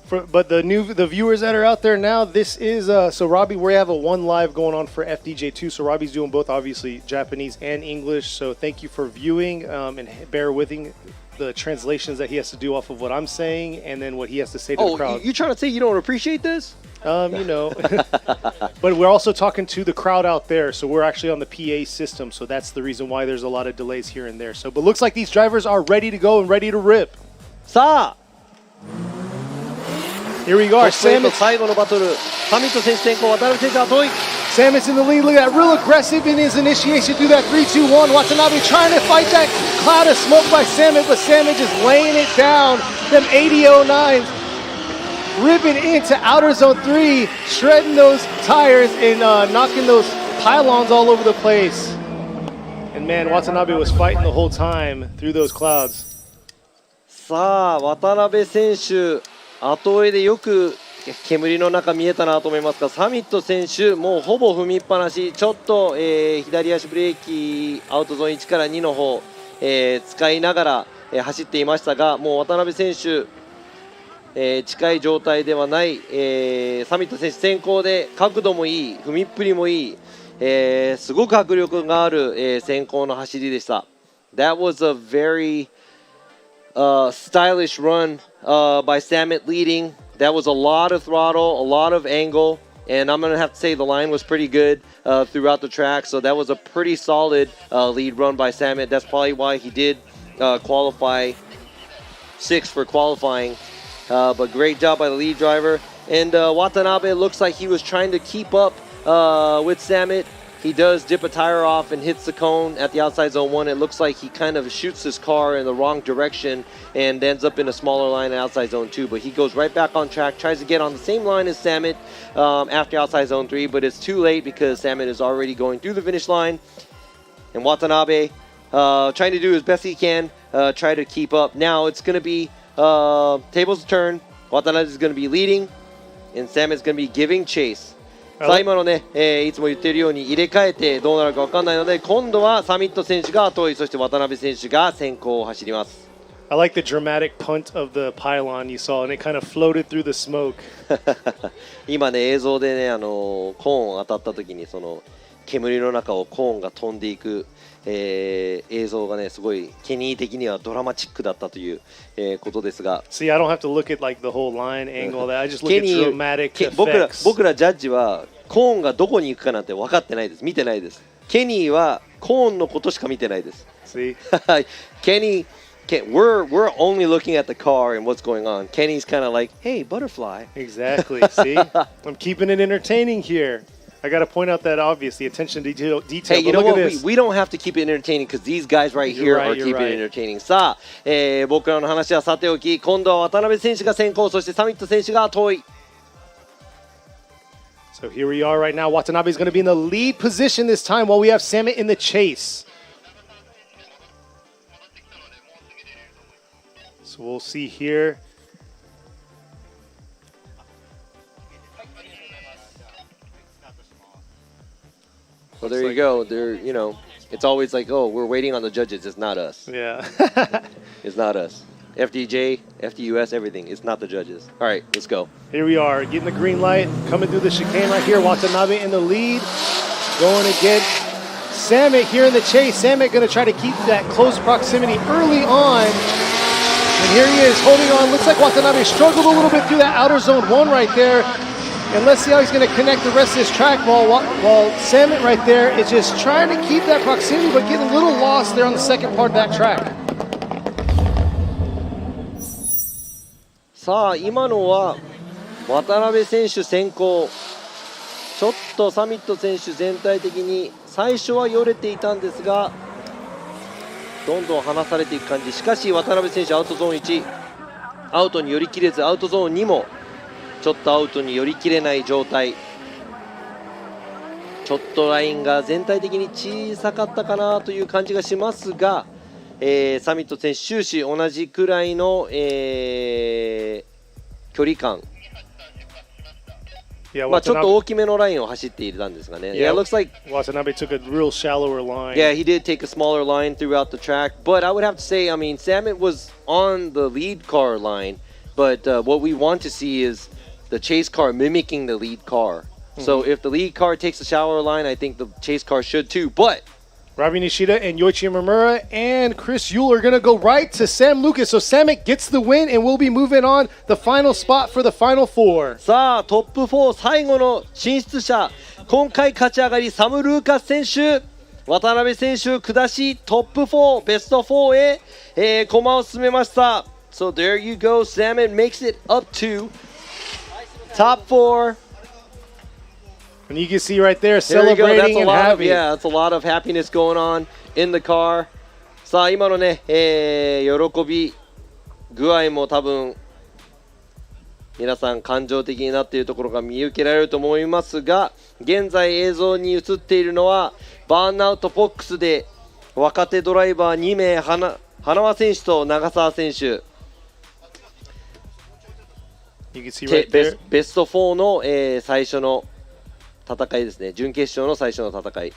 S2: But the viewers that are out there now, this is so Robbie, we have a one live going on for FDJ2. So Robbie's doing both, obviously Japanese and English. So thank you for viewing and bear with the translations that he has to do off of what I'm saying and then what he has to say to the crowd.
S3: You trying to say you don't appreciate this?
S2: You know. But we're also talking to the crowd out there, so we're actually on the PA system. So that's the reason why there's a lot of delays here and there. So, but looks like these drivers are ready to go and ready to rip.
S3: さあ。
S2: Here we go.
S3: 最後のバトル。サミット選手先行、渡辺選手後追い。
S2: Samit's in the lead. Look at that, real aggressive in his initiation through that 3-2-1. Watanabe trying to fight that cloud of smoke by Samit, but Samit just laying it down. Them 80-09s ripping into outer zone 3, shredding those tires and knocking those pylons all over the place. And man, Watanabe was fighting the whole time through those clouds.
S3: さあ、渡辺選手、後追いでよく煙の中見えたなと思いますが、サミット選手、もうほぼ踏みっぱなし、ちょっと、左足ブレーキ、アウトゾーン1から2の方、使いながら、走っていましたが、もう渡辺選手、近い状態ではない、サミット選手先行で角度もいい、踏みっぷりもいい、すごく迫力がある、先行の走りでした。That was a very stylish run by Samit leading. That was a lot of throttle, a lot of angle, and I'm going to have to say the line was pretty good throughout the track. So that was a pretty solid lead run by Samit. That's probably why he did qualify 6th for qualifying. But great job by the lead driver. And Watanabe looks like he was trying to keep up with Samit. He does dip a tire off and hits the cone at the outside zone 1. It looks like he kind of shoots his car in the wrong direction and ends up in a smaller line at outside zone 2. But he goes right back on track, tries to get on the same line as Samit after outside zone 3. But it's too late because Samit is already going through the finish line. And Watanabe trying to do as best he can, try to keep up. Now it's going to be tables turn. Watanabe is going to be leading, and Samit is going to be giving chase. さあ今のね、いつも言っているように入れ替えてどうなるか分かんないので、今度はサミット選手が後追い、そして渡辺選手が先行を走ります。
S2: I like the dramatic punt of the pylon you saw, and it kind of floated through the smoke.
S3: 今ね、映像でね、コーン当たった時にその煙の中をコーンが飛んでいく、映像がね、すごいケニー的にはドラマチックだったという、ことですが。
S2: See, I don't have to look at like the whole line angle. I just look at dramatic effects.
S3: 僕らジャッジはコーンがどこに行くかなんて分かってないです。見てないです。ケニーはコーンのことしか見てないです。
S2: See,
S3: Kenny, we're only looking at the car and what's going on. Kenny's kind of like, hey, butterfly.
S2: Exactly. See, I'm keeping it entertaining here. I got to point out that obviously attention to detail.
S3: Hey, you know what? We don't have to keep it entertaining because these guys right here are keeping it entertaining. さあ、僕らの話はさておき、今度は渡辺選手が先行、そしてサミット選手が後追い。
S2: So here we are right now. Watanabe is going to be in the lead position this time while we have Samit in the chase. So we'll see here.
S3: Well, there you go. There, you know, it's always like, oh, we're waiting on the judges. It's not us.
S2: Yeah.
S3: It's not us. FDJ, FDUS, everything. It's not the judges. All right, let's go.
S2: Here we are, getting the green light, coming through the chicane right here. Watanabe in the lead, going again. Samit here in the chase. Samit going to try to keep that close proximity early on. And here he is, holding on. Looks like Watanabe struggled a little bit through that outer zone 1 right there. And let's see how he's going to connect the rest of this track while Samit right there is just trying to keep that proximity but getting a little lost there on the second part of that track.
S3: さあ今のは渡辺選手先行。ちょっとサミット選手全体的に最初はよれていたんですが、どんどん離されていく感じ。しかし渡辺選手アウトゾーン1、アウトに寄り切れず、アウトゾーン2もちょっとアウトに寄り切れない状態。ちょっとラインが全体的に小さかったかなという感じがしますが、サミット選手終始同じくらいの、距離感
S2: Yeah,
S3: まあちょっと大きめのラインを走っていたんですがね。Yeah, it looks like
S2: Watanabe took a real shallower line.
S3: Yeah, he did take a smaller line throughout the track, but I would have to say, I mean, Samet was on the lead car line, but what we want to see is the chase car mimicking the lead car. So if the lead car takes a shallower line, I think the chase car should too, but
S2: Ravi Nishida and Yoichi Imamura and Chris Yule are going to go right to Sam Lucas. So Samet gets the win and we'll be moving on the final spot for the final four.
S3: さあトップ4最後の進出者、今回勝ち上がりサム・ルーカス選手、渡辺選手下しトップ4ベスト4へ、駒を進めました。So there you go, Samet makes it up to top 4.
S2: And you can see right there celebrating and happy.
S3: Yeah, that's a lot of happiness going on in the car. さあ今のね、喜び具合も多分皆さん感情的になっているところが見受けられると思いますが、現在映像に映っているのはバーンアウトボックスで若手ドライバー2名、花輪選手と長澤選手、
S2: You can see right there.
S3: ベスト4の、最初の戦いですね。準決勝の最初の戦い。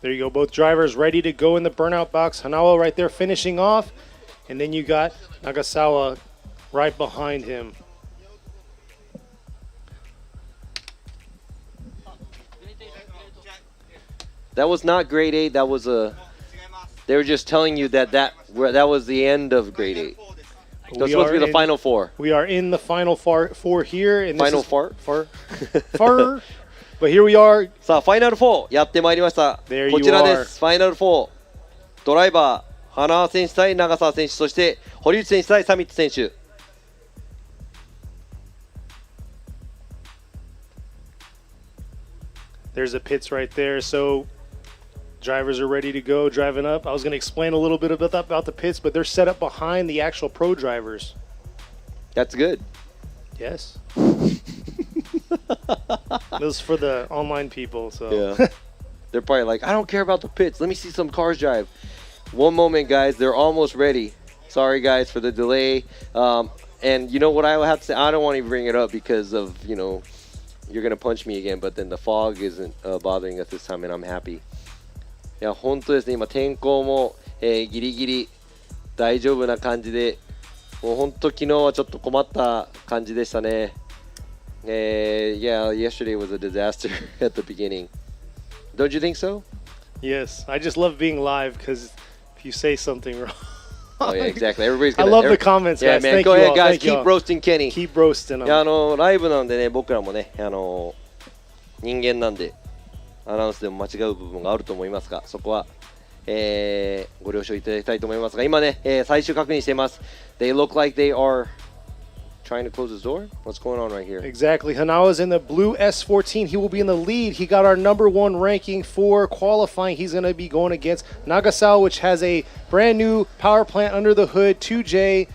S2: There you go. Both drivers ready to go in the burnout box. Hanawa right there finishing off. And then you got Nagasawa right behind him.
S3: That was not grade 8. That was a. They were just telling you that was the end of grade 8. That's supposed to be the final 4.
S2: We are in the final four here. And
S3: final 4?
S2: Far. But here we are.
S3: さあ、ファイナル4やってまいりました。
S2: There
S3: こちらです。ファイナル4。ドライバー、花輪選手対長澤選手、そして堀内選手対サミット選手。
S2: There's the pits right there. So drivers are ready to go, driving up. I was going to explain a little bit about the pits, but they're set up behind the actual pro drivers.
S3: That's good.
S2: Yes. This is for the online people. So
S3: yeah. They're probably like, I don't care about the pits. Let me see some cars drive. One moment, guys. They're almost ready. Sorry, guys, for the delay. And you know what I will have to say? I don't want to bring it up because of, you know, you're going to punch me again. But then the fog isn't bothering us this time, and I'm happy. いや本当ですね、今天候も、ギリギリ大丈夫な感じで、もう本当昨日はちょっと困った感じでしたね。Yeah, yesterday was a disaster at the beginning. Don't you think so?
S2: Yes, I just love being live because if you say something wrong.
S3: Oh yeah, exactly. Everybody's
S2: I love the comments, guys.
S3: Yeah, man. Go ahead, guys. Keep roasting Kenny.
S2: Keep roasting him.
S3: いやライブなんでね、僕らもね、人間なんで。アナウンスでも間違う部分があると思いますが、そこは、ご了承いただきたいと思いますが、今ね、最終確認しています。They look like they are trying to close his door? What's going on right here?
S2: Exactly. Hanawa's in the blue S14. He will be in the lead. He got our #1 ranking for qualifying. He's going to be going against Nagasawa, which has a brand new power plant under the hood, 2J,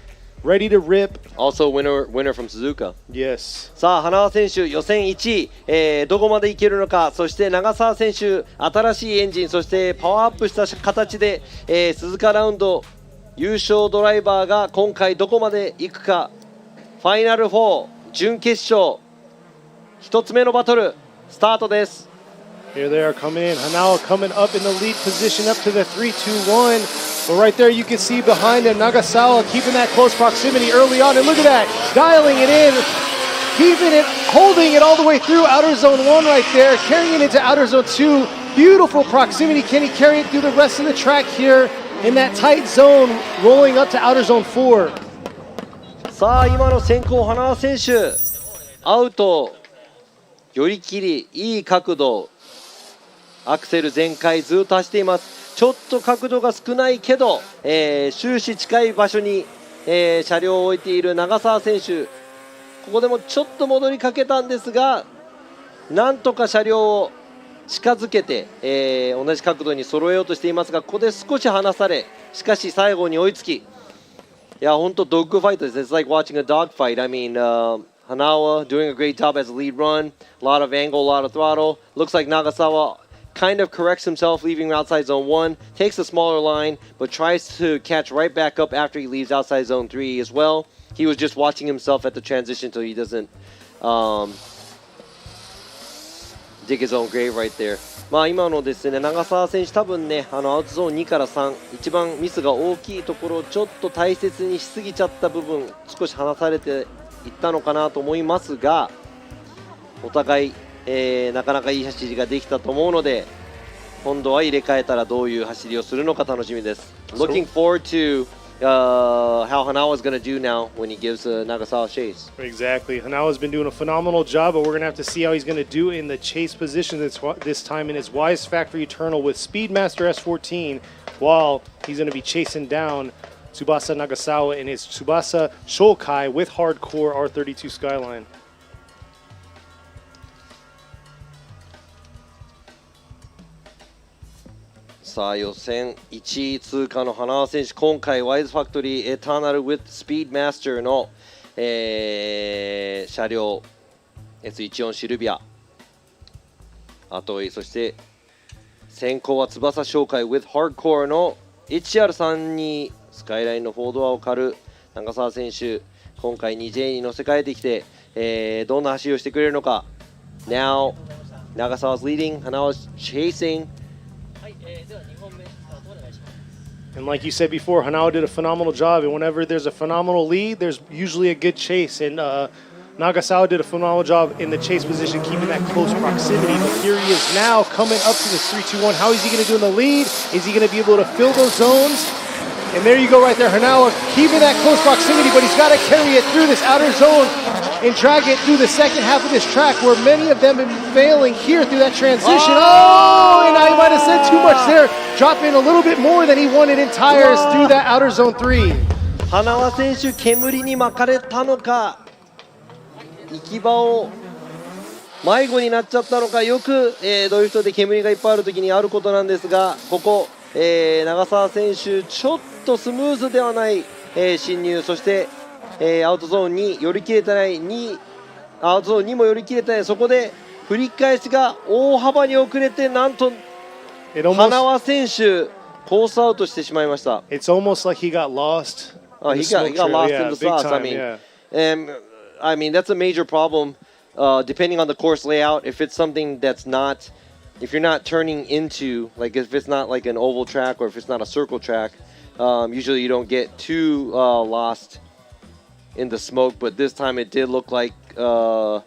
S2: ready to rip.
S3: Also winner from Suzuka.
S2: Yes.
S3: さあ、花輪選手予選1位、どこまでいけるのか。そして長澤選手新しいエンジン、そしてパワーアップした形で、鈴鹿ラウンド優勝ドライバーが今回どこまでいくか。ファイナル4準決勝1つ目のバトルスタートです。
S2: Here they are coming in. Hanawa coming up in the lead position up to the 3-2-1. But right there you can see behind him Nagasawa keeping that close proximity early on. And look at that, dialing it in, keeping it, holding it all the way through outer zone 1 right there, carrying it into outer zone 2. Beautiful proximity. Can he carry it through the rest of the track here in that tight zone, rolling up to outer zone 4?
S3: さあ今の先行花輪選手アウト寄り切りいい角度アクセル全開ずっと走っています。ちょっと角度が少ないけど、終始近い場所に、車両を置いている長澤選手、ここでもちょっと戻りかけたんですがなんとか車両を近づけて、同じ角度に揃えようとしていますがここで少し離されしかし最後に追いつきいや本当ドッグファイトです。It's like watching a dog fight. I mean, Hanawa doing a great job as a lead run. A lot of angle, a lot of throttle. Looks like Nagasawa kind of corrects himself leaving outside zone 1, takes a smaller line, but tries to catch right back up after he leaves outside zone 3 as well. He was just watching himself at the transition so he doesn't dig his own grave right there. まあ今のですね、長澤選手多分ね、アウトゾーン2から3、一番ミスが大きいところをちょっと大切にしすぎちゃった部分、少し離されていったのかなと思いますが、お互い、なかなかいい走りができたと思うので、今度は入れ替えたらどういう走りをするのか楽しみです。Looking forward to how Hanawa is going to do now when he gives Nagasawa chase.
S2: Exactly. Hanawa's been doing a phenomenal job, but we're going to have to see how he's going to do in the chase position this time in his Wise Factory Eternal with Speedmaster S14, while he's going to be chasing down Tsubasa Nagasawa in his Tsubasa Shokai with Hardcore R32 Skyline.
S3: さあ予選1位通過の花輪選手、今回ワイズファクトリーエターナル with Speedmaster の、車両 S14 シルビア後追い、そして先行は翼紹介 with Hardcore の HR32 スカイラインの4ドアを狩る長澤選手、今回 2J に乗せ替えてきて、どんな走りをしてくれるのか。 Now 長澤 is leading, Hanawa is chasing.
S2: And like you said before, Hanawa did a phenomenal job, and whenever there's a phenomenal lead, there's usually a good chase, and Nagasawa did a phenomenal job in the chase position, keeping that close proximity. But here he is now coming up to this 3-2-1. How is he going to do in the lead? Is he going to be able to fill those zones? And there you go right there, Hanawa keeping that close proximity, but he's got to carry it through this outer zone and drag it through the second half of this track, where many of them have been failing here through that transition. Oh, and I might have said too much there, dropping a little bit more than he wanted in tires through that outer zone 3.
S3: 花輪選手、煙に巻かれたのか、行き場を迷子になっちゃったのか、よく、ドリフトで煙がいっぱいあるときにあることなんですが、ここ、長澤選手、ちょっとスムーズではない、進入、そして、アウトゾーンに寄り切れてない、アウトゾーンにも寄り切れてない、そこで振り返しが大幅に遅れて、なんと花輪選手、コースアウトしてしまいました。
S2: It's almost like he got lost.
S3: He got lost in the sauce. I mean, that's a major problem. Depending on the course layout, if it's something that's not, if you're not turning into, like if it's not like an oval track or if it's not a circle track, usually you don't get too lost in the smoke. But this time it did look like Hanao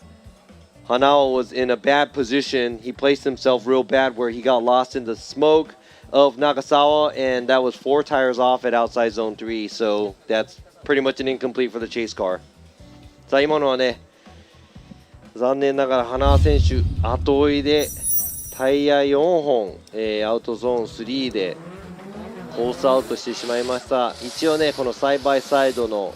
S3: was in a bad position. He placed himself real bad where he got lost in the smoke of Nagasawa, and that was 4 tires off at outside zone 3. So that's pretty much an incomplete for the chase car. さあ今のはね、残念ながら花輪選手後追いでタイヤ4本、アウトゾーン3でコースアウトしてしまいました。一応ね、このサイバイサイドの、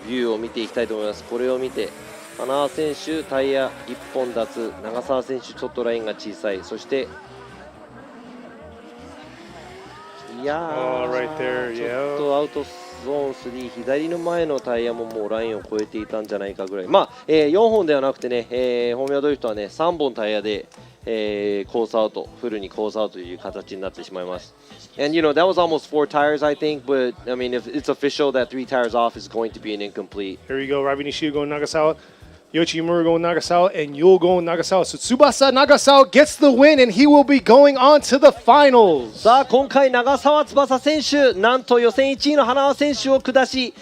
S3: ビューを見ていきたいと思います。これを見て、花輪選手タイヤ1本脱、長澤選手ちょっとラインが小さい、そしていやー、ちょっとアウトゾーン3、左の前のタイヤももうラインを越えていたんじゃないかぐらい、まあ、4本ではなくてね、フォーミュラドリフトはね3本タイヤで、コースアウト、フルにコースアウトという形になってしまいます。And you know, that was almost 4 tires, I think, but I mean, if it's official that 3 tires off is going to be an incomplete.
S2: Here we go, Ravi Nishida going Nagasawa. Yoichi Imura going Nagasawa, and Yul going Nagasawa. So Tsubasa Nagasawa gets the win, and he will be going on to the finals.
S3: さあ今回長澤翼選手、なんと予選1位の花輪選手を下し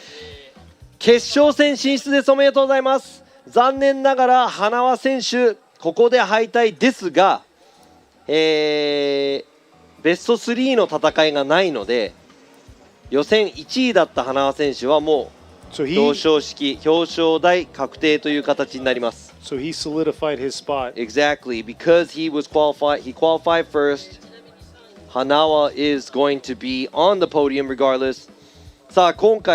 S3: 決勝戦進出です。おめでとうございます。残念ながら花輪選手ここで敗退ですが、ベスト3の戦いがないので、予選1位だった花輪選手はもう表彰式、表彰台確定という形になります。
S2: So he solidified his spot.
S3: Exactly, because he was qualified. He qualified first. Hanawa is going to be on the podium regardless. さあ今シ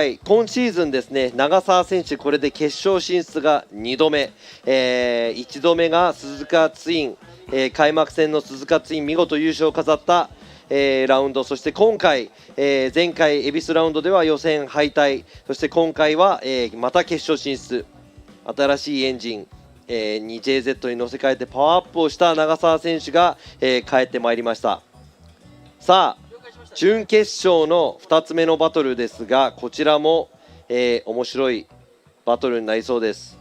S3: ーズンですね、長澤選手これで決勝進出が2度目、1度目が鈴鹿ツイン、開幕戦の鈴鹿ツイン見事優勝を飾ったラウンド、そして今回、前回恵比寿ラウンドでは予選敗退、そして今回は、また決勝進出、新しいエンジン、2JZ に乗せ替えてパワーアップをした長澤選手が、帰ってまいりました。さあ準決勝の2つ目のバトルですが、こちらも、面白いバトルになりそうです。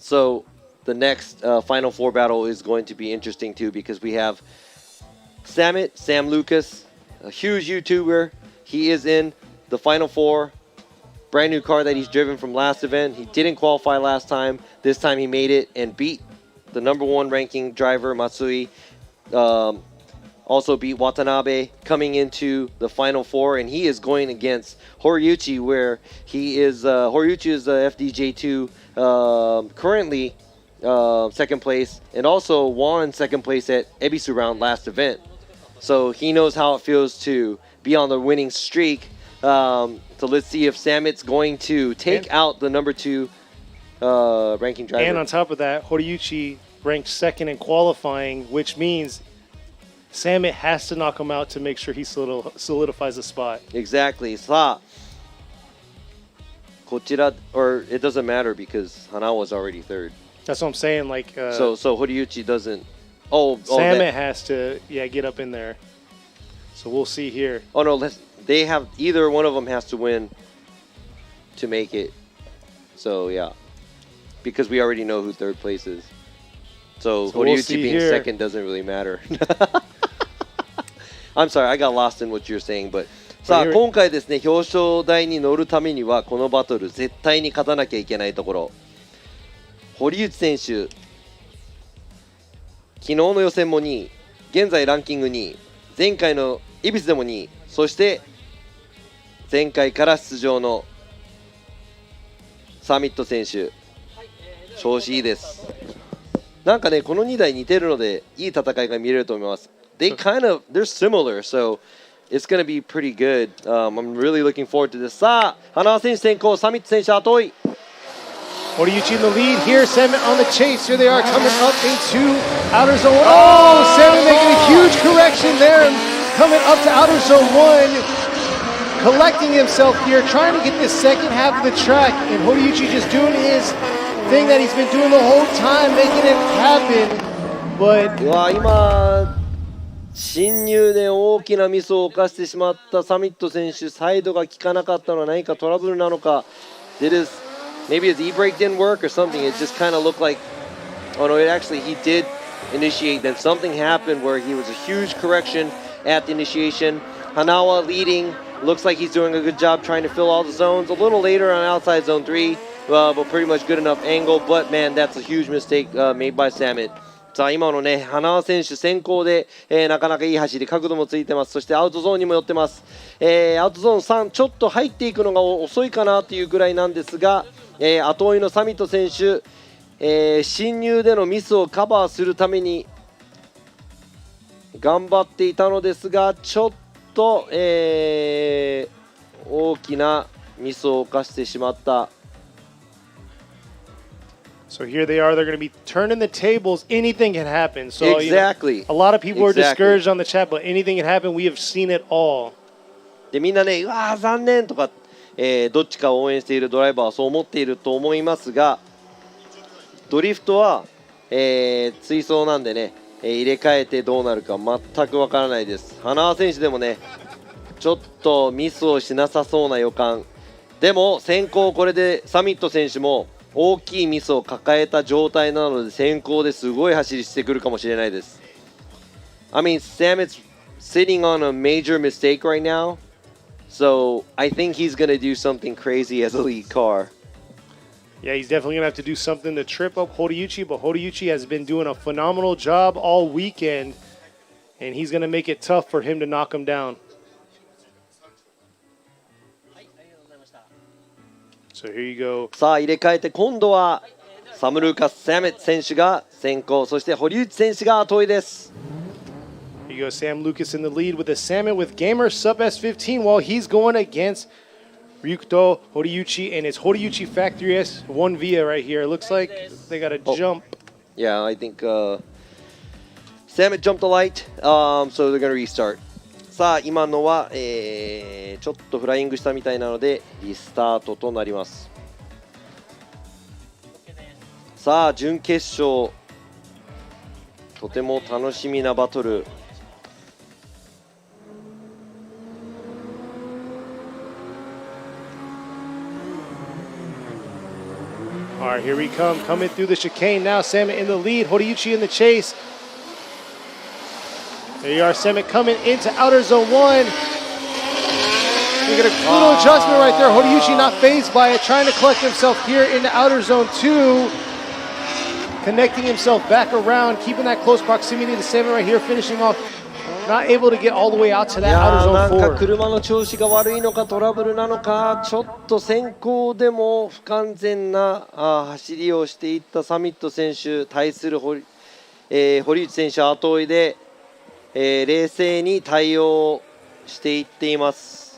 S3: So the next Final Four battle is going to be interesting too, because we have Sam Lucas, a huge YouTuber. He is in the Final Four. Brand new car that he's driven from last event. He didn't qualify last time. This time he made it and beat the #1 ranking driver, Matsui. Also beat Watanabe coming into the Final Four, and he is going against Horiuchi, where he is Horiuchi is FDJ2 currently second place, and also won second place at Ebisu Round last event. So he knows how it feels to be on the winning streak. So let's see if Samit's going to take out the #2 ranking driver.
S2: And on top of that, Horiuchi ranked second in qualifying, which means Samit has to knock him out to make sure he solidifies the spot.
S3: Exactly. さあ、こちら, or it doesn't matter because Hanawa was already third.
S2: That's what I'm saying. Like
S3: so Horiuchi doesn't.
S2: Samit has to get up in there. So we'll see here.
S3: Oh no, they have either one of them has to win to make it. So yeah, because we already know who third place is. So Horiuchi being second doesn't really matter. I'm sorry, I got lost in what you're saying, but さあ今回ですね、表彰台に乗るためにはこのバトル絶対に勝たなきゃいけないところ。堀内選手、昨日の予選も2位、現在ランキング2位、前回のイビスでも2位、そして前回から出場のサミット選手、調子いいです。なんかね、この2台似てるのでいい戦いが見れると思います。They're similar, so it's going to be pretty good. I'm really looking forward to this. さあ、花選手先行、サミット選手後追い。
S2: Horiuchi in the lead here, Samit on the chase. Here they are coming up into outer zone. Oh, Samit making a huge correction there, coming up to outer zone 1, collecting himself here, trying to get this second half of the track, and Horiuchi just doing his thing that he's been doing the whole time, making it happen. But
S3: 今進入で大きなミスを犯してしまったサミット選手、サイドが効かなかったのは何かトラブルなのか。Maybe his e-brake didn't work or something. It just kind of looked like, oh no, he did initiate. Then something happened where he was a huge correction at the initiation. Hanawa leading. Looks like he's doing a good job trying to fill all the zones. A little later on outside zone 3, but pretty much good enough angle. But man, that's a huge mistake made by Samit. さあ今のね、花選手先行で、なかなかいい走り、角度もついてます。そしてアウトゾーンにも寄ってます。アウトゾーン3、ちょっと入っていくのが遅いかなというぐらいなんですが、後追いのサミット選手、進入でのミスをカバーするために頑張っていたのですが、ちょっと、大きなミスを犯してしまった。
S2: So here they are. They're going to be turning the tables. Anything can happen. So
S3: exactly.
S2: A lot of people are discouraged on the chat, but anything can happen. We have seen it all.
S3: でみんなね、うわー残念とか、どっちかを応援しているドライバーはそう思っていると思いますが、ドリフトは、追走なんでね、入れ替えてどうなるか全くわからないです。花選手でもね、ちょっとミスをしなさそうな予感。でも先行これでサミット選手も大きいミスを抱えた状態なので先行ですごい走りしてくるかもしれないです。I mean, Samit's sitting on a major mistake right now, so I think he's going to do something crazy as a lead car.
S2: Yeah, he's definitely going to have to do something to trip up Horiuchi, but Horiuchi has been doing a phenomenal job all weekend, and he's going to make it tough for him to knock him down. So here you go.
S3: さあ入れ替えて今度はサムルーカス・サミット選手が先行、そして堀内選手が後追いです。
S2: Here you go, Sam Lucas in the lead with a Salmon with Gamer Sub S15 while he's going against Ryukuto Horiuchi and his Horiuchi Factory S1 Via right here. It looks like they got a jump.
S3: Yeah, I think Salmon jumped the light, so they're going to restart. さあ今のは、ちょっとフライングしたみたいなのでリスタートとなります。さあ準決勝、とても楽しみなバトル。
S2: All right, here we come, coming through the chicane now. Samet in the lead, Horiuchi in the chase. There you are, Samet coming into outer zone 1. You get a little adjustment right there. Horiuchi not fazed by it, trying to collect himself here into outer zone 2. Connecting himself back around, keeping that close proximity to Samet right here, finishing off. Not able to get all the way out to that outer zone 4.
S3: なんか車の調子が悪いのかトラブルなのか、ちょっと先行でも不完全な走りをしていったサミット選手対する堀内選手後追いで、冷静に対応していっています。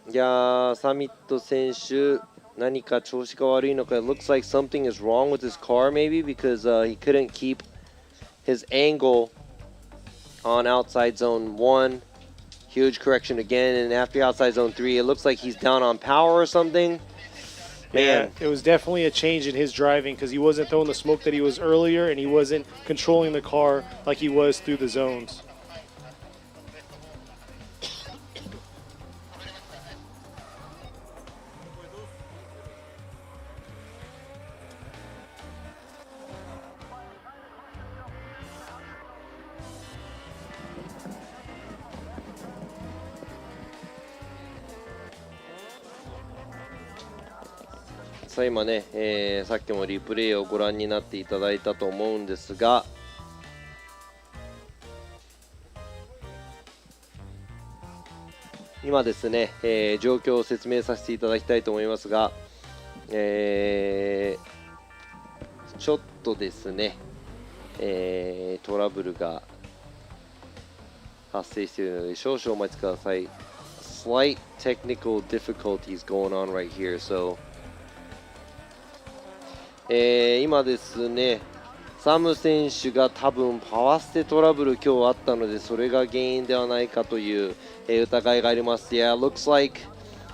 S3: いやー、サミット選手何か調子が悪いのか。It looks like something is wrong with his car maybe because he couldn't keep his angle on outside zone 1. Huge correction again, and after outside zone 3 it looks like he's down on power or something. Man.
S2: Yeah, it was definitely a change in his driving because he wasn't throwing the smoke that he was earlier, and he wasn't controlling the car like he was through the zones.
S3: So さあ今ね、さっきもリプレイをご覧になっていただいたと思うんですが、今ですね、状況を説明させていただきたいと思いますが、ちょっとですね、トラブルが発生しているので少々お待ちください。Slight technical difficulties going on right here. So今ですね、サム選手が多分パワーステトラブル今日あったのでそれが原因ではないかという、疑いがあります。Yeah, looks like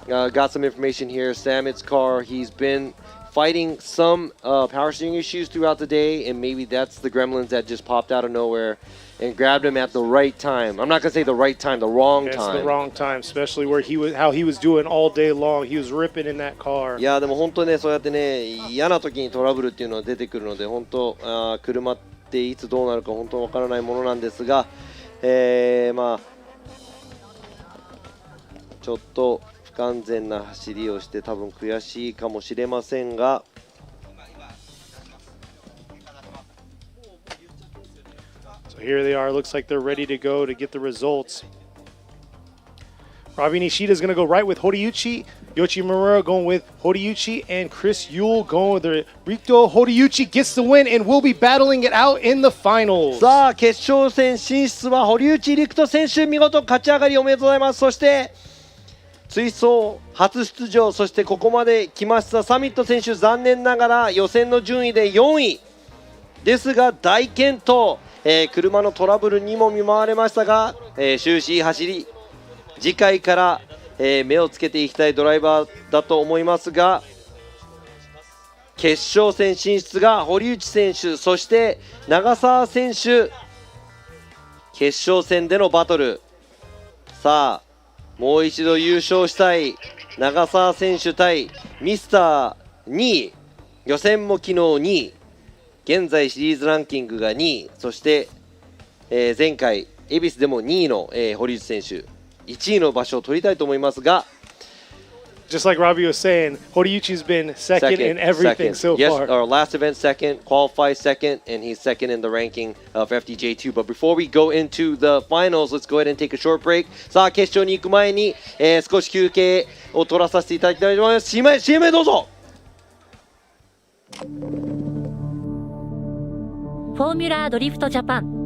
S3: got some information here. Samit's car, he's been fighting some power steering issues throughout the day, and maybe that's the gremlins that just popped out of nowhere and grabbed him at the right time. I'm not going to say the right time, the wrong time.
S2: It's the wrong time, especially where he was, how he was doing all day long. He was ripping in that car.
S3: いやでも本当ね、そうやってね、嫌な時にトラブルっていうのは出てくるので、本当車っていつどうなるか本当わからないものなんですが、まあちょっと不完全な走りをして多分悔しいかもしれませんが。
S2: Here they are. Looks like they're ready to go to get the results. Robbie Nishida's going to go right with Horiuchi. Yoichi Murura going with Horiuchi. And Chris Yule going with the Rito. Horiuchi gets the win and will be battling it out in the finals.
S3: さあ、決勝戦進出は堀内陸斗選手、見事勝ち上がりおめでとうございます。そして、追走初出場、そしてここまで来ましたサミット選手、残念ながら予選の順位で4位ですが大健闘。車のトラブルにも見舞われましたが、終始いい走り、次回から、目をつけていきたいドライバーだと思いますが、決勝戦進出が堀内選手、そして長澤選手、決勝戦でのバトル。さあもう一度優勝したい長澤選手対ミスター2位、予選も昨日2位、現在シリーズランキングが2位、そして、前回恵比寿でも2位の、堀内選手、1位の場所を取りたいと思いますが、
S2: Just like Robbie was saying, Horiuchi's been second in everything so
S3: yes,
S2: far.
S3: Our last event second, qualified second, and he's second in the ranking of FDJ2. But before we go into the finals, let's go ahead and take a short break. さあ決勝に行く前に、少し休憩を取らさせていただきたいと思います。CM どうぞ。
S13: フォーミュラードリフトジャパン。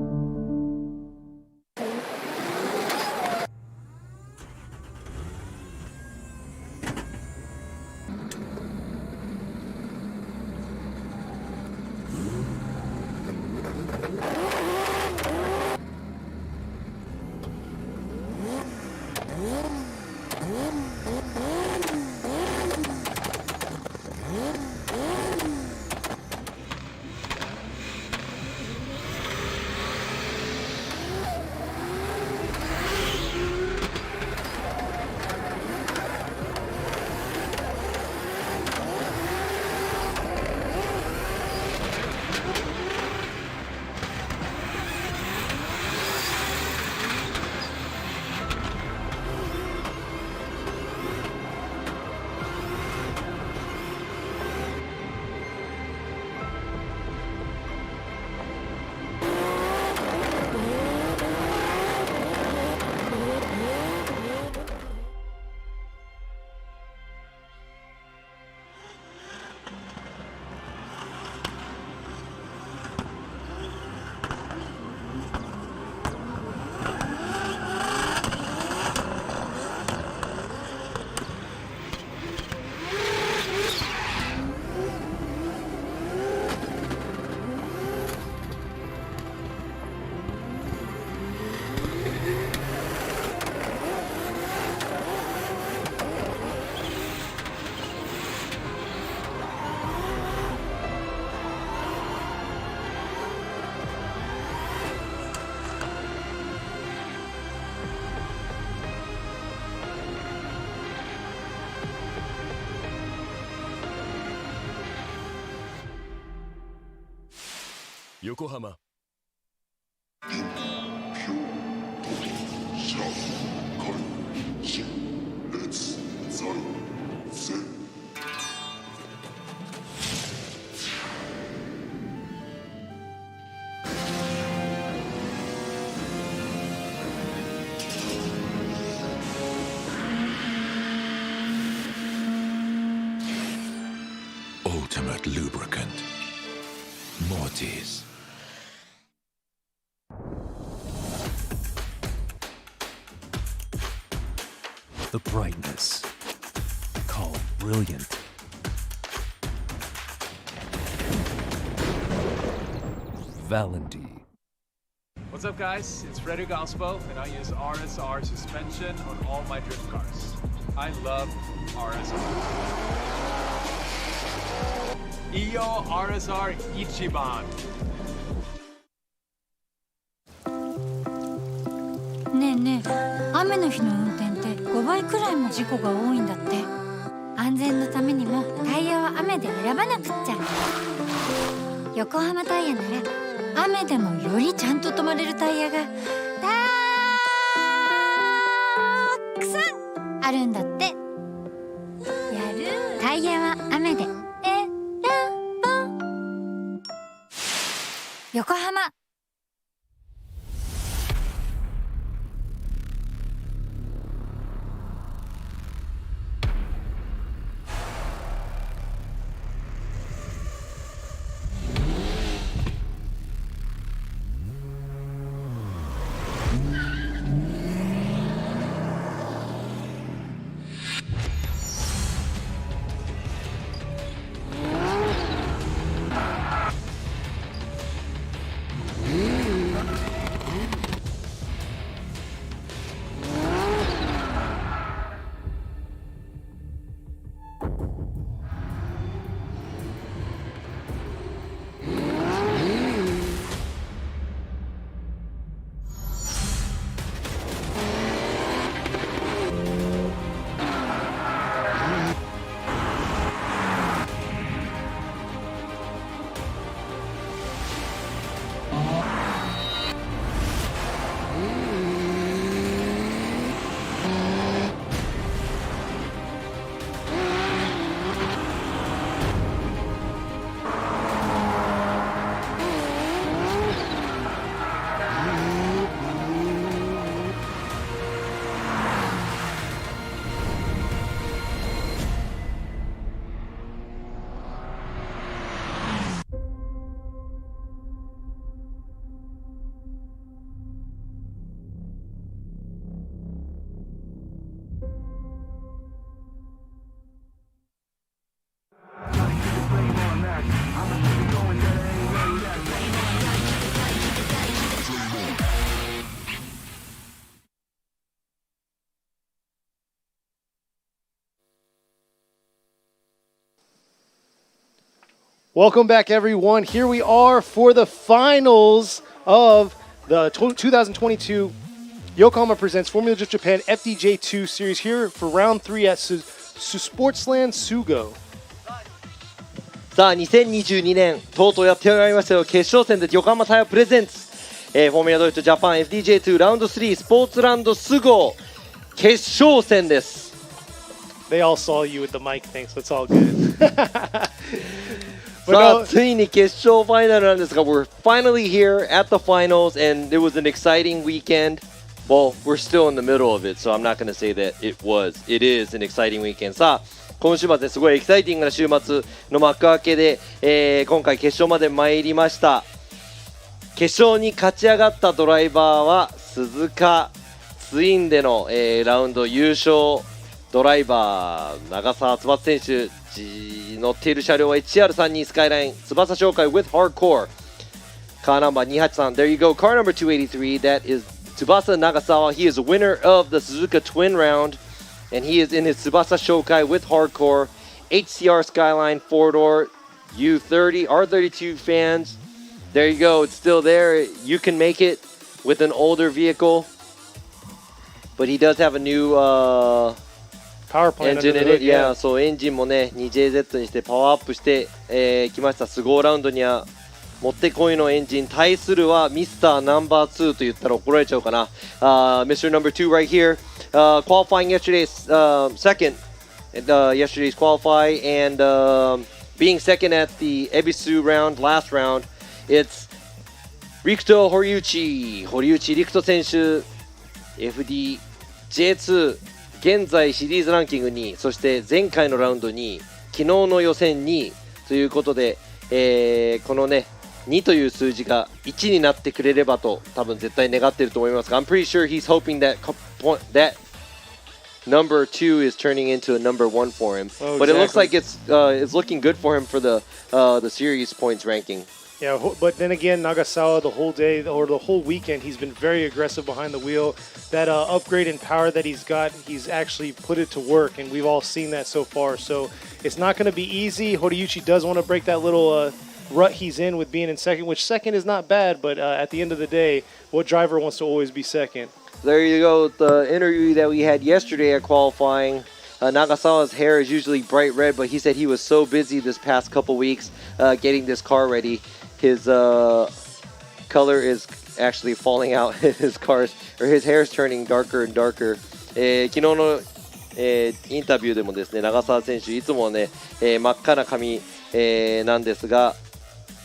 S4: 横浜 Ultimate lubricant. Mortis. The brightness. Called brilliant. Valendy.
S5: What's up, guys? It's Frederick Gospo, and I use RSR suspension on all my drift cars. I love RSR. Iyo RSR Ichiban.
S6: ねえねえ、雨の日の運転って5倍くらいも事故が多いんだって。安全のためにもタイヤは雨で選ばなくっちゃ。横浜タイヤなら雨でもよりちゃんと止まれるタイヤがたくさんあるんだって。やる。タイヤは雨で選ぼう。横浜。
S2: Welcome back, everyone. Here we are for the finals of the 2022 Yokohama Presents Formula Drift Japan FDJ2 Series here for Round 3 at Sportsland Sugo.
S3: さあ2022年とうとうやってまいりましたよ。決勝戦で横浜タイヤプレゼンツ、フォーミュラドリフトジャパン FDJ2 ラウンド3スポーツランドスゴ決勝戦です。
S2: They all saw you with the mic thing, so it's all good.
S3: さあついに決勝ファイナルなんですが We're finally here at the finals and it was an exciting weekend. Well, we're still in the middle of it, so I'm not going to say that it was. It is an exciting weekend. さあ今週末すごいエキサイティングな週末の幕開けで、今回決勝まで参りました。決勝に勝ち上がったドライバーは鈴鹿ツインでの、ラウンド優勝ドライバー長澤翼選手乗っている車両は HR32 スカイライン翼紹介 with hardcore カーナンバー283 There you go car number 283 that is Tsubasa Nagasawa. He is a winner of the Suzuka Twin Round and he is in his Tsubasa Shokai with hardcore HCR Skyline 4-door U30 R32 fans. There you go. It's still there. You can make it with an older vehicle, but he does have a new
S2: power plant
S3: engine in it. Yeah, そうエンジンもね 2JZ にしてパワーアップしてきました。スゴーラウンドにはもってこいのエンジン対するはミスターナンバー2と言ったら怒られちゃうかな。Mr. Number 2 right here, qualifying yesterday's second, yesterday's qualify and being second at the Ebisu round, last round. It's Rikuto Horiuchi 陸斗選手 FDJ2 現在シリーズランキング2位、そして前回のラウンド2位、昨日の予選2位ということで、このね2という数字が1になってくれればと多分絶対願っていると思いますが、I'm pretty sure he's hoping that number 2 is turning into a number 1 for him. But it looks like it's looking good for him for the series points ranking.
S2: Yeah, but then again, Nagasawa, the whole day or the whole weekend, he's been very aggressive behind the wheel. That upgrade in power that he's got, he's actually put it to work, and we've all seen that so far. So it's not going to be easy. Horiuchi does want to break that little rut he's in with being in second, which second is not bad, but at the end of the day, what driver wants to always be second?
S3: There you go, the interview that we had yesterday at qualifying. Nagasawa's hair is usually bright red, but he said he was so busy this past couple weeks getting this car ready. His color is actually falling out. His cars or his hair is turning darker and darker. 昨日のインタビューでもですね、長澤選手いつもね、真っ赤な髪なんですが、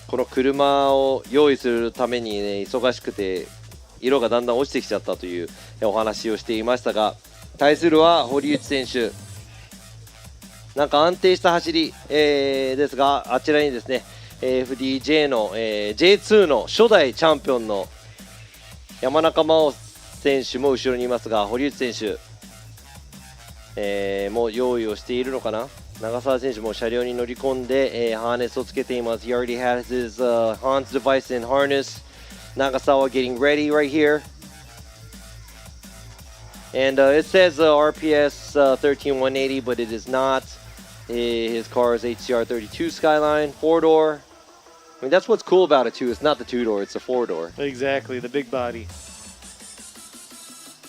S3: この車を用意するためにね忙しくて色がだんだん落ちてきちゃったというお話をしていましたが、対するは堀内選手、なんか安定した走り、ですが、あちらにですねFDJ の、J2 の初代チャンピオンの山中真央選手も後ろにいますが、堀内選手、もう用意をしているのかな。長澤選手も車両に乗り込んで、ハーネスをつけています。He already has his Hans device in harness. Nagasawa getting ready right here. And it says RPS 13180, but it is not. His car is HCR32 Skyline, 4-door. I mean, that's what's cool about it too. It's not the 2-door, it's the 4-door.
S2: Exactly, the big body.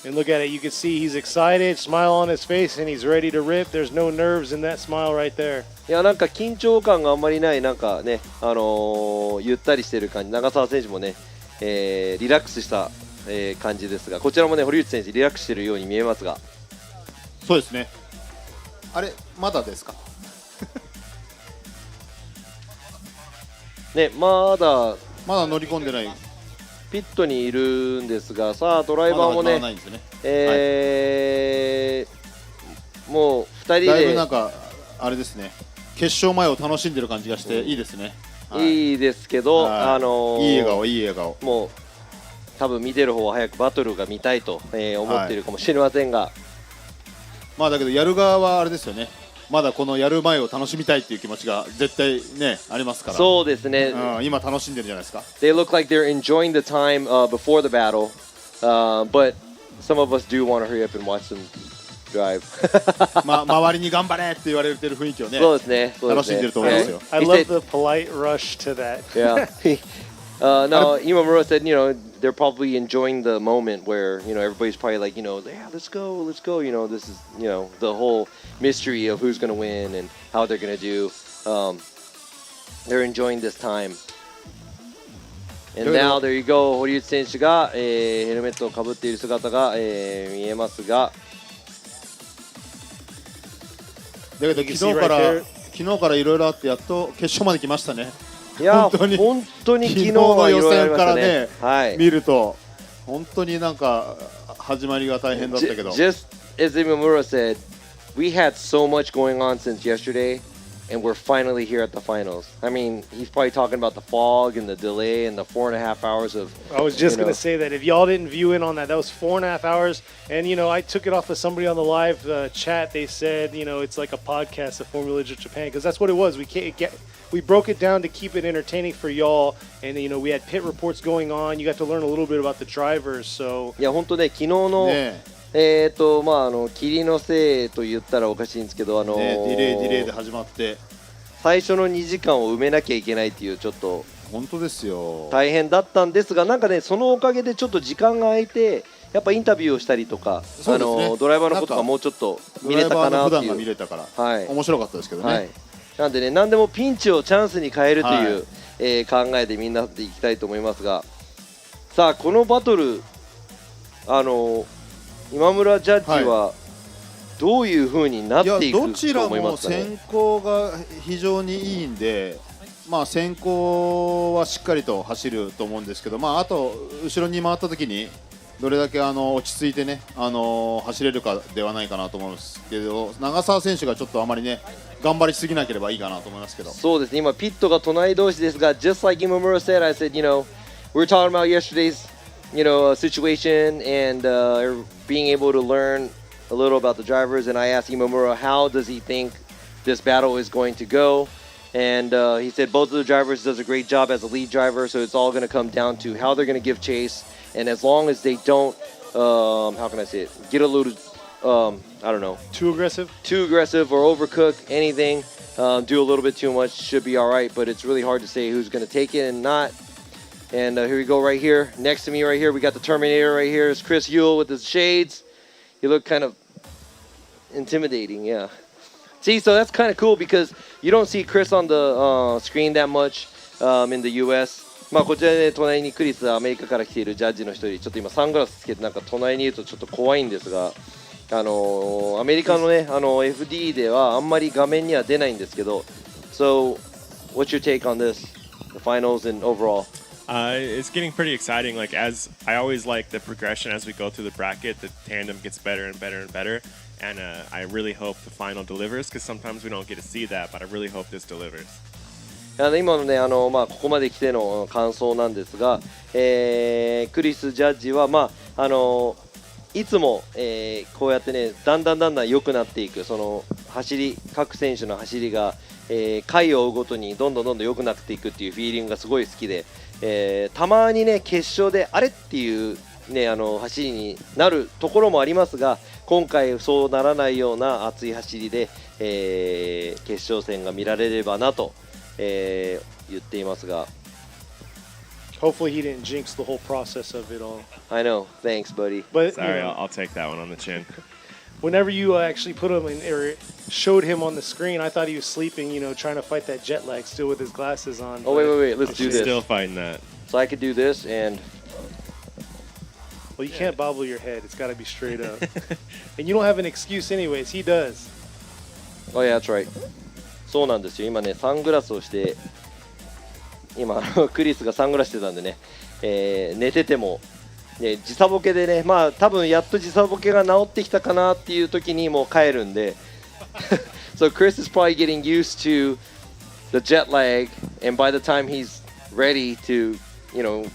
S2: And look at it, you can see he's excited, smile on his face, and he's ready to rip. There's no nerves in that smile right there.
S3: いや、なんか緊張感があんまりない、なんかね、ゆったりしてる感じ。長澤選手もね、リラックスした、感じですが、こちらもね、堀内選手リラックスしてるように見えますが。
S8: そうですね。あれ、まだですか？
S3: ね、まだ
S8: 乗り込んでない。
S3: ピットにいるんですが、さあドライバーもね、もう2人で
S8: だいぶなんかあれですね、決勝前を楽しんでる感じがしていいですね。
S3: いいですけど、
S8: いい笑顔、いい笑顔。
S3: もう多分見てる方は早くバトルが見たいと、思っているかもしれませんが、
S8: まあだけどやる側はあれですよね。まだこのやる前を楽しみたいっていう気持ちが絶対ねありますから。
S3: そうですね。
S8: 今楽しんでるじゃないですか。
S3: They look like they're enjoying the time before the battle, but some of us do want to hurry up and watch them drive.
S8: 周りに頑張れって言われてる雰囲気をね。
S3: そうですね。
S8: 楽しんでると思いますよ。
S2: I love the polite rush to that.
S3: Yeah. No, Imamura said, you know, they're probably enjoying the moment where, you know, everybody's probably like, you know, yeah, let's go. You know, this is, you know, the whole mystery of who's going to win and how they're going to do. They're enjoying this time. And now, there you go. 堀内選手が、ヘルメットをかぶっている姿が、見えますが。
S8: だけど昨日からいろいろあってやっと決勝まで来ましたね。
S3: いや本当に昨日の
S8: 予選からね、
S3: はい、
S8: 見ると本当になんか始まりが大変だったけど。
S3: Just as Imamura said, we had so much going on since yesterday, and we're finally here at the finals. I mean, he's probably talking about the fog and the delay and the 4.5 hours of.
S2: I was just going to say that if y'all didn't view in on that, that was 4.5 hours. And, you know, I took it off of somebody on the live chat. They said, you know, it's like a podcast of Formula Japan, because that's what it was. We broke it down to keep it entertaining for y'all, and you know we had pit reports going on. You got to learn a little bit about the drivers. So
S3: いや本当ね、昨日の、霧のせいと言ったらおかしいんですけど、
S8: ディレイで始まって
S3: 最初の2時間を埋めなきゃいけないっていうちょっと
S8: 本当ですよ
S3: 大変だったんですが、なんかねそのおかげでちょっと時間が空いて、やっぱインタビューをしたりとか、ドライバーのことがもうちょっと見れたかなっていう。
S8: 普段が見れたから、面白かったですけどね。
S3: なんでね、何でもピンチをチャンスに変えるという、考えてみんなでいきたいと思いますが、さあこのバトル今村ジャッジはどういう風になっていく
S8: どちら
S3: と思いますかね。
S8: も先行が非常にいいんで、まあ、先行はしっかりと走ると思うんですけど、まあ、あと後ろに回った時にどれだけ落ち着いてね、走れるかではないかなと思うんですけど、長澤選手がちょっとあまりね頑張りすぎなければいいかなと思いますけど。
S3: そうですね、今ピットが隣同士ですが、 just like Imamura said, I said, we're talking about yesterday's situation and being able to learn a little about the drivers, and I asked Imamura how does he think this battle is going to go, and he said both of the drivers does a great job as a lead driver, so it's all going to come down to how they're going to give chase, and as long as they don't how can I say it, get a little I don't know, too aggressive or overcook anything, do a little bit too much, should be all right. But it's really hard to say who's going to take it and not. And here we go right here next to me right here, we got the Terminator right here. It's Chris Yule with his shades. You look kind of intimidating. Yeah, see, so that's kind of cool because you don't see Chris on the screen that much in the US. まあこちらで隣にクリス、アメリカから来ているジャッジの一人、ちょっと今サングラスつけてなんか隣にいるとちょっと怖いんですが、アメリカのねFD ではあんまり画面には出ないんですけど。 So what's your take on this, the finals and overall?
S7: It's getting pretty exciting. Like, as I always like the progression as we go through the bracket, the tandem gets better and better and better, and I really hope the final delivers, because sometimes we don't get to see that, but I really hope this delivers.
S3: 今のねここまで来ての感想なんですが、クリス・ジャッジはいつも、こうやってねだんだん良くなっていく、その走り、各選手の走りが、回を追うごとにどんどん良くなっていくっていうフィーリングがすごい好きで、たまにね決勝であれっていうね走りになるところもありますが、今回そうならないような熱い走りで、決勝戦が見られればなと、言っていますが。
S2: Hopefully he didn't jinx the whole process of it all.
S3: I know. Thanks, buddy.
S2: But
S7: sorry, I'll take that one on the chin.
S2: Whenever you actually put him in or showed him on the screen, I thought he was sleeping, trying to fight that jet lag still with his glasses on.
S3: Oh, wait. Let's do this.
S7: Still fighting that.
S3: So I could do this and...
S2: Well, you can't bobble your head. It's got to be straight up. And you don't have an excuse anyways. He does.
S3: Oh, yeah, that's right. そうなんですよ。今ね、サングラスをして、今クリスがサングラスしてたんでね、寝てても、ね、時差ボケでね、まあ多分やっと時差ボケが治ってきたかなっていう時にもう帰るんでSo Chris is probably getting used to the jet lag, and by the time he's ready to,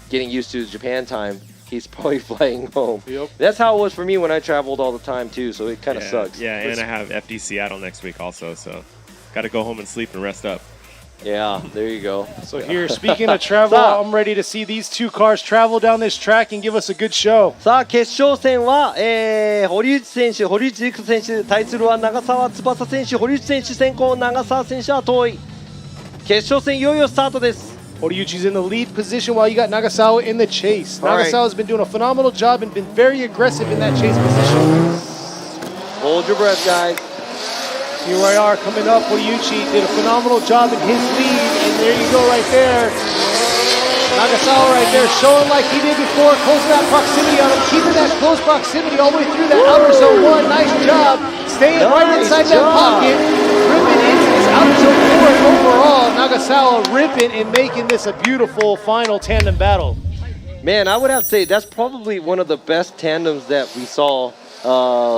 S3: getting used to Japan time, he's probably flying home.
S2: Yep.
S3: That's how it was for me when I traveled all the time too, so it kind of sucks.
S7: Yeah, and I have FD Seattle next week also, so got to go home and sleep and rest up.
S3: Yeah, there you go.
S2: So here, speaking of travel, I'm ready to see these two cars travel down this track and give us a good show.
S3: さあ決勝戦は、堀内選手、堀内陸選手対するは長澤翼選手、堀内選手先行、長澤選手は遠い。決勝戦いよいよスタートです。
S2: Horiuchi's in the lead position while you got Nagasawa in the chase. Nagasawa's been doing a phenomenal job and been very aggressive in that chase position.
S3: Hold your breath, guys.
S2: Here we are coming up. Horiuchi did a phenomenal job in his lead, and there you go right there. Nagasawa right there showing like he did before, closing that proximity on him, keeping that close proximity all the way through that outer zone one. Nice job. Staying right inside that pocket, ripping into this outer zone four. And overall, Nagasawa ripping and making this a beautiful final tandem battle.
S3: Man, I would have to say that's probably one of the best tandems that we saw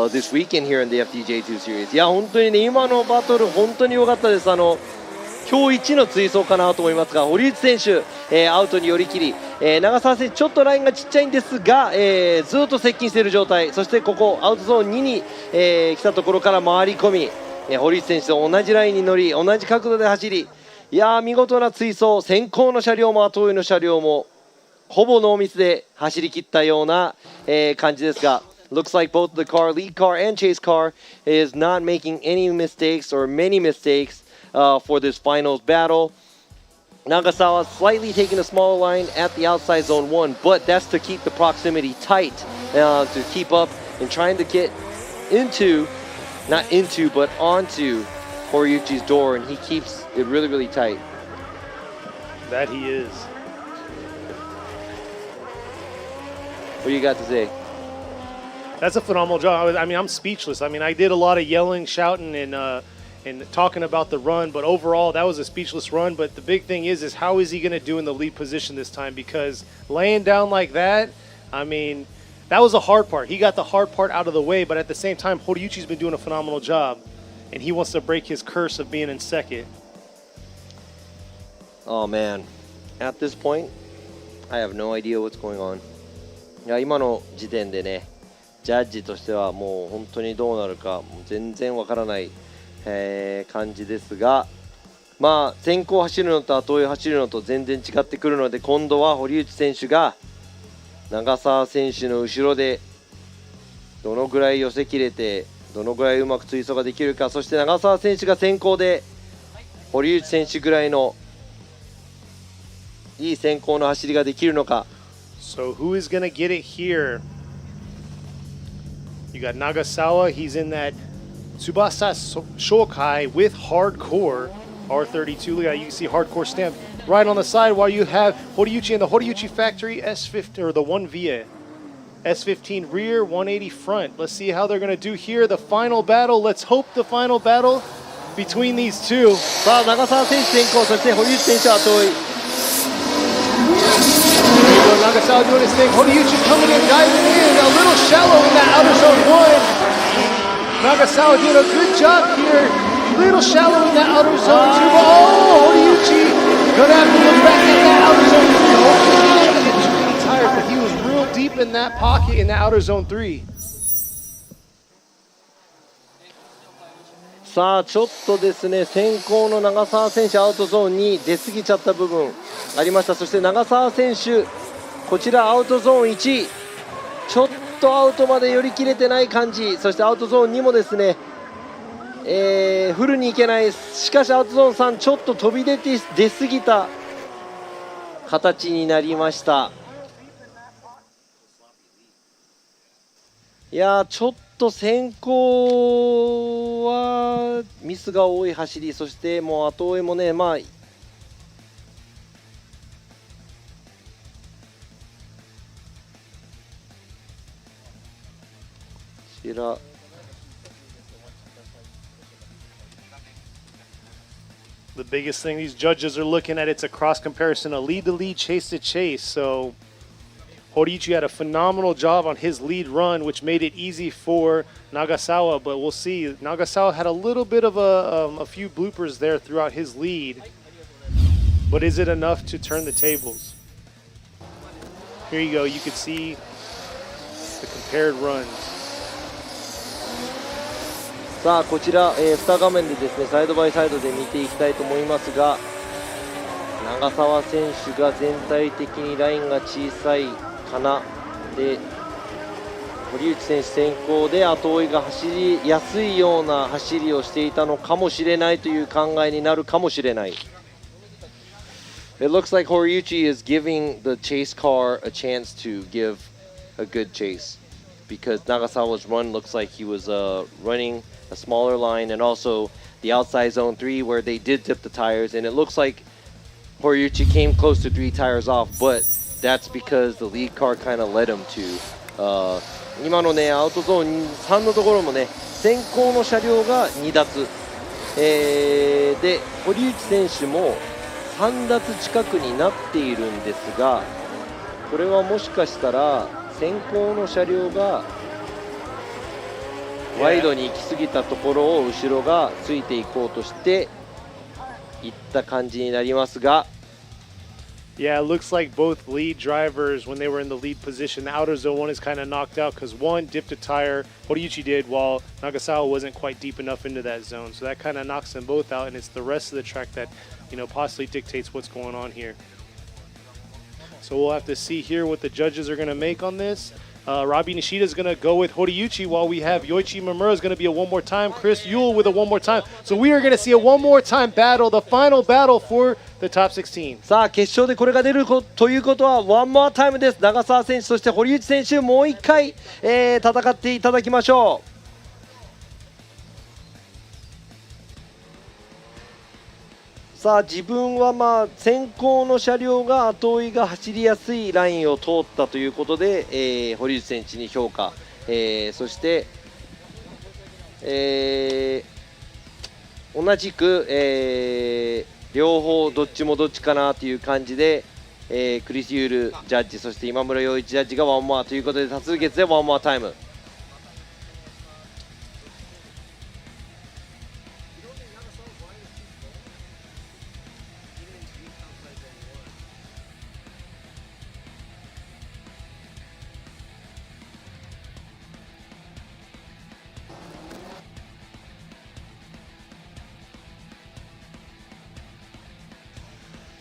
S3: this weekend here in the FDJ2 series. いや本当にね今のバトル本当に良かったです。今日一の追走かなと思いますが、堀内選手、アウトに寄り切り、長澤選手ちょっとラインがちっちゃいんですが、ずっと接近している状態。そしてここアウトゾーン2に、来たところから回り込み、堀内選手と同じラインに乗り、同じ角度で走り、いや見事な追走、先行の車両も後追いの車両もほぼノーミスで走り切ったような、感じですが。Looks like both the lead car and chase car is not making any mistakes or many mistakes for this finals battle. Nagasawa slightly taking a smaller line at the outside zone 1, but that's to keep the proximity tight, to keep up and trying to get onto Horiuchi's door, and he keeps it really, really tight.
S2: That he is.
S3: What do you got to say?
S2: That's a phenomenal job. I mean, I'm speechless. I mean, I did a lot of yelling, shouting, and talking about the run, but overall, that was a speechless run. But the big thing is how is he going to do in the lead position this time? Because laying down like that, I mean, that was the hard part. He got the hard part out of the way, but at the same time, Horiuchi's been doing a phenomenal job, and he wants to break his curse of being in second.
S3: Oh man, at this point, I have no idea what's going on. いや、今の時点でね、ジャッジとしてはもう本当にどうなるかもう全然わからない、感じですが、まあ先行走るのと後追い走るのと全然違ってくるので、今度は堀内選手が長澤選手の後ろでどのぐらい寄せきれてどのぐらいうまく追走ができるか、そして長澤選手が先行で堀内選手ぐらいのいい先行の走りができるのか。
S2: So who is going to get it here? You got Nagasawa. He's in that Tsubasa Shokai with hardcore R32. Look at that. You can see hardcore stamp right on the side while you have Horiuchi in the Horiuchi factory S15 or the 1 S15 rear, 180 front. Let's see how they're going to do here. The final battle. Let's hope the final battle between these two.
S3: さあ長澤選手先行、そして堀内選手は後追い。
S2: Nagasawa doing his thing. Horiuchi coming in, diving in. A little shallow in that outer zone 1. Nagasawa doing a good job here. Little shallow in that outer zone 2. Oh, Horiuchi gonna have to look back at that outer zone 3. Hopefully he didn't get too tired, but he was real deep in that pocket in the outer zone 3.
S3: さあちょっとですね、先行の長澤選手アウトゾーンに出過ぎちゃった部分ありました。そして長澤選手、こちらアウトゾーン1、ちょっとアウトまで寄り切れてない感じ。そしてアウトゾーン2もですね、フルに行けない。しかしアウトゾーン3、ちょっと飛び出過ぎた形になりました。いやー、ちょっと先行はミスが多い走り、そしてもう後追いもね、まあこちら
S2: The biggest thing these judges are looking at, it's a cross comparison, a lead to lead, chase to chase. So Horiuchi had a phenomenal job on his lead run, which made it easy for Nagasawa, but we'll see. Nagasawa had a little bit of a few bloopers there throughout his lead, but is it enough to turn the tables? Here you go, you can see the compared runs.
S3: さあこちら、2画面でですねサイドバイサイドで見ていきたいと思いますが、長澤選手が全体的にラインが小さいかな。で堀内選手先行で後追いが走りやすいような走りをしていたのかもしれないという考えになるかもしれない。It looks like Horiuchi is giving the chase car a chance to give a good chase because Nagasawa's run looks like he was running a smaller line, and also the outside zone 3 where they did dip the tires, and it looks like Horiuchi came close to 3 tires off, but that's because the lead car kind of led him to 今のねアウトゾーン3のところもね先行の車両が2脱、で堀内選手も3脱近くになっているんですが、これはもしかしたら先行の車両がワイドに行き過ぎたところを後ろがついていこうとしていった感じになりますが。
S2: Yeah, it looks like both lead drivers, when they were in the lead position, the outer zone 1 is kind of knocked out because one dipped a tire, Horiuchi did, while Nagasawa wasn't quite deep enough into that zone. So that kind of knocks them both out, and it's the rest of the track that, you know, possibly dictates what's going on here. So we'll have to see here what the judges are going to make on this. Robbie Nishida is going to go with Horiuchi, while we have Yoichi Mamura is going to be a one more time, Chris Yule with a one more time. So we are going to see a one more time battle, the final battle for the top 16.
S3: さあ決勝でこれが出るということはワンモアタイムです。長澤選手そして堀内選手もう一回、戦っていただきましょう。ささあ自分は先行の車両が後追いが走りやすいラインを通ったということで、堀内選手に評価、そして、同じく、両方どっちもどっちかなという感じで、クリス・ユールジャッジ、そして今村洋一ジャッジがワンモアということで多数決でワンモアタイム。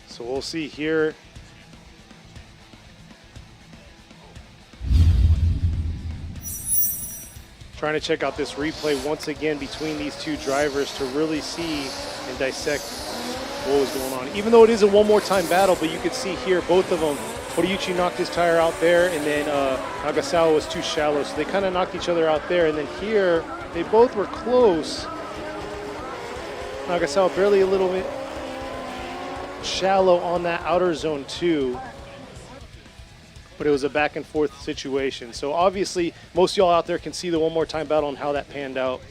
S2: So we'll see here. Trying to check out this replay once again between these two drivers to really see and dissect what was going on. Even though it is a one more time battle, but you could see here both of them. Horiuchi knocked his tire out there, and then Nagasawa was too shallow, so they kind of knocked each other out there. And then here, they both were close. Nagasawa barely a little bit shallow on that outer zone too, but it was a back and forth situation. So obviously most of y'all out there can see the one more time battle and how that panned out.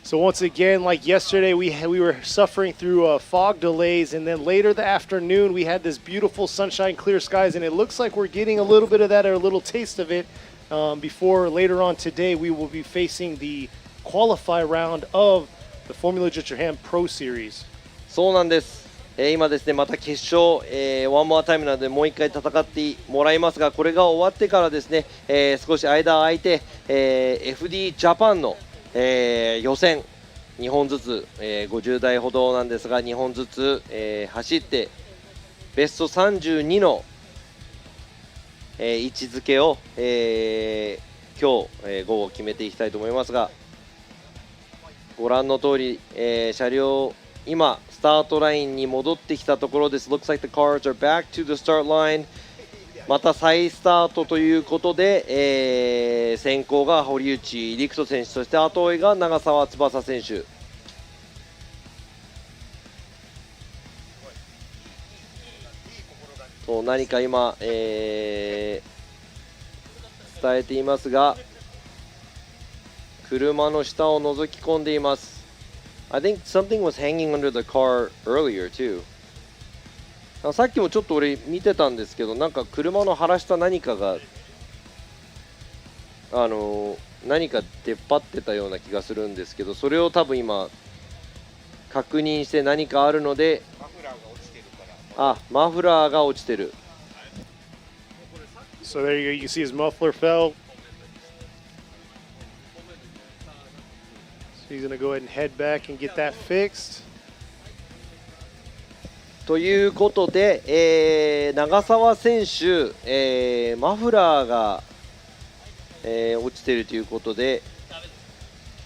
S2: So once again, like yesterday, we were suffering through fog delays, and then later the afternoon we had this beautiful sunshine, clear skies, and it looks like we're getting a little bit of that, or a little taste of it, before later on today we will be facing the qualify round of the Formula J Japan Pro Series.
S3: そうなんです。今ですね、また決勝、ワンモアタイムなのでもう一回戦ってもらいますが、これが終わってからですね、少し間空いて、FD ジャパンの、予選2本ずつ、50台ほどなんですが2本ずつ、走ってベスト32の、位置づけを、今日、午後決めていきたいと思いますが、ご覧の通り、車両今スタートラインに戻ってきたところです。 Looks like the cars are back to the start line。 また再スタートということで、先行が堀内陸斗選手、そして後追いが長澤翼選手。と何か今、伝えていますが、車の下を覗き込んでいます。 I think something was hanging under the car earlier too。 さっきもちょっと俺見てたんですけど、なんか車の腹下何かが何か出っ張ってたような気がするんですけど、それを多分今確認して何かあるので、マフラーが落ちてる。
S2: So there you go, you can see his muffler fell. So he's going to go ahead and head back and get that fixed.
S3: ということで、長澤選手、マフラーが、落ちているということで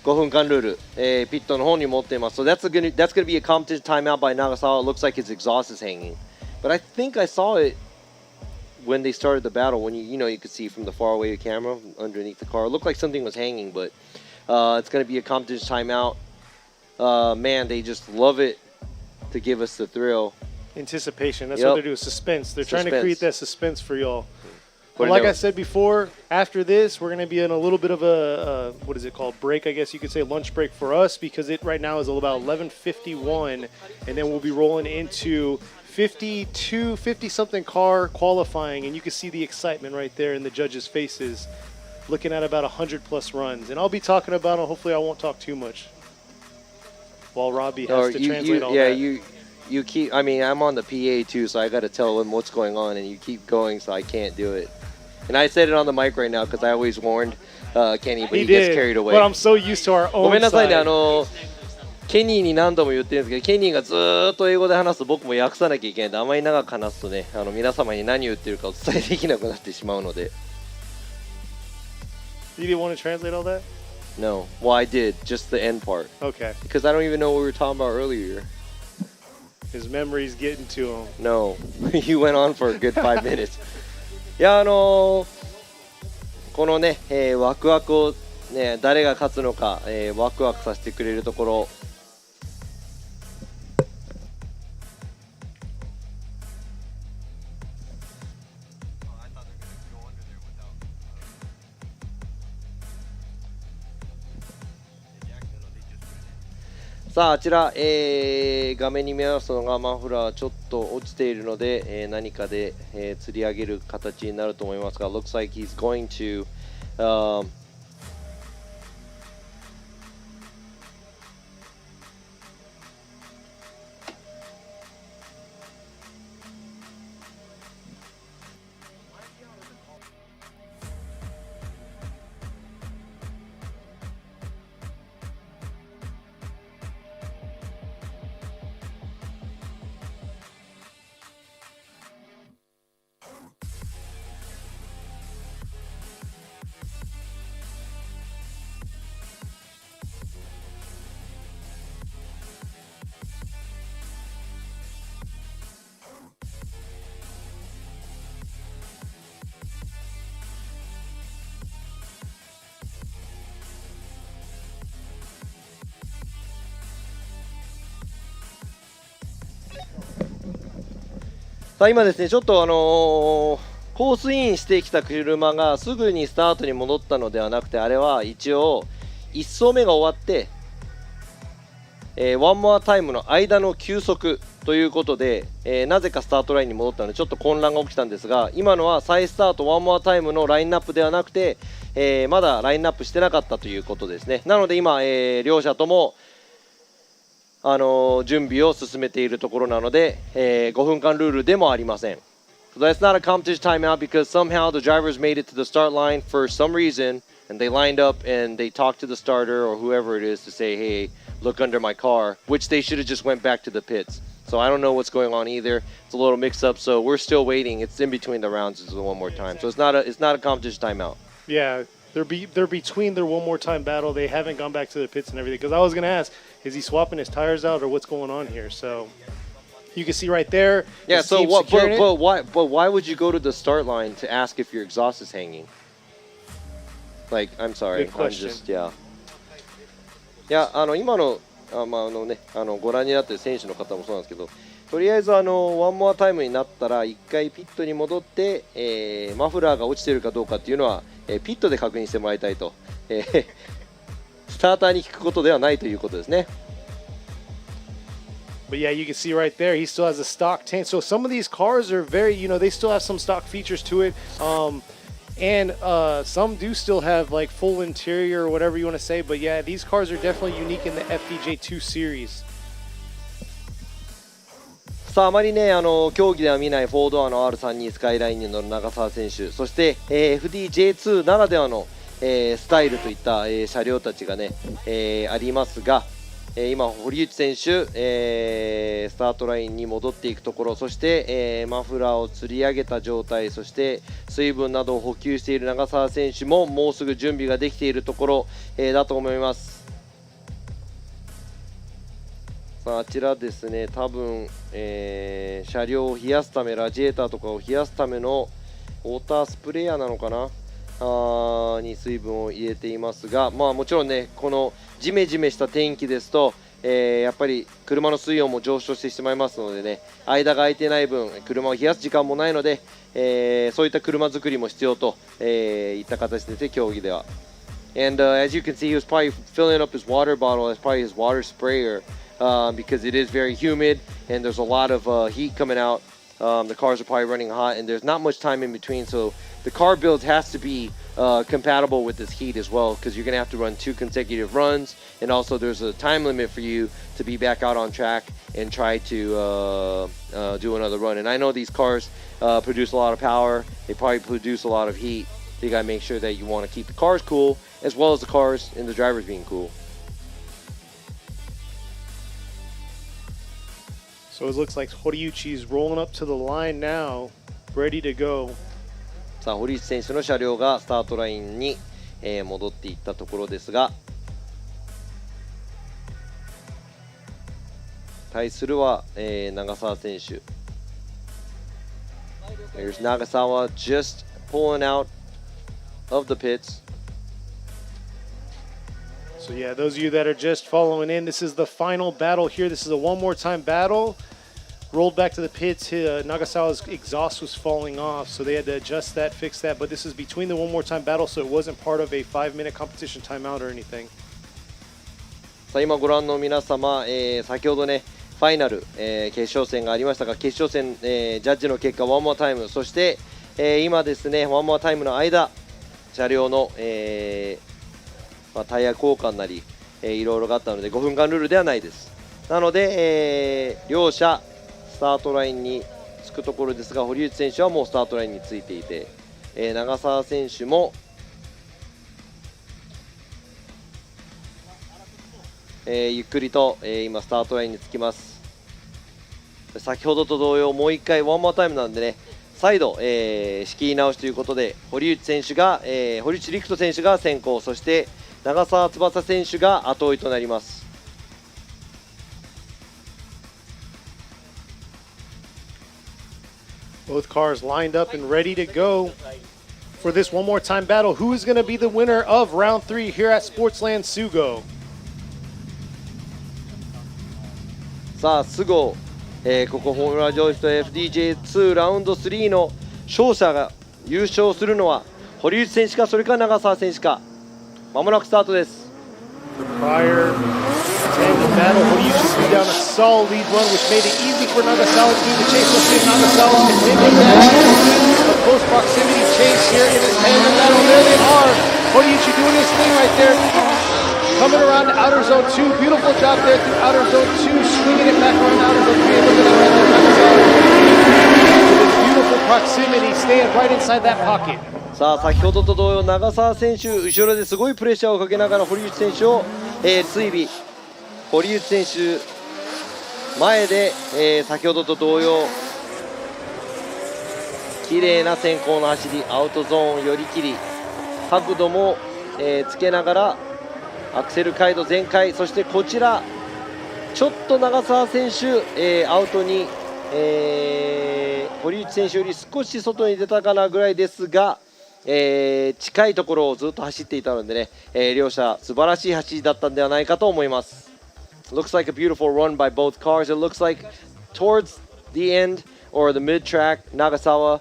S3: 5分間ルール、ピットの方に持っています。So that's gonna be a competition timeout by Nagasawa. It looks like his exhaust is hanging, but I think I saw it when they started the battle. When you could see from the far away camera underneath the car. It looked like something was hanging, but it's gonna be a competition timeout. Man, they just love it to give us the thrill.
S2: Anticipation. That's what they're doing. Suspense. They're trying to create that suspense for y'all. But like I said before, after this, we're going to be in a little bit of a, what is it called, break, I guess you could say, lunch break for us, because it right now is about 11:51, and then we'll be rolling into 50-something car qualifying, and you can see the excitement right there in the judges' faces, looking at about 100-plus runs. And I'll be talking about it. Hopefully I won't talk too much while Robbie has to translate all that.
S3: You keep, I mean, I'm on the PA too, so I got to tell him what's going on, and you keep going, so I can't do it. And I said it on the mic right now because I always warned Kenny, but he gets carried away.
S2: But I'm so used to our own
S3: ごめんなさいね、
S2: side.
S3: ケニーに何度も言ってるんですけど、ケニーがずーっと英語で話すと僕も訳さなきゃいけないんで、あまり長く話すとね、皆様に何を言ってるかお伝えできなくなってしまうので。
S2: You didn't want to translate all that?
S3: No. Well, I did, just the end part.
S2: Okay.
S3: Because I don't even know what we were talking about earlier.
S2: His memory's getting to him.
S3: No. You went on for a good 5 minutes. いや、このね、ワクワクをね、誰が勝つのか、ワクワクさせてくれるところ。さあ、あちら、画面に見えますのがマフラーちょっと落ちているので、何かで、吊り上げる形になると思いますが、looks like he's going to、さあ今ですね、ちょっとコースインしてきた車がすぐにスタートに戻ったのではなくて、あれは一応1走目が終わって、ワンモアタイムの間の休息ということで、なぜかスタートラインに戻ったのでちょっと混乱が起きたんですが、今のは再スタートワンモアタイムのラインナップではなくて、まだラインナップしてなかったということですね。なので今、両者とも準備を進めているところなので、5分間ルールでもありません。So that's not a competition timeout because somehow the drivers made it to the start line for some reason and they lined up and they talked to the starter or whoever it is to say, hey, look under my car, which they should have just went back to the pits. So I don't know what's going on either. It's a little mixed up, so we're still waiting. It's in between the rounds one more time. So it's not a competition timeout.
S2: Yeah, they're between their one more time battle. They haven't gone back to the pits and everything. Because I was gonna ask, is he swapping his tires out or what's going on here? So you can see right there.
S3: Yeah. So what? But why would you go to the start line to ask if your exhaust is hanging? Like, I'm sorry.
S2: Good question.
S3: I'm just yeah. いや今のご覧になってる選手の方もそうなんですけど、とりあえずワンモアタイムになったら1回ピットに戻って、マフラーが落ちているかどうかっていうのは、ピットで確認してもらいたいと、スターターに聞くことではないということですね。
S2: But yeah, you can see right there, he still has a stock tank. So some of these cars are very, they still have some stock features to it. And some do still have like full interior or whatever you want to say. But yeah, these cars are definitely unique in the FDJ2 series.
S3: さああまりね競技では見ない4ドアの R32 スカイラインに乗る長澤選手、そして、FDJ2 ならではの、スタイルといった、車両たちがね、ありますが、今堀内選手、スタートラインに戻っていくところ、そして、マフラーを吊り上げた状態、そして水分などを補給している長澤選手ももうすぐ準備ができているところ、だと思います。さああちらですね、多分、車両を冷やすため、ラジエーターとかを冷やすためのウォータースプレーヤーなのかなに水分を入れていますが、まあもちろんね、このジメジメした天気ですと、やっぱり車の水温も上昇してしまいますのでね、間が空いてない分車を冷やす時間もないので、そういった車作りも必要と、いった形ですね、競技では。And as you can see, he was probably filling up his water bottle as probably his water sprayer because it is very humid and there's a lot of heat coming out. The cars are probably running hot and there's not much time in between, so the car build has to be compatible with this heat as well, because you're going to have to run 2 consecutive runs, and also there's a time limit for you to be back out on track and try to do another run. And I know these cars produce a lot of power, they probably produce a lot of heat, so you got to make sure that you want to keep the cars cool as well as the cars and the drivers being cool.
S2: So it looks like Horiuchi is rolling up to the line now, ready to go.
S3: さあ堀内選手の車両がスタートラインに、戻っていったところですが、対するは、長澤選手。There's Nagasawa just pulling out of the pits.
S2: So yeah, those of you that are just following in, this is the final battle here. This is a one more time battle. Rolled back to the pits. Nagasawa's exhaust was falling off, so they had to adjust that, fix that. But this is between the one more time battle, so it wasn't part of a 5-minute competition timeout or anything.
S3: さあ今ご覧の皆様、先ほどねファイナル、決勝戦がありましたが、決勝戦、ジャッジの結果ワンモアタイム、そして、今ですねワンモアタイムの間車両の、タイヤ交換なり、いろいろがあったので5分間ルールではないです。なので、両者スタートラインにつくところですが、堀内選手はもうスタートラインについていて、長澤選手も、ゆっくりと、今スタートラインにつきます。先ほどと同様もう1回ワンモアタイムなんでね、再度、仕切り直しということで堀内選手が、堀内陸斗選手が先行、そして長澤翼選手が後追いとなります。
S2: Both cars lined up and ready to go for this one more time battle. Who is going to be the winner of round 3 here at Sportsland Sugo?
S3: さあ菅生、ここフォーミュラ上位と FDJ2 ラウンド3の勝者が優勝するのは堀内選手か、それか長澤選手か。まもなくスタートです。
S2: Prior tandem battle, Horiuchi threw down a solid lead run, which made it easy for Nagasawa to do the chase. Let's see if Nagasawa can mimic that. A close proximity chase here in this tandem battle. There they are. Horiuchi doing his thing right there. Coming around to outer zone 2. Beautiful job there through outer zone 2. Swinging it back around outer zone 3. And look at that right there, Nagasawa. With beautiful proximity, staying right inside that pocket.
S3: さあ先ほどと同様長澤選手後ろですごいプレッシャーをかけながら堀内選手を、追尾。堀内選手前で、先ほどと同様綺麗な先行の走り、アウトゾーン寄り切り、角度も、つけながらアクセル回路全開、そしてこちらちょっと長澤選手、アウトに、堀内選手より少し外に出たかなぐらいですが、近いところをずっと走っていたのでね、両者素晴らしい走りだったんではないかと思います。Looks like a beautiful run by both cars. It looks like towards the end or the mid-track, Nagasawa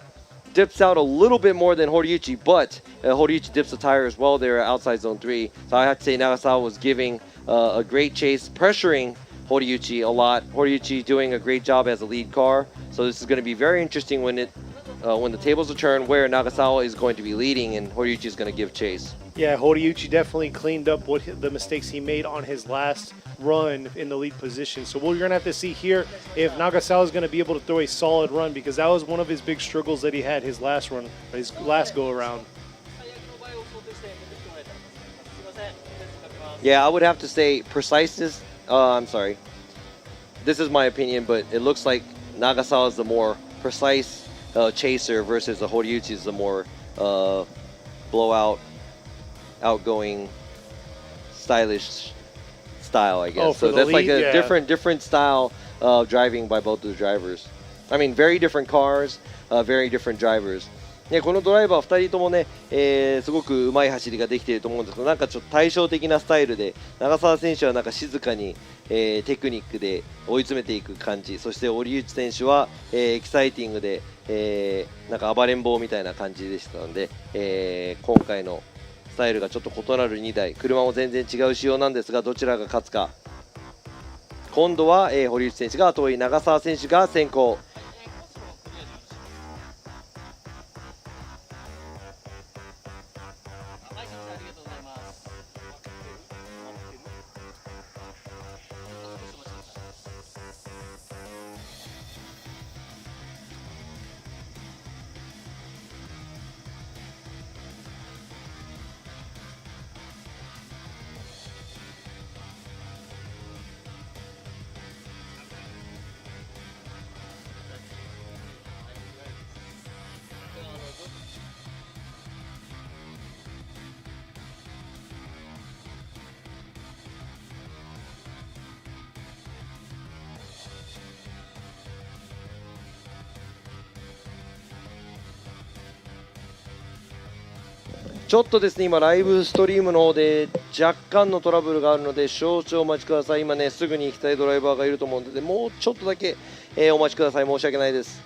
S3: dips out a little bit more than Horiuchi, but Horiuchi dips the tire as well there outside zone 3. So I have to say Nagasawa was giving a great chase, pressuring Horiuchi a lot. Horiuchi doing a great job as a lead car. So this is going to be very interesting when the tables are turned, where Nagasawa is going to be leading and Horiuchi is going to give chase.
S2: Yeah, Horiuchi definitely cleaned up the mistakes he made on his last run in the lead position. So we're going to have to see here if Nagasawa is going to be able to throw a solid run, because that was one of his big struggles that he had his last run, his last go around.
S3: Yeah, I would have to say preciseness. I'm sorry. This is my opinion, but it looks like Nagasawa is the more precise chaser versus the Horiuchi is the more blowout, outgoing, stylish style, I guess.
S2: Oh,
S3: so that's
S2: lead,
S3: like a
S2: yeah.
S3: different style of driving by both of the drivers. I mean, very different cars, very different drivers. ね、このドライバー2人ともね、すごくうまい走りができていると思うんですけど、なんかちょっと対照的なスタイルで、長澤選手はなんか静かに、テクニックで追い詰めていく感じ、そして堀内選手は、エキサイティングで、なんか暴れん坊みたいな感じでしたので、今回のスタイルがちょっと異なる2台、車も全然違う仕様なんですが、どちらが勝つか。今度は、堀内選手が後追い、長澤選手が先行。ちょっとですね、今ライブストリームの方で若干のトラブルがあるので少々お待ちください。今ねすぐに行きたいドライバーがいると思うのでもうちょっとだけ、お待ちください。申し訳ないです。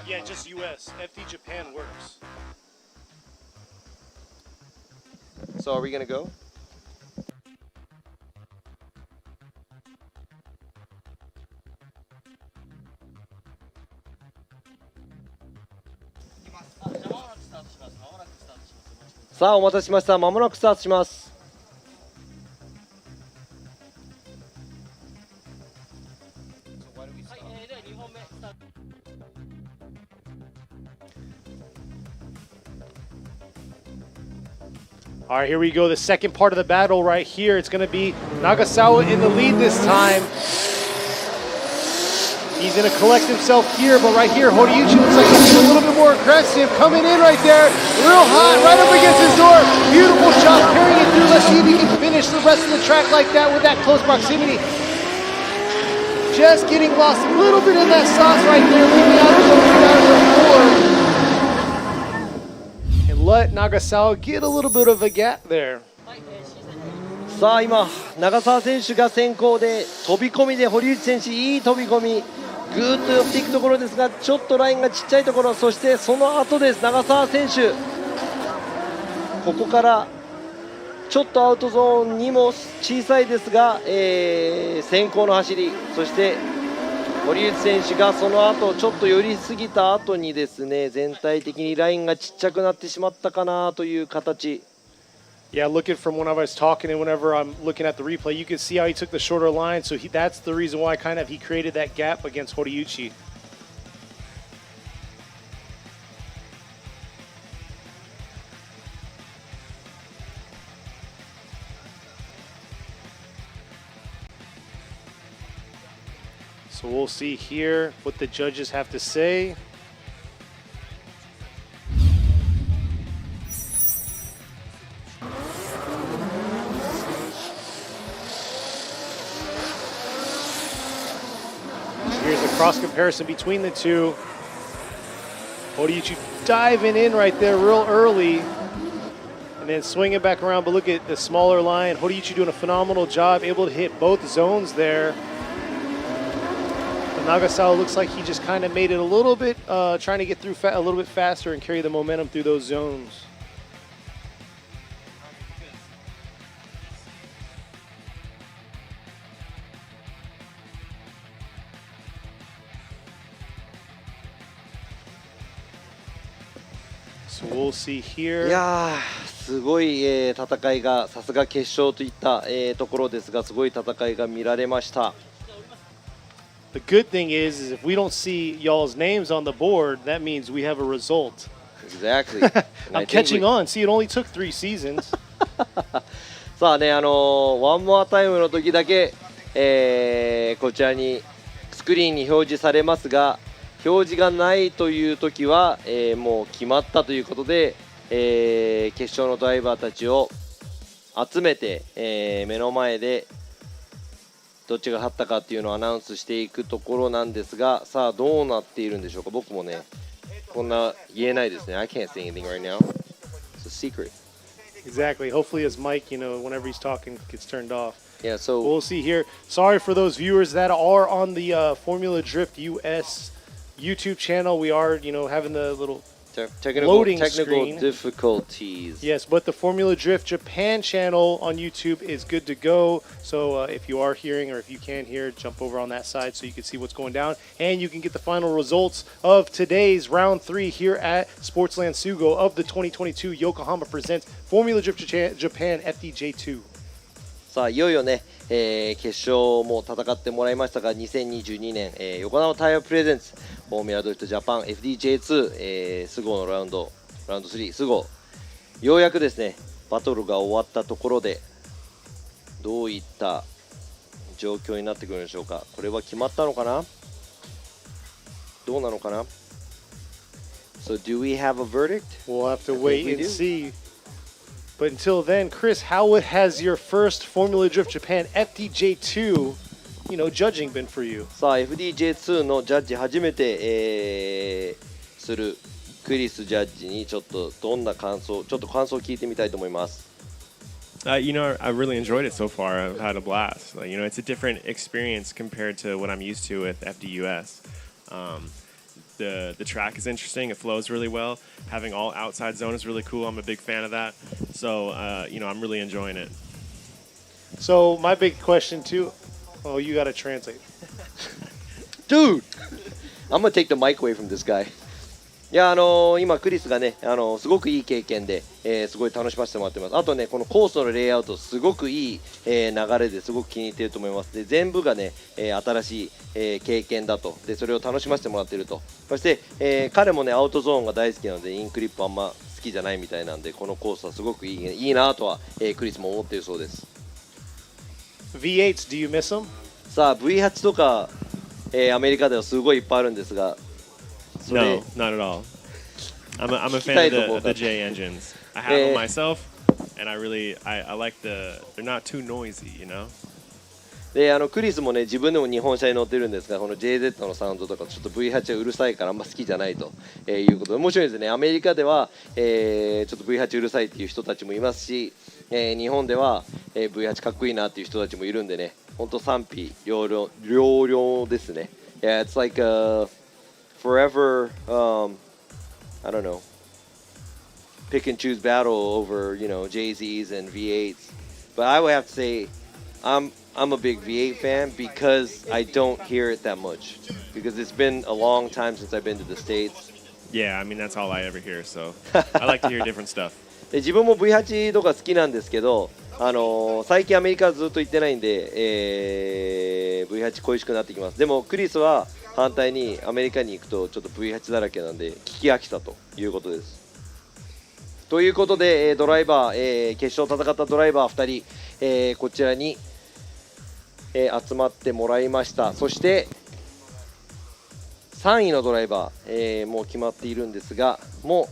S2: Yeah, just US. FD Japan works.
S3: So are we gonna go?さあお待たせしました。まもなくスタートします。
S2: All right, here we go. The second part of the battle right here. It's going to be Nagasawa in the lead this time. He's going to collect himself here, but right here, Horiuchi looks like he's a little bit more aggressive. Coming in right there, real hot, right up against his door. Beautiful shot, carrying it through. Let's see if he can finish the rest of the track like that with that close proximity. Just getting lost a little bit in that sauce right there, leaving out of the 4. Let Nagasawa get a little bit of a gap there.
S3: さあ今長澤選手が先行で飛び込みで堀内選手いい飛び込みぐーっと寄っていくところですがちょっとラインがちっちゃいところそしてその後です長澤選手ここからちょっとアウトゾーンにも小さいですが、先行の走りそして堀内選手がその後ちょっと寄りすぎた後にですね全体的にラインがちっちゃくなってしまったかなという形。
S2: Yeah, looking from when I was talking and whenever I'm looking at the replay, you can see how he took the shorter line. So that's the reason why he created that gap against Horiuchi. So we'll see here what the judges have to say. Here's a cross comparison between the two. Horiuchi diving in right there real early and then swinging back around. But look at the smaller line. Horiuchi doing a phenomenal job, able to hit both zones there. But Nagasawa looks like he just kind of made it a little bit, trying to get through a little bit faster and carry the momentum through those zones. So we'll see here.
S3: いやーすごい、戦いがさすが決勝といった、ところですがすごい戦いが見られました。
S2: The good thing is if we don't see y'all's names on the board, that means we have a result.
S3: Exactly.
S2: I'm catching on. See, it only took 3 seasons.
S3: さあね、ワンモアタイムの時だけ、こちらにスクリーンに表示されますが、表示がないという時は、もう決まったということで、決勝のドライバーたちを集めて、目の前でどっちが勝ったかっていうのをアナウンスしていくところなんですが、さあどうなっているんでしょうか。僕もね、こんな言えないですね。I can't say anything right now. It's a secret.
S2: Exactly. Hopefully his mic, whenever he's talking, gets turned off.
S3: Yeah, so
S2: we'll see here. Sorry for those viewers that are on the Formula Drift US YouTube channel. We are, having the little
S3: technical
S2: screen.
S3: difficulties.
S2: Yes, but the Formula Drift Japan channel on YouTube is good to go. So if you are hearing or if you can hear, jump over on that side so you can see what's going down. And you can get the final results of today's round 3 here at Sportsland Sugo of the 2022 Yokohama Presents Formula Drift Japan FDJ2.
S3: さあいよいよね、決勝も戦ってもらいましたが2022年、横浜タイヤプレゼンツフォーミュラドリフトジャパン FDJ2、スゴのラウンド3スゴようやくですねバトルが終わったところでどういった状況になってくるんでしょうか。これは決まったのかなどうなのかな。 So do we have a verdict?
S2: We'll have to wait and see. But until then, Chris, how has your first Formula Drift Japan FDJ2 judging been for you?
S3: さあ FDJ2 のジャッジ初めて、するクリスジャッジにちょっとどんな感想を聞いてみたいと思います。
S7: I really enjoyed it so far. I've had a blast. It's a different experience compared to what I'm used to with FDUS. The track is interesting. It flows really well. Having all outside zone is really cool. I'm a big fan of that. So, I'm really enjoying it.
S2: So my big question too. Oh, you got to translate.
S3: Dude, I'm gonna take the mic away from this guy. いや今クリスがねすごくいい経験で、すごい楽しませてもらってます。あとねこのコースのレイアウトすごくいい、流れですごく気に入っていると思います。で全部がね、新しい、経験だとでそれを楽しませてもらっていると。そして、彼もねアウトゾーンが大好きなのでインクリップあんま好きじゃないみたいなんでこのコースはすごくいいなとは、クリスも思っているそうです。
S2: V8s, do you miss them?
S3: さあ V8 とか、アメリカではすごいいっぱいあるんですが。
S7: No, not at all. I'm a fan of the J engines. I have them myself, and I like they're not too noisy,
S3: でクリスもね自分でも日本車に乗ってるんですがこの JZ のサウンドとかちょっと V8 はうるさいからあんま好きじゃないと、いうことで面白いですね。アメリカでは、ちょっと V8 うるさいっていう人たちもいますし、日本では、V8 かっこいいなっていう人たちもいるんでね本当賛否両論ですね。Yeah, it's like forever, I don't know, pick and choose battle over, JZs and V8s. But I would have to say I'm a big V8 fan because I don't hear it that much. Because it's been a long time since I've been to the States.
S7: Yeah, that's all I ever hear, so I like to hear different stuff.
S3: で自分も V8 とか好きなんですけど、最近アメリカずっと行ってないんで、V8 恋しくなってきます。でもクリスは反対にアメリカに行くとちょっと V8 だらけなんで聞き飽きたということです。ということで、ドライバー、決勝戦ったドライバー2人、こちらに、集まってもらいました。そして3位のドライバー、もう決まっているんですがもう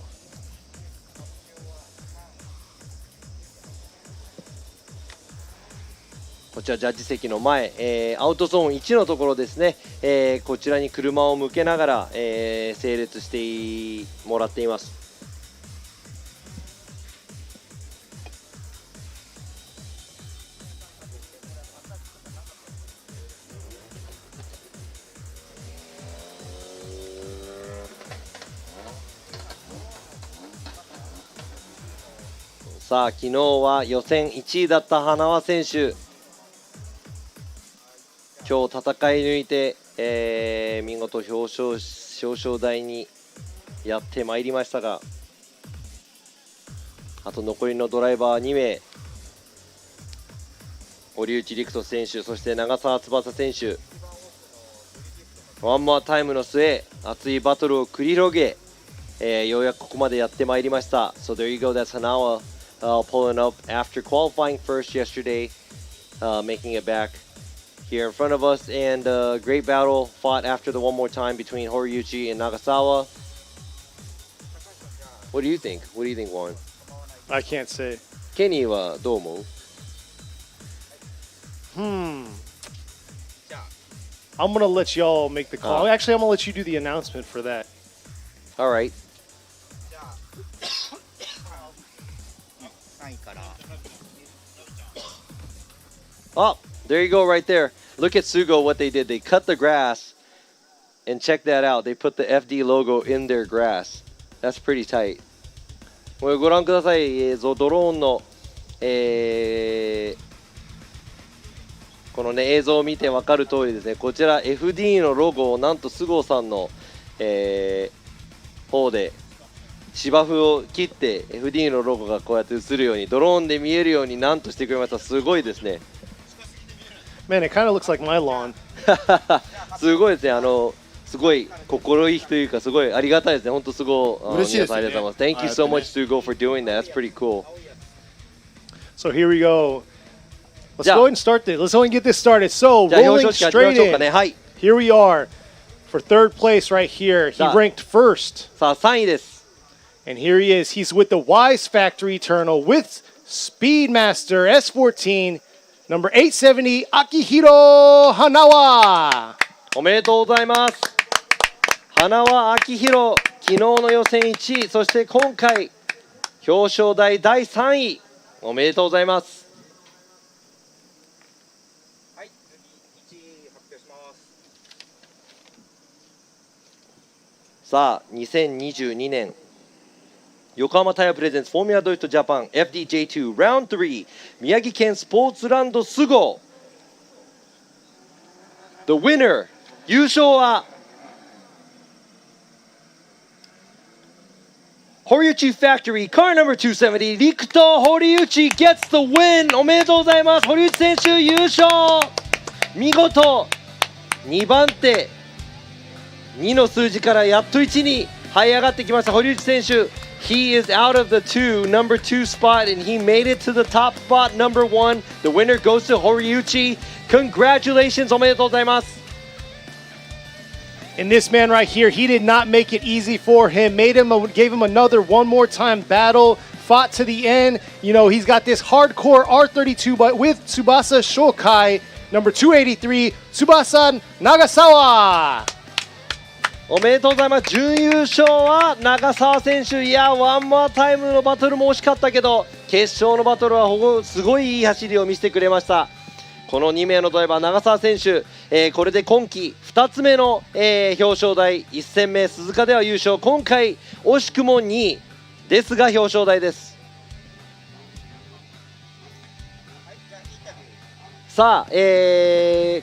S3: こちらジャッジ席の前、アウトゾーン1のところですね、こちらに車を向けながら、整列してもらっています。さあ昨日は予選1位だった花輪選手今日戦い抜いて、見事表彰台にやってまいりましたがあと残りのドライバー2名堀内陸斗選手そして長澤翼選手ワンモアタイムの末熱いバトルを繰り広げ、ようやくここまでやってまいりました。 So there you go, that's Hanawa pulling up after qualifying first yesterday, making it back here in front of us, and a great battle fought after the one more time between Horiuchi and Nagasawa. What do you think? What do you think, Warren?
S2: I can't say.
S3: Kenny はどう思う?
S2: I'm gonna let y'all make the call. Actually, I'm gonna let you do the announcement for that.
S3: All right. Oh, there you go right there. Look at Sugo, what they did. They cut the grass, and check that out. They put the FD logo in their grass. That's pretty tight. これご覧ください。映像、ドローンの、このね、映像を見て分かる通りですね。こちら FD のロゴをなんと菅生さんの、方で芝生を切って FD のロゴがこうやって映るようにドローンで見えるようになんとしてくれました。すごいですね。
S2: Man, it kind of looks like my lawn.
S3: すごいですね。すごい心意気というかすごいありがたいですね。本当すごい
S2: 嬉しいですね。
S3: 皆さんありがとうございます。Thank you so much Sugo for doing that. That's pretty cool.
S2: So here we go. Let's go ahead and start this. Let's go ahead and get this started. So rolling straight in. Here we are for third place right here. He ranked first.
S3: さあ3位です。
S2: And here he is. He's with the Wise Factory Eternal with Speedmaster S14. Number 870, Akihiro Hanawa.
S3: おめでとうございます。花輪明宏、昨日の予選1位、そして今回表彰台第3位、おめでとうございます。はい、次1位発表します。さあ、2022年横浜タイヤプレゼンツフォーミュラドリフトジャパン FDJ2 Round3 宮城県スポーツランドスゴー The winner 優勝は堀内 Factory Car No. 270陸東堀内 gets the win おめでとうございます。堀内選手優勝、見事2番手2の数字からやっと1に這い上がってきました堀内選手。He is out of the number 2 spot, and he made it to the top spot, number 1. The winner goes to Horiuchi. Congratulations, おめでとうございます。
S2: And this man right here, he did not make it easy for him. Gave him another one more time battle. Fought to the end. You know, he's got this hardcore R32, but with Tsubasa Shokai, number 283, Tsubasa Nagasawa.
S3: おめでとうございます。準優勝は長澤選手。いや、ワンモアタイムのバトルも惜しかったけど、決勝のバトルはすごいいい走りを見せてくれました。この2名のドライバー、長澤選手、これで今季2つ目の、表彰台、1戦目鈴鹿では優勝、今回惜しくも2位ですが表彰台です。さあ、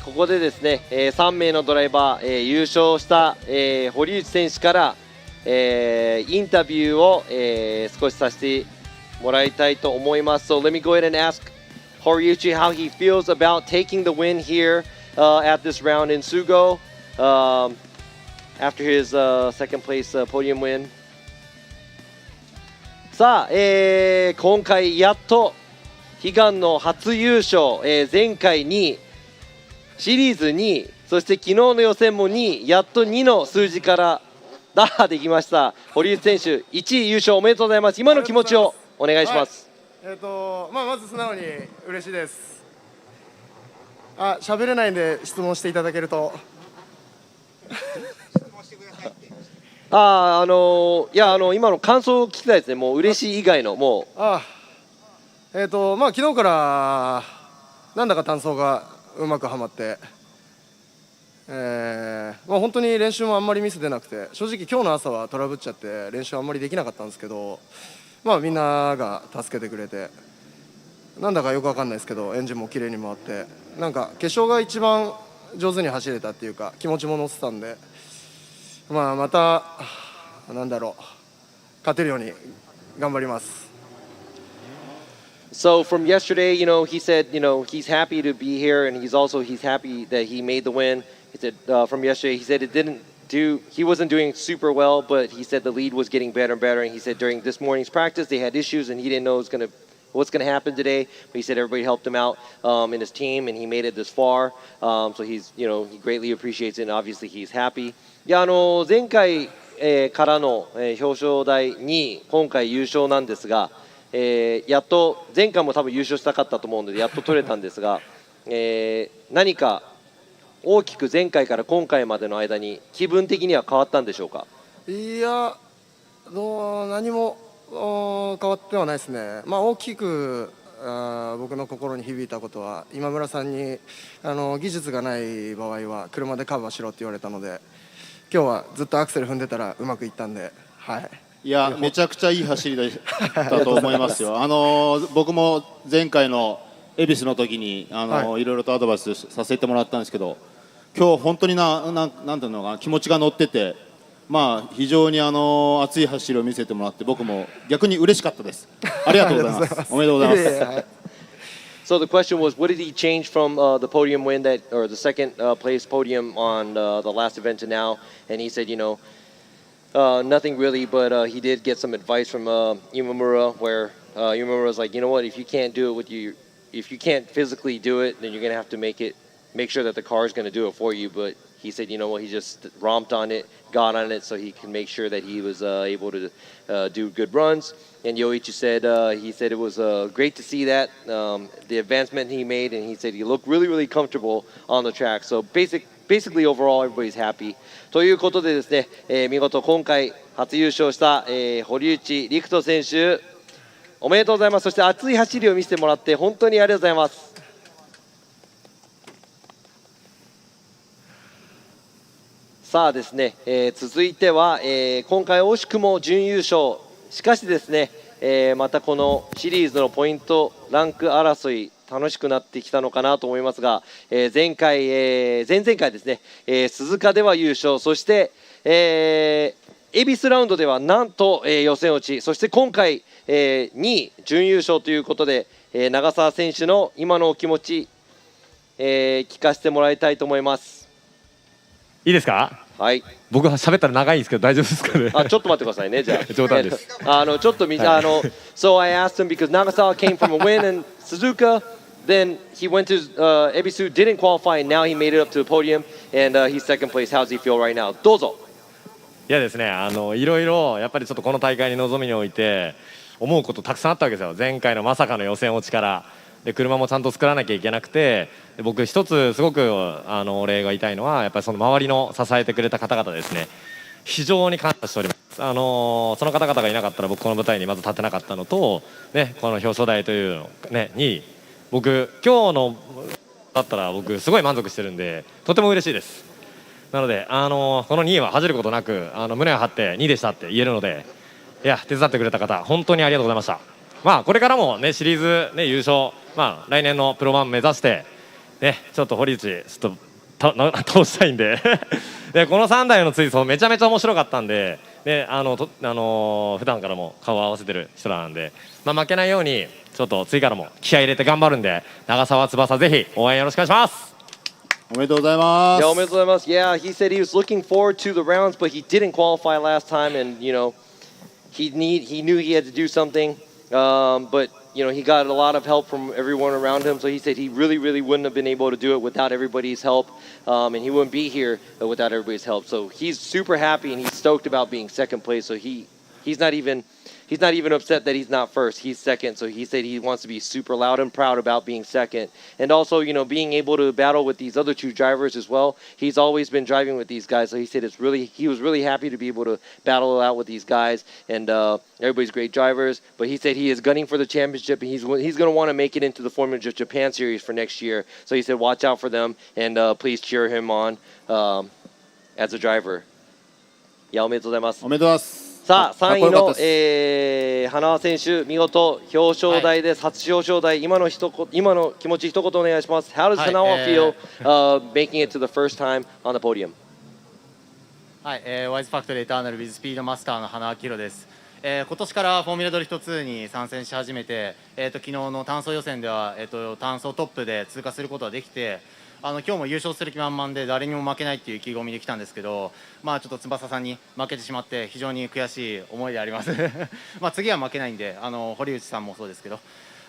S3: ここでですね、3名のドライバー、優勝した、堀内選手から、インタビューを、少しさせてもらいたいと思います。So let me go ahead and ask Horiuchi how he feels about taking the win here at this round in Sugo after his second place podium win. さあ、今回やっと悲願の初優勝、前回2位、シリーズ2位、そして昨日の予選も2位、やっと2の数字から打破できました。堀内選手、1位優勝おめでとうございます。今の気持ちをお願いします。
S14: はい、まず素直に嬉しいです。喋れないんで質問していただけると。
S3: いや今の感想を聞きたいですね。もう嬉しい以外のもう。
S14: 昨日からなんだか単走がうまくはまって、本当に練習もあんまりミス出なくて、正直今日の朝はトラブっちゃって練習あんまりできなかったんですけど、みんなが助けてくれて、なんだかよくわかんないですけどエンジンも綺麗に回って、なんか決勝が一番上手に走れたっていうか気持ちも乗ってたんで、またなんだろう、勝てるように頑張ります。
S3: So from yesterday, he said, he's happy to be here, and he's happy that he made the win. He said from yesterday, he said he wasn't doing super well, but he said the lead was getting better and better. And he said during this morning's practice, they had issues, and he didn't know what's going to happen today. But he said everybody helped him out in his team, and he made it this far. So he greatly appreciates it, and obviously he's happy. いや、前回、からの、表彰台2位、今回優勝なんですが、やっと前回も多分優勝したかったと思うのでやっと取れたんですが、何か大きく前回から今回までの間に気分的には変わったんでしょうか。
S14: いや、何も変わってはないですね。大きく僕の心に響いたことは今村さんに技術がない場合は車でカバーしろって言われたので、今日はずっとアクセル踏んでたらうまくいったんで、はい。
S8: いや、めちゃくちゃいい走りだと思いますよ。僕も前回の恵比寿の時にいろいろとアドバイスさせてもらったんですけど、今日本当になんていうのかな、気持ちが乗ってて、非常に熱い走りを見せてもらって僕も逆に嬉しかったです。ありがとうございます。おめでとうございます。
S3: So the question was, what did he change from the podium win or the second place podium on the last event to now? And he said, nothing really, but he did get some advice from Imamura, where Imamura was like, you know what, if you can't do it if you can't physically do it, then you're gonna have to make sure that the car is gonna do it for you. But he said, you know what, he just romped on it, got on it, so he can make sure that he was able to do good runs. And Yoichi said he said it was great to see that the advancement he made, and he said he looked really, really comfortable on the track. So basically overall everybody's happy. ということでですね、見事今回初優勝した、堀内陸斗選手おめでとうございます。そして熱い走りを見せてもらって本当にありがとうございます。さあですね、続いては、今回惜しくも準優勝。しかしですね、またこのシリーズのポイントランク争い楽しくなってきたのかなと思いますが、前々回ですね、鈴鹿では優勝、そして、恵比寿ラウンドではなんと、予選落ち、そして今回、2位準優勝ということで、長澤選手の今のお気持ち、聞かせてもらいたいと思います。
S15: いいですか？はい。僕は喋ったら長いんですけど大丈夫ですかね？
S3: あ、ちょっと待ってくださいね。じゃあ。
S15: 冗談です。
S3: ちょっとSo I asked him because Nagasawa came from a win in Suzuka, then he went to Ebisu, didn't qualify, and now he made it up to the podium, and he's second place. How does he feel right now? どうぞ。
S15: いやですね、いろいろやっぱりちょっとこの大会に臨みにおいて思うことたくさんあったわけですよ。前回のまさかの予選落ちからで車もちゃんと作らなきゃいけなくて、で僕一つすごくお礼が言いたいのはやっぱりその周りの支えてくれた方々ですね。非常に感謝しております。その方々がいなかったら僕この舞台にまず立てなかったのと、ね、この表彰台というの、ね、に僕今日のだったら僕すごい満足してるんでとても嬉しいです。なのでこの2位は恥じることなく胸を張って2位でしたって言えるので、いや手伝ってくれた方本当にありがとうございました。まあこれからもねシリーズね優勝、まあ来年のプロ1目指してねちょっと堀内ちょっと通したいんででこの3台の追走めちゃめちゃ面白かったんで、で普段からも顔を合わせてる人なんで、まあ負けないようにちょっと次からも気合い入れて頑張るんで、長澤翼ぜひ応援よろしくお願いします。
S8: おめでとうございます。
S3: おめでとうございます。Yeah, he said he was looking forward to the rounds, but he didn't qualify last time, and you know, he knew he had to do something, but you know, he got a lot of help from everyone around him. So he said he really wouldn't have been able to do it without everybody's help, and he wouldn't be here without everybody's help. So he's super happy and he's stoked about being second place. So he's not even upset that he's not first. He's second. So he said he wants to be super loud and proud about being second. And also, you know, being able to battle with these other two drivers as well. He's always been driving with these guys. So he said he was really happy to be able to battle it out with these guys. And everybody's great drivers. But he said he is gunning for the championship. And he's going to want to make it into the Formula Japan Series for next year. So he said watch out for them. And please cheer him on as a driver. いや、おめでとうございます。
S8: おめでとうございます。
S3: さあ3位の、花輪選手見事表彰台です、初表彰台。今の気持ち一言お願いします。 How does Hanawa feel making it to the first time on the podium?
S16: はい、ワイズファクトリーエターナル with スピードマスターの花輪明です。今年からフォーミュラドリフト2に参戦し始めて、昨日の単走予選では、単走トップで通過することができて、今日も優勝する気満々で誰にも負けないっていう意気込みで来たんですけど、まあちょっと翼さんに負けてしまって非常に悔しい思いでありますまあ次は負けないんで、堀内さんもそうですけど、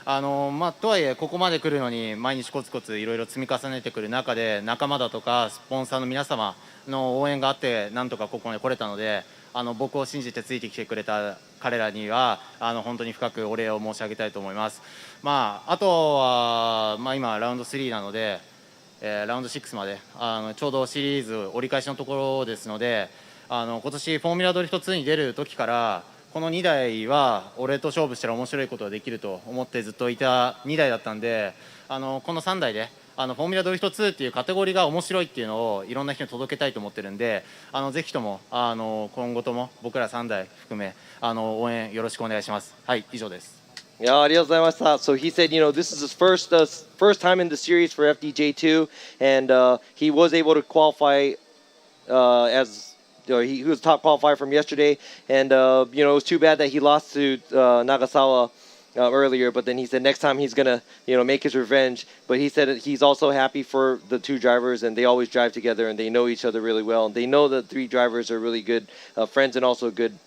S16: まあとはいえここまで来るのに毎日コツコツいろいろ積み重ねてくる中で、仲間だとかスポンサーの皆様の応援があってなんとかここまで来れたので、僕を信じてついてきてくれた彼らには本当に深くお礼を申し上げたいと思います。まああとは、まあ、今ラウンド3なので、ラウンド6までちょうどシリーズ折り返しのところですので、今年フォーミュラドリフト2に出る時からこの2台は俺と勝負したら面白いことができると思ってずっといた2台だったんで、この3台でフォーミュラドリフト2っていうカテゴリーが面白いっていうのをいろんな人に届けたいと思ってるんで、ぜひとも今後とも僕ら3台含め応援よろしくお願いします。はい、以上です。
S3: Yeah, ありがとうございました。So he said, you know, this is his first time in the series for FDJ2, and he was able to qualify as he was top qualifier from yesterday, and you know, it was too bad that he lost to Nagasawa earlier. But then he said next time he's gonna, you know, make his revenge. But he said he's also happy for the two drivers, and they always drive together, and they know each other really well, and they know the three drivers are really good friends and also good.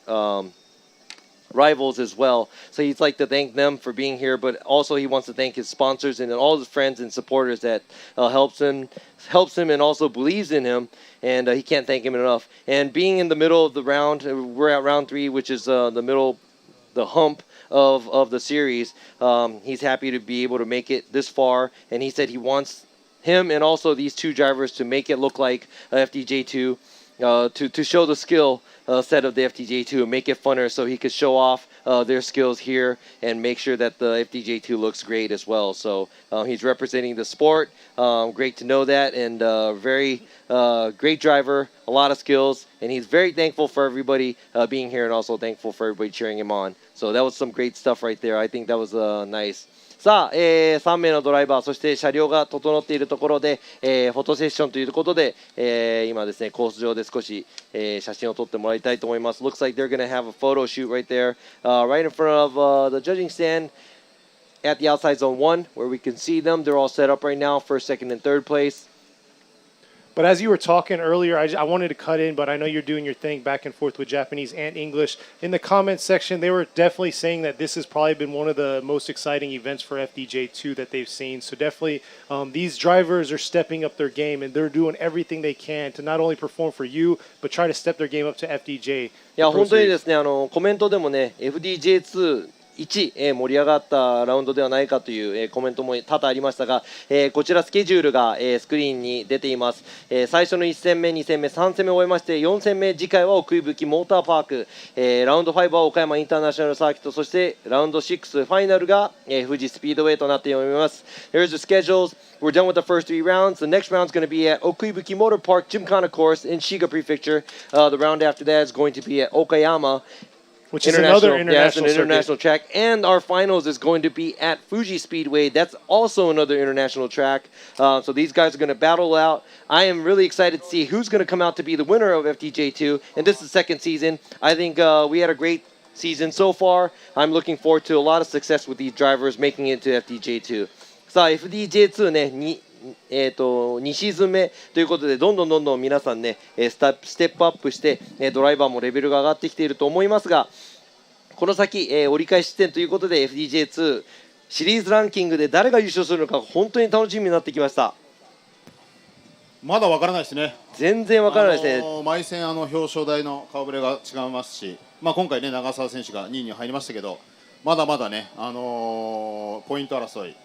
S3: rivals as well. So he'd like to thank them for being here, but also he wants to thank his sponsors and all his friends and supporters that helps him and also believes in him, and he can't thank him enough. And being in the middle of the round, we're at round 3, which is the hump of the series. He's happy to be able to make it this far, and he said he wants him and also these two drivers to make it look like FDJ2, to show the skill set of the FDJ2 and make it funner so he could show off their skills here and make sure that the FDJ2 looks great as well. So he's representing the sport. Great to know that, and very great driver, a lot of skills, and he's very thankful for everybody being here and also thankful for everybody cheering him on. So that was some great stuff right there. I think that was nice. さあ、3名のドライバー、そして車両が整っているところで、フォトセッションということで、今ですね、コース上で少し、写真を撮ってもらいたいと思います。Looks like they're going to have a photo shoot right there, right in front of the judging stand at the outside zone 1, where we can see them. They're all set up right now, first, second, and third place.
S2: But as you were talking earlier, I wanted to cut in, but I know you're doing your thing back and forth with Japanese and English. In the comments section, they were definitely saying that this has probably been one of the most exciting events for FDJ2 that they've seen. So definitely these drivers are stepping up their game, and they're doing everything they can to not only perform for you, but try to step their game up to FDJ.
S3: いや、本当にですね、コメントでもね、FDJ2 1、盛り上がったラウンドではないかという、コメントも多々ありましたが、こちらスケジュールが、スクリーンに出ています。最初の1戦目、2戦目、3戦目を終えまして、4戦目、次回は奥伊吹モーターパーク、ラウンド5は岡山インターナショナルサーキット、そしてラウンド6、ファイナルが、富士スピードウェイとなっております。Here's the schedules. We're done with the first 3 rounds. The next round is going to be at Okuibuki Motor Park Gymkhana Course in Shiga Prefecture. The round after that is going to be at Okayama,
S2: which is another
S3: international track, and our finals is going to be at Fuji Speedway. That's also another international track. So these guys are going to battle out. I am really excited to see who's going to come out to be the winner of FDJ2, and this is the second season. I think we had a great season so far. I'm looking forward to a lot of success with these drivers making it to FDJ2. さあ FDJ2 ね、2シーズン目ということでどんどん皆さんねステップアップしてドライバーもレベルが上がってきていると思いますが、この先折り返し地点ということで FDJ2 シリーズランキングで誰が優勝するのか本当に楽しみになってきました。
S8: まだわからないですね。
S3: 全然わからないですね。
S8: 毎戦表彰台の顔ぶれが違いますし、今回ね長澤選手が2位に入りましたけど、まだまだねポイント争い、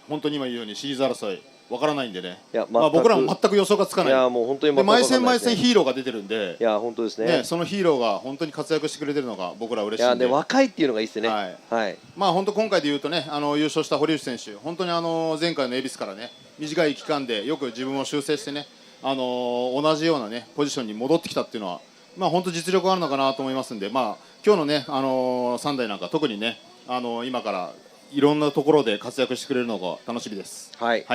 S8: 本当に今言うようにシリーズ争いわからないんでね。僕らも全く予想がつかない。
S3: いやもう本当に
S8: で毎戦ヒーローが出てるんで。
S3: いや本当ですね。
S8: そのヒーローが本当に活躍してくれてるのが僕ら嬉しいんで。
S3: いや若いっていうのがいいですね。
S8: 本当今回で言うとね優勝した堀内選手、本当に前回の恵比寿からね短い期間でよく自分を修正してね同じようなねポジションに戻ってきたっていうのは本当実力があるのかなと思いますんで、今日のね3台なんか特にね今からいろんなところで活躍してくれるのが楽しみです。
S3: はい。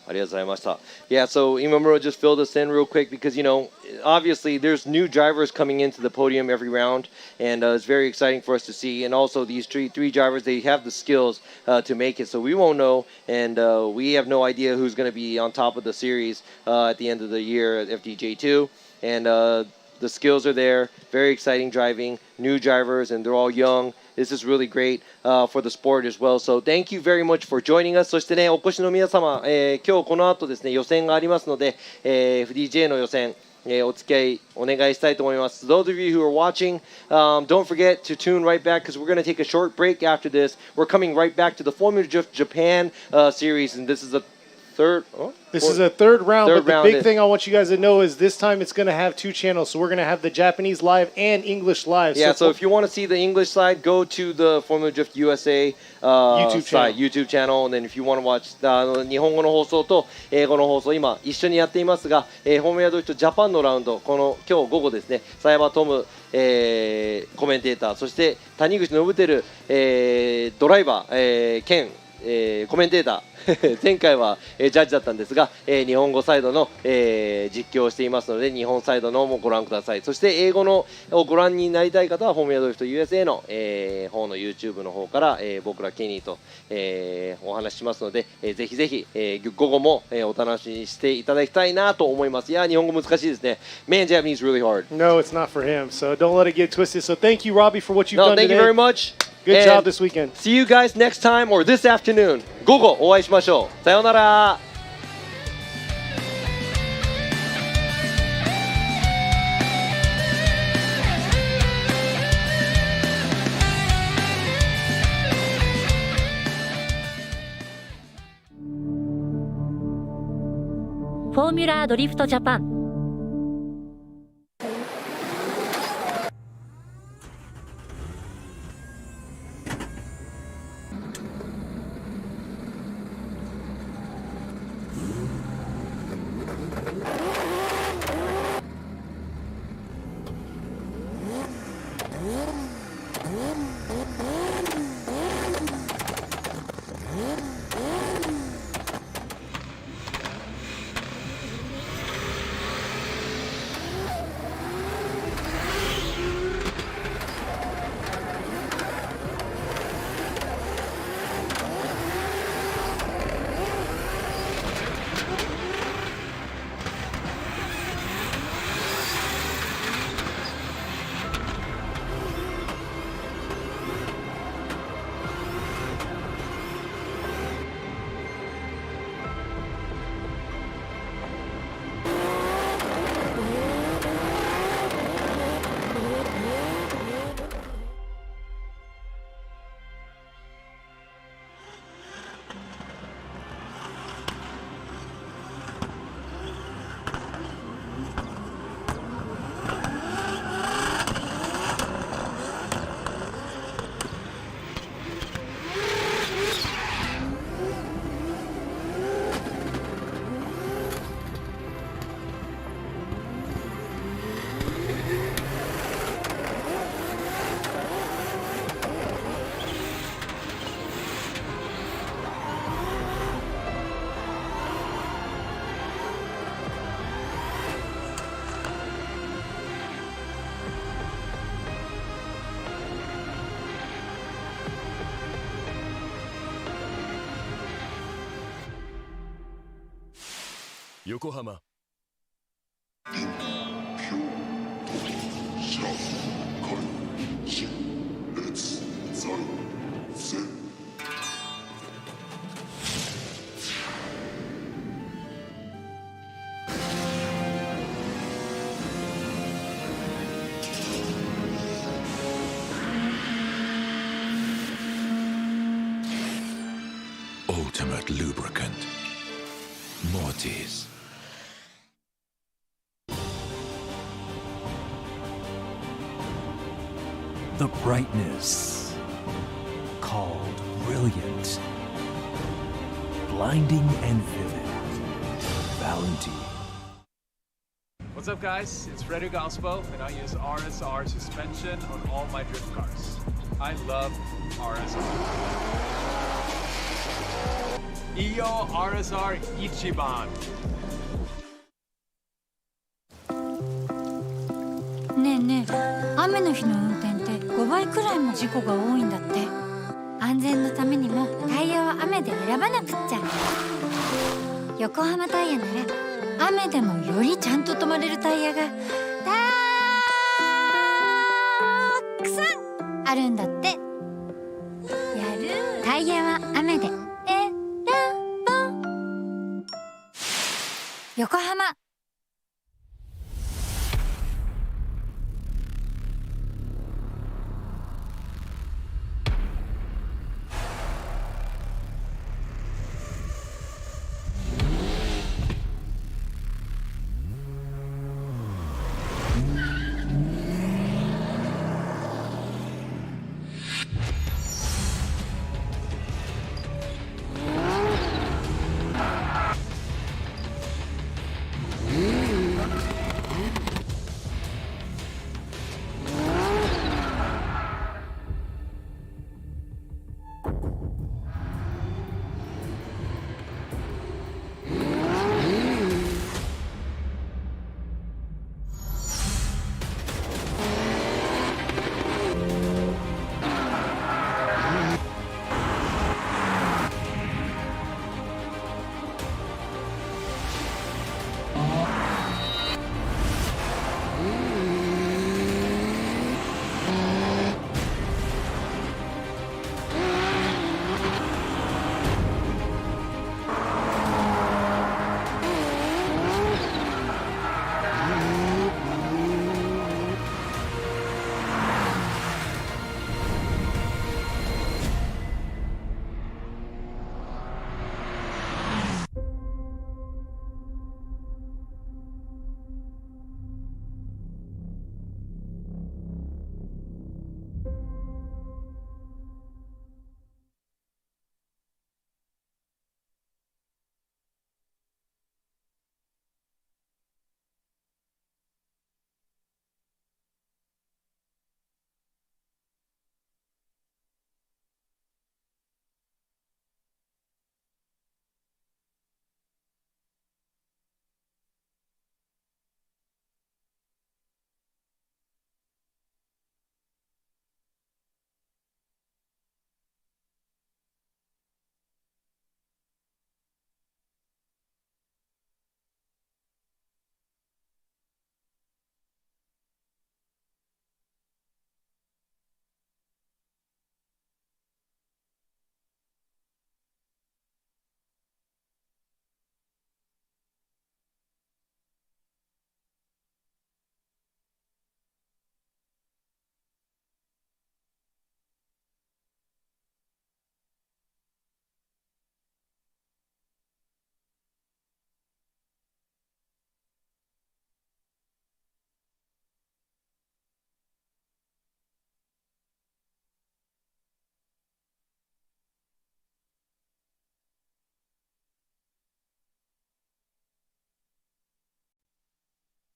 S3: ありがとうございました。Yeah, so Imamura just filled us in real quick because, obviously there's new drivers coming into the podium every round, and it's very exciting for us to see. And also these three drivers, they have the skills to make it, so we won't know, and we have no idea who's going to be on top of the series at the end of the year at FDJ2. And the skills are there, very exciting driving, new drivers, and they're all young. This is really great for the sport as well. So thank you very much for joining us. そしてね、お越しの皆様、今日この後ですね、予選がありますので、FDJ の予選、お付き合いお願いしたいと思います。Those of you who are watching, don't forget to tune right back because we're going to take a short break after this. We're coming right back to the Formula Drift Japan series, and this is the
S2: This is a third round, but the big thing I want you guys to know is this time it's going to have 2 channels. So we're going to have the Japanese live and English live.
S3: Yeah, so if you want to see the English side, go to the Formula Drift USA YouTube channel. And then if you want to watch 日本語の放送と英語の放送、今一緒にやっていますが、フォーミュラドリフトジャパンのラウンド、今日午後ですね、サイバートム、コメンテーター、そして谷口信輝、ドライバー、兼コメンテーター前回は、ジャッジだったんですが、日本語サイドの、実況をしていますので日本サイドのもご覧ください。そして英語のをご覧になりたい方はフォーミュラドリフト USA の、方の YouTube の方から、僕らケニーと、お話ししますので、ぜひぜひ、午後も、お楽しみにしていただきたいなと思います。いや日本語難しいですね。Man, Japanese is really hard.
S2: No, it's not for him. So don't let it get twisted. So thank you, Robbie, for what you've done
S3: Thank
S2: today.
S3: you very much.
S2: Good
S3: And
S2: job this weekend.
S3: See you guys next time or this afternoon. 午後お会いしましょう。さようなら。
S13: フォーミュラドリフトジャパン。
S4: 横浜。Ultimate lubricant. Mortis. The brightness called brilliant, blinding and vivid. Valentine.
S5: What's up, guys? It's Frederick Ospo, and I use RSR suspension on all my drift cars. I love RSR. Iyo RSR Ichiban.
S6: ねえねえ、雨の日の運転って5倍くらいも事故が多いんだって。安全のためにもタイヤは雨で選ばなくっちゃ。横浜タイヤなら雨でもよりちゃんと止まれるタイヤがたくさんあるんだって。やるタイヤは雨で選ぼう。横浜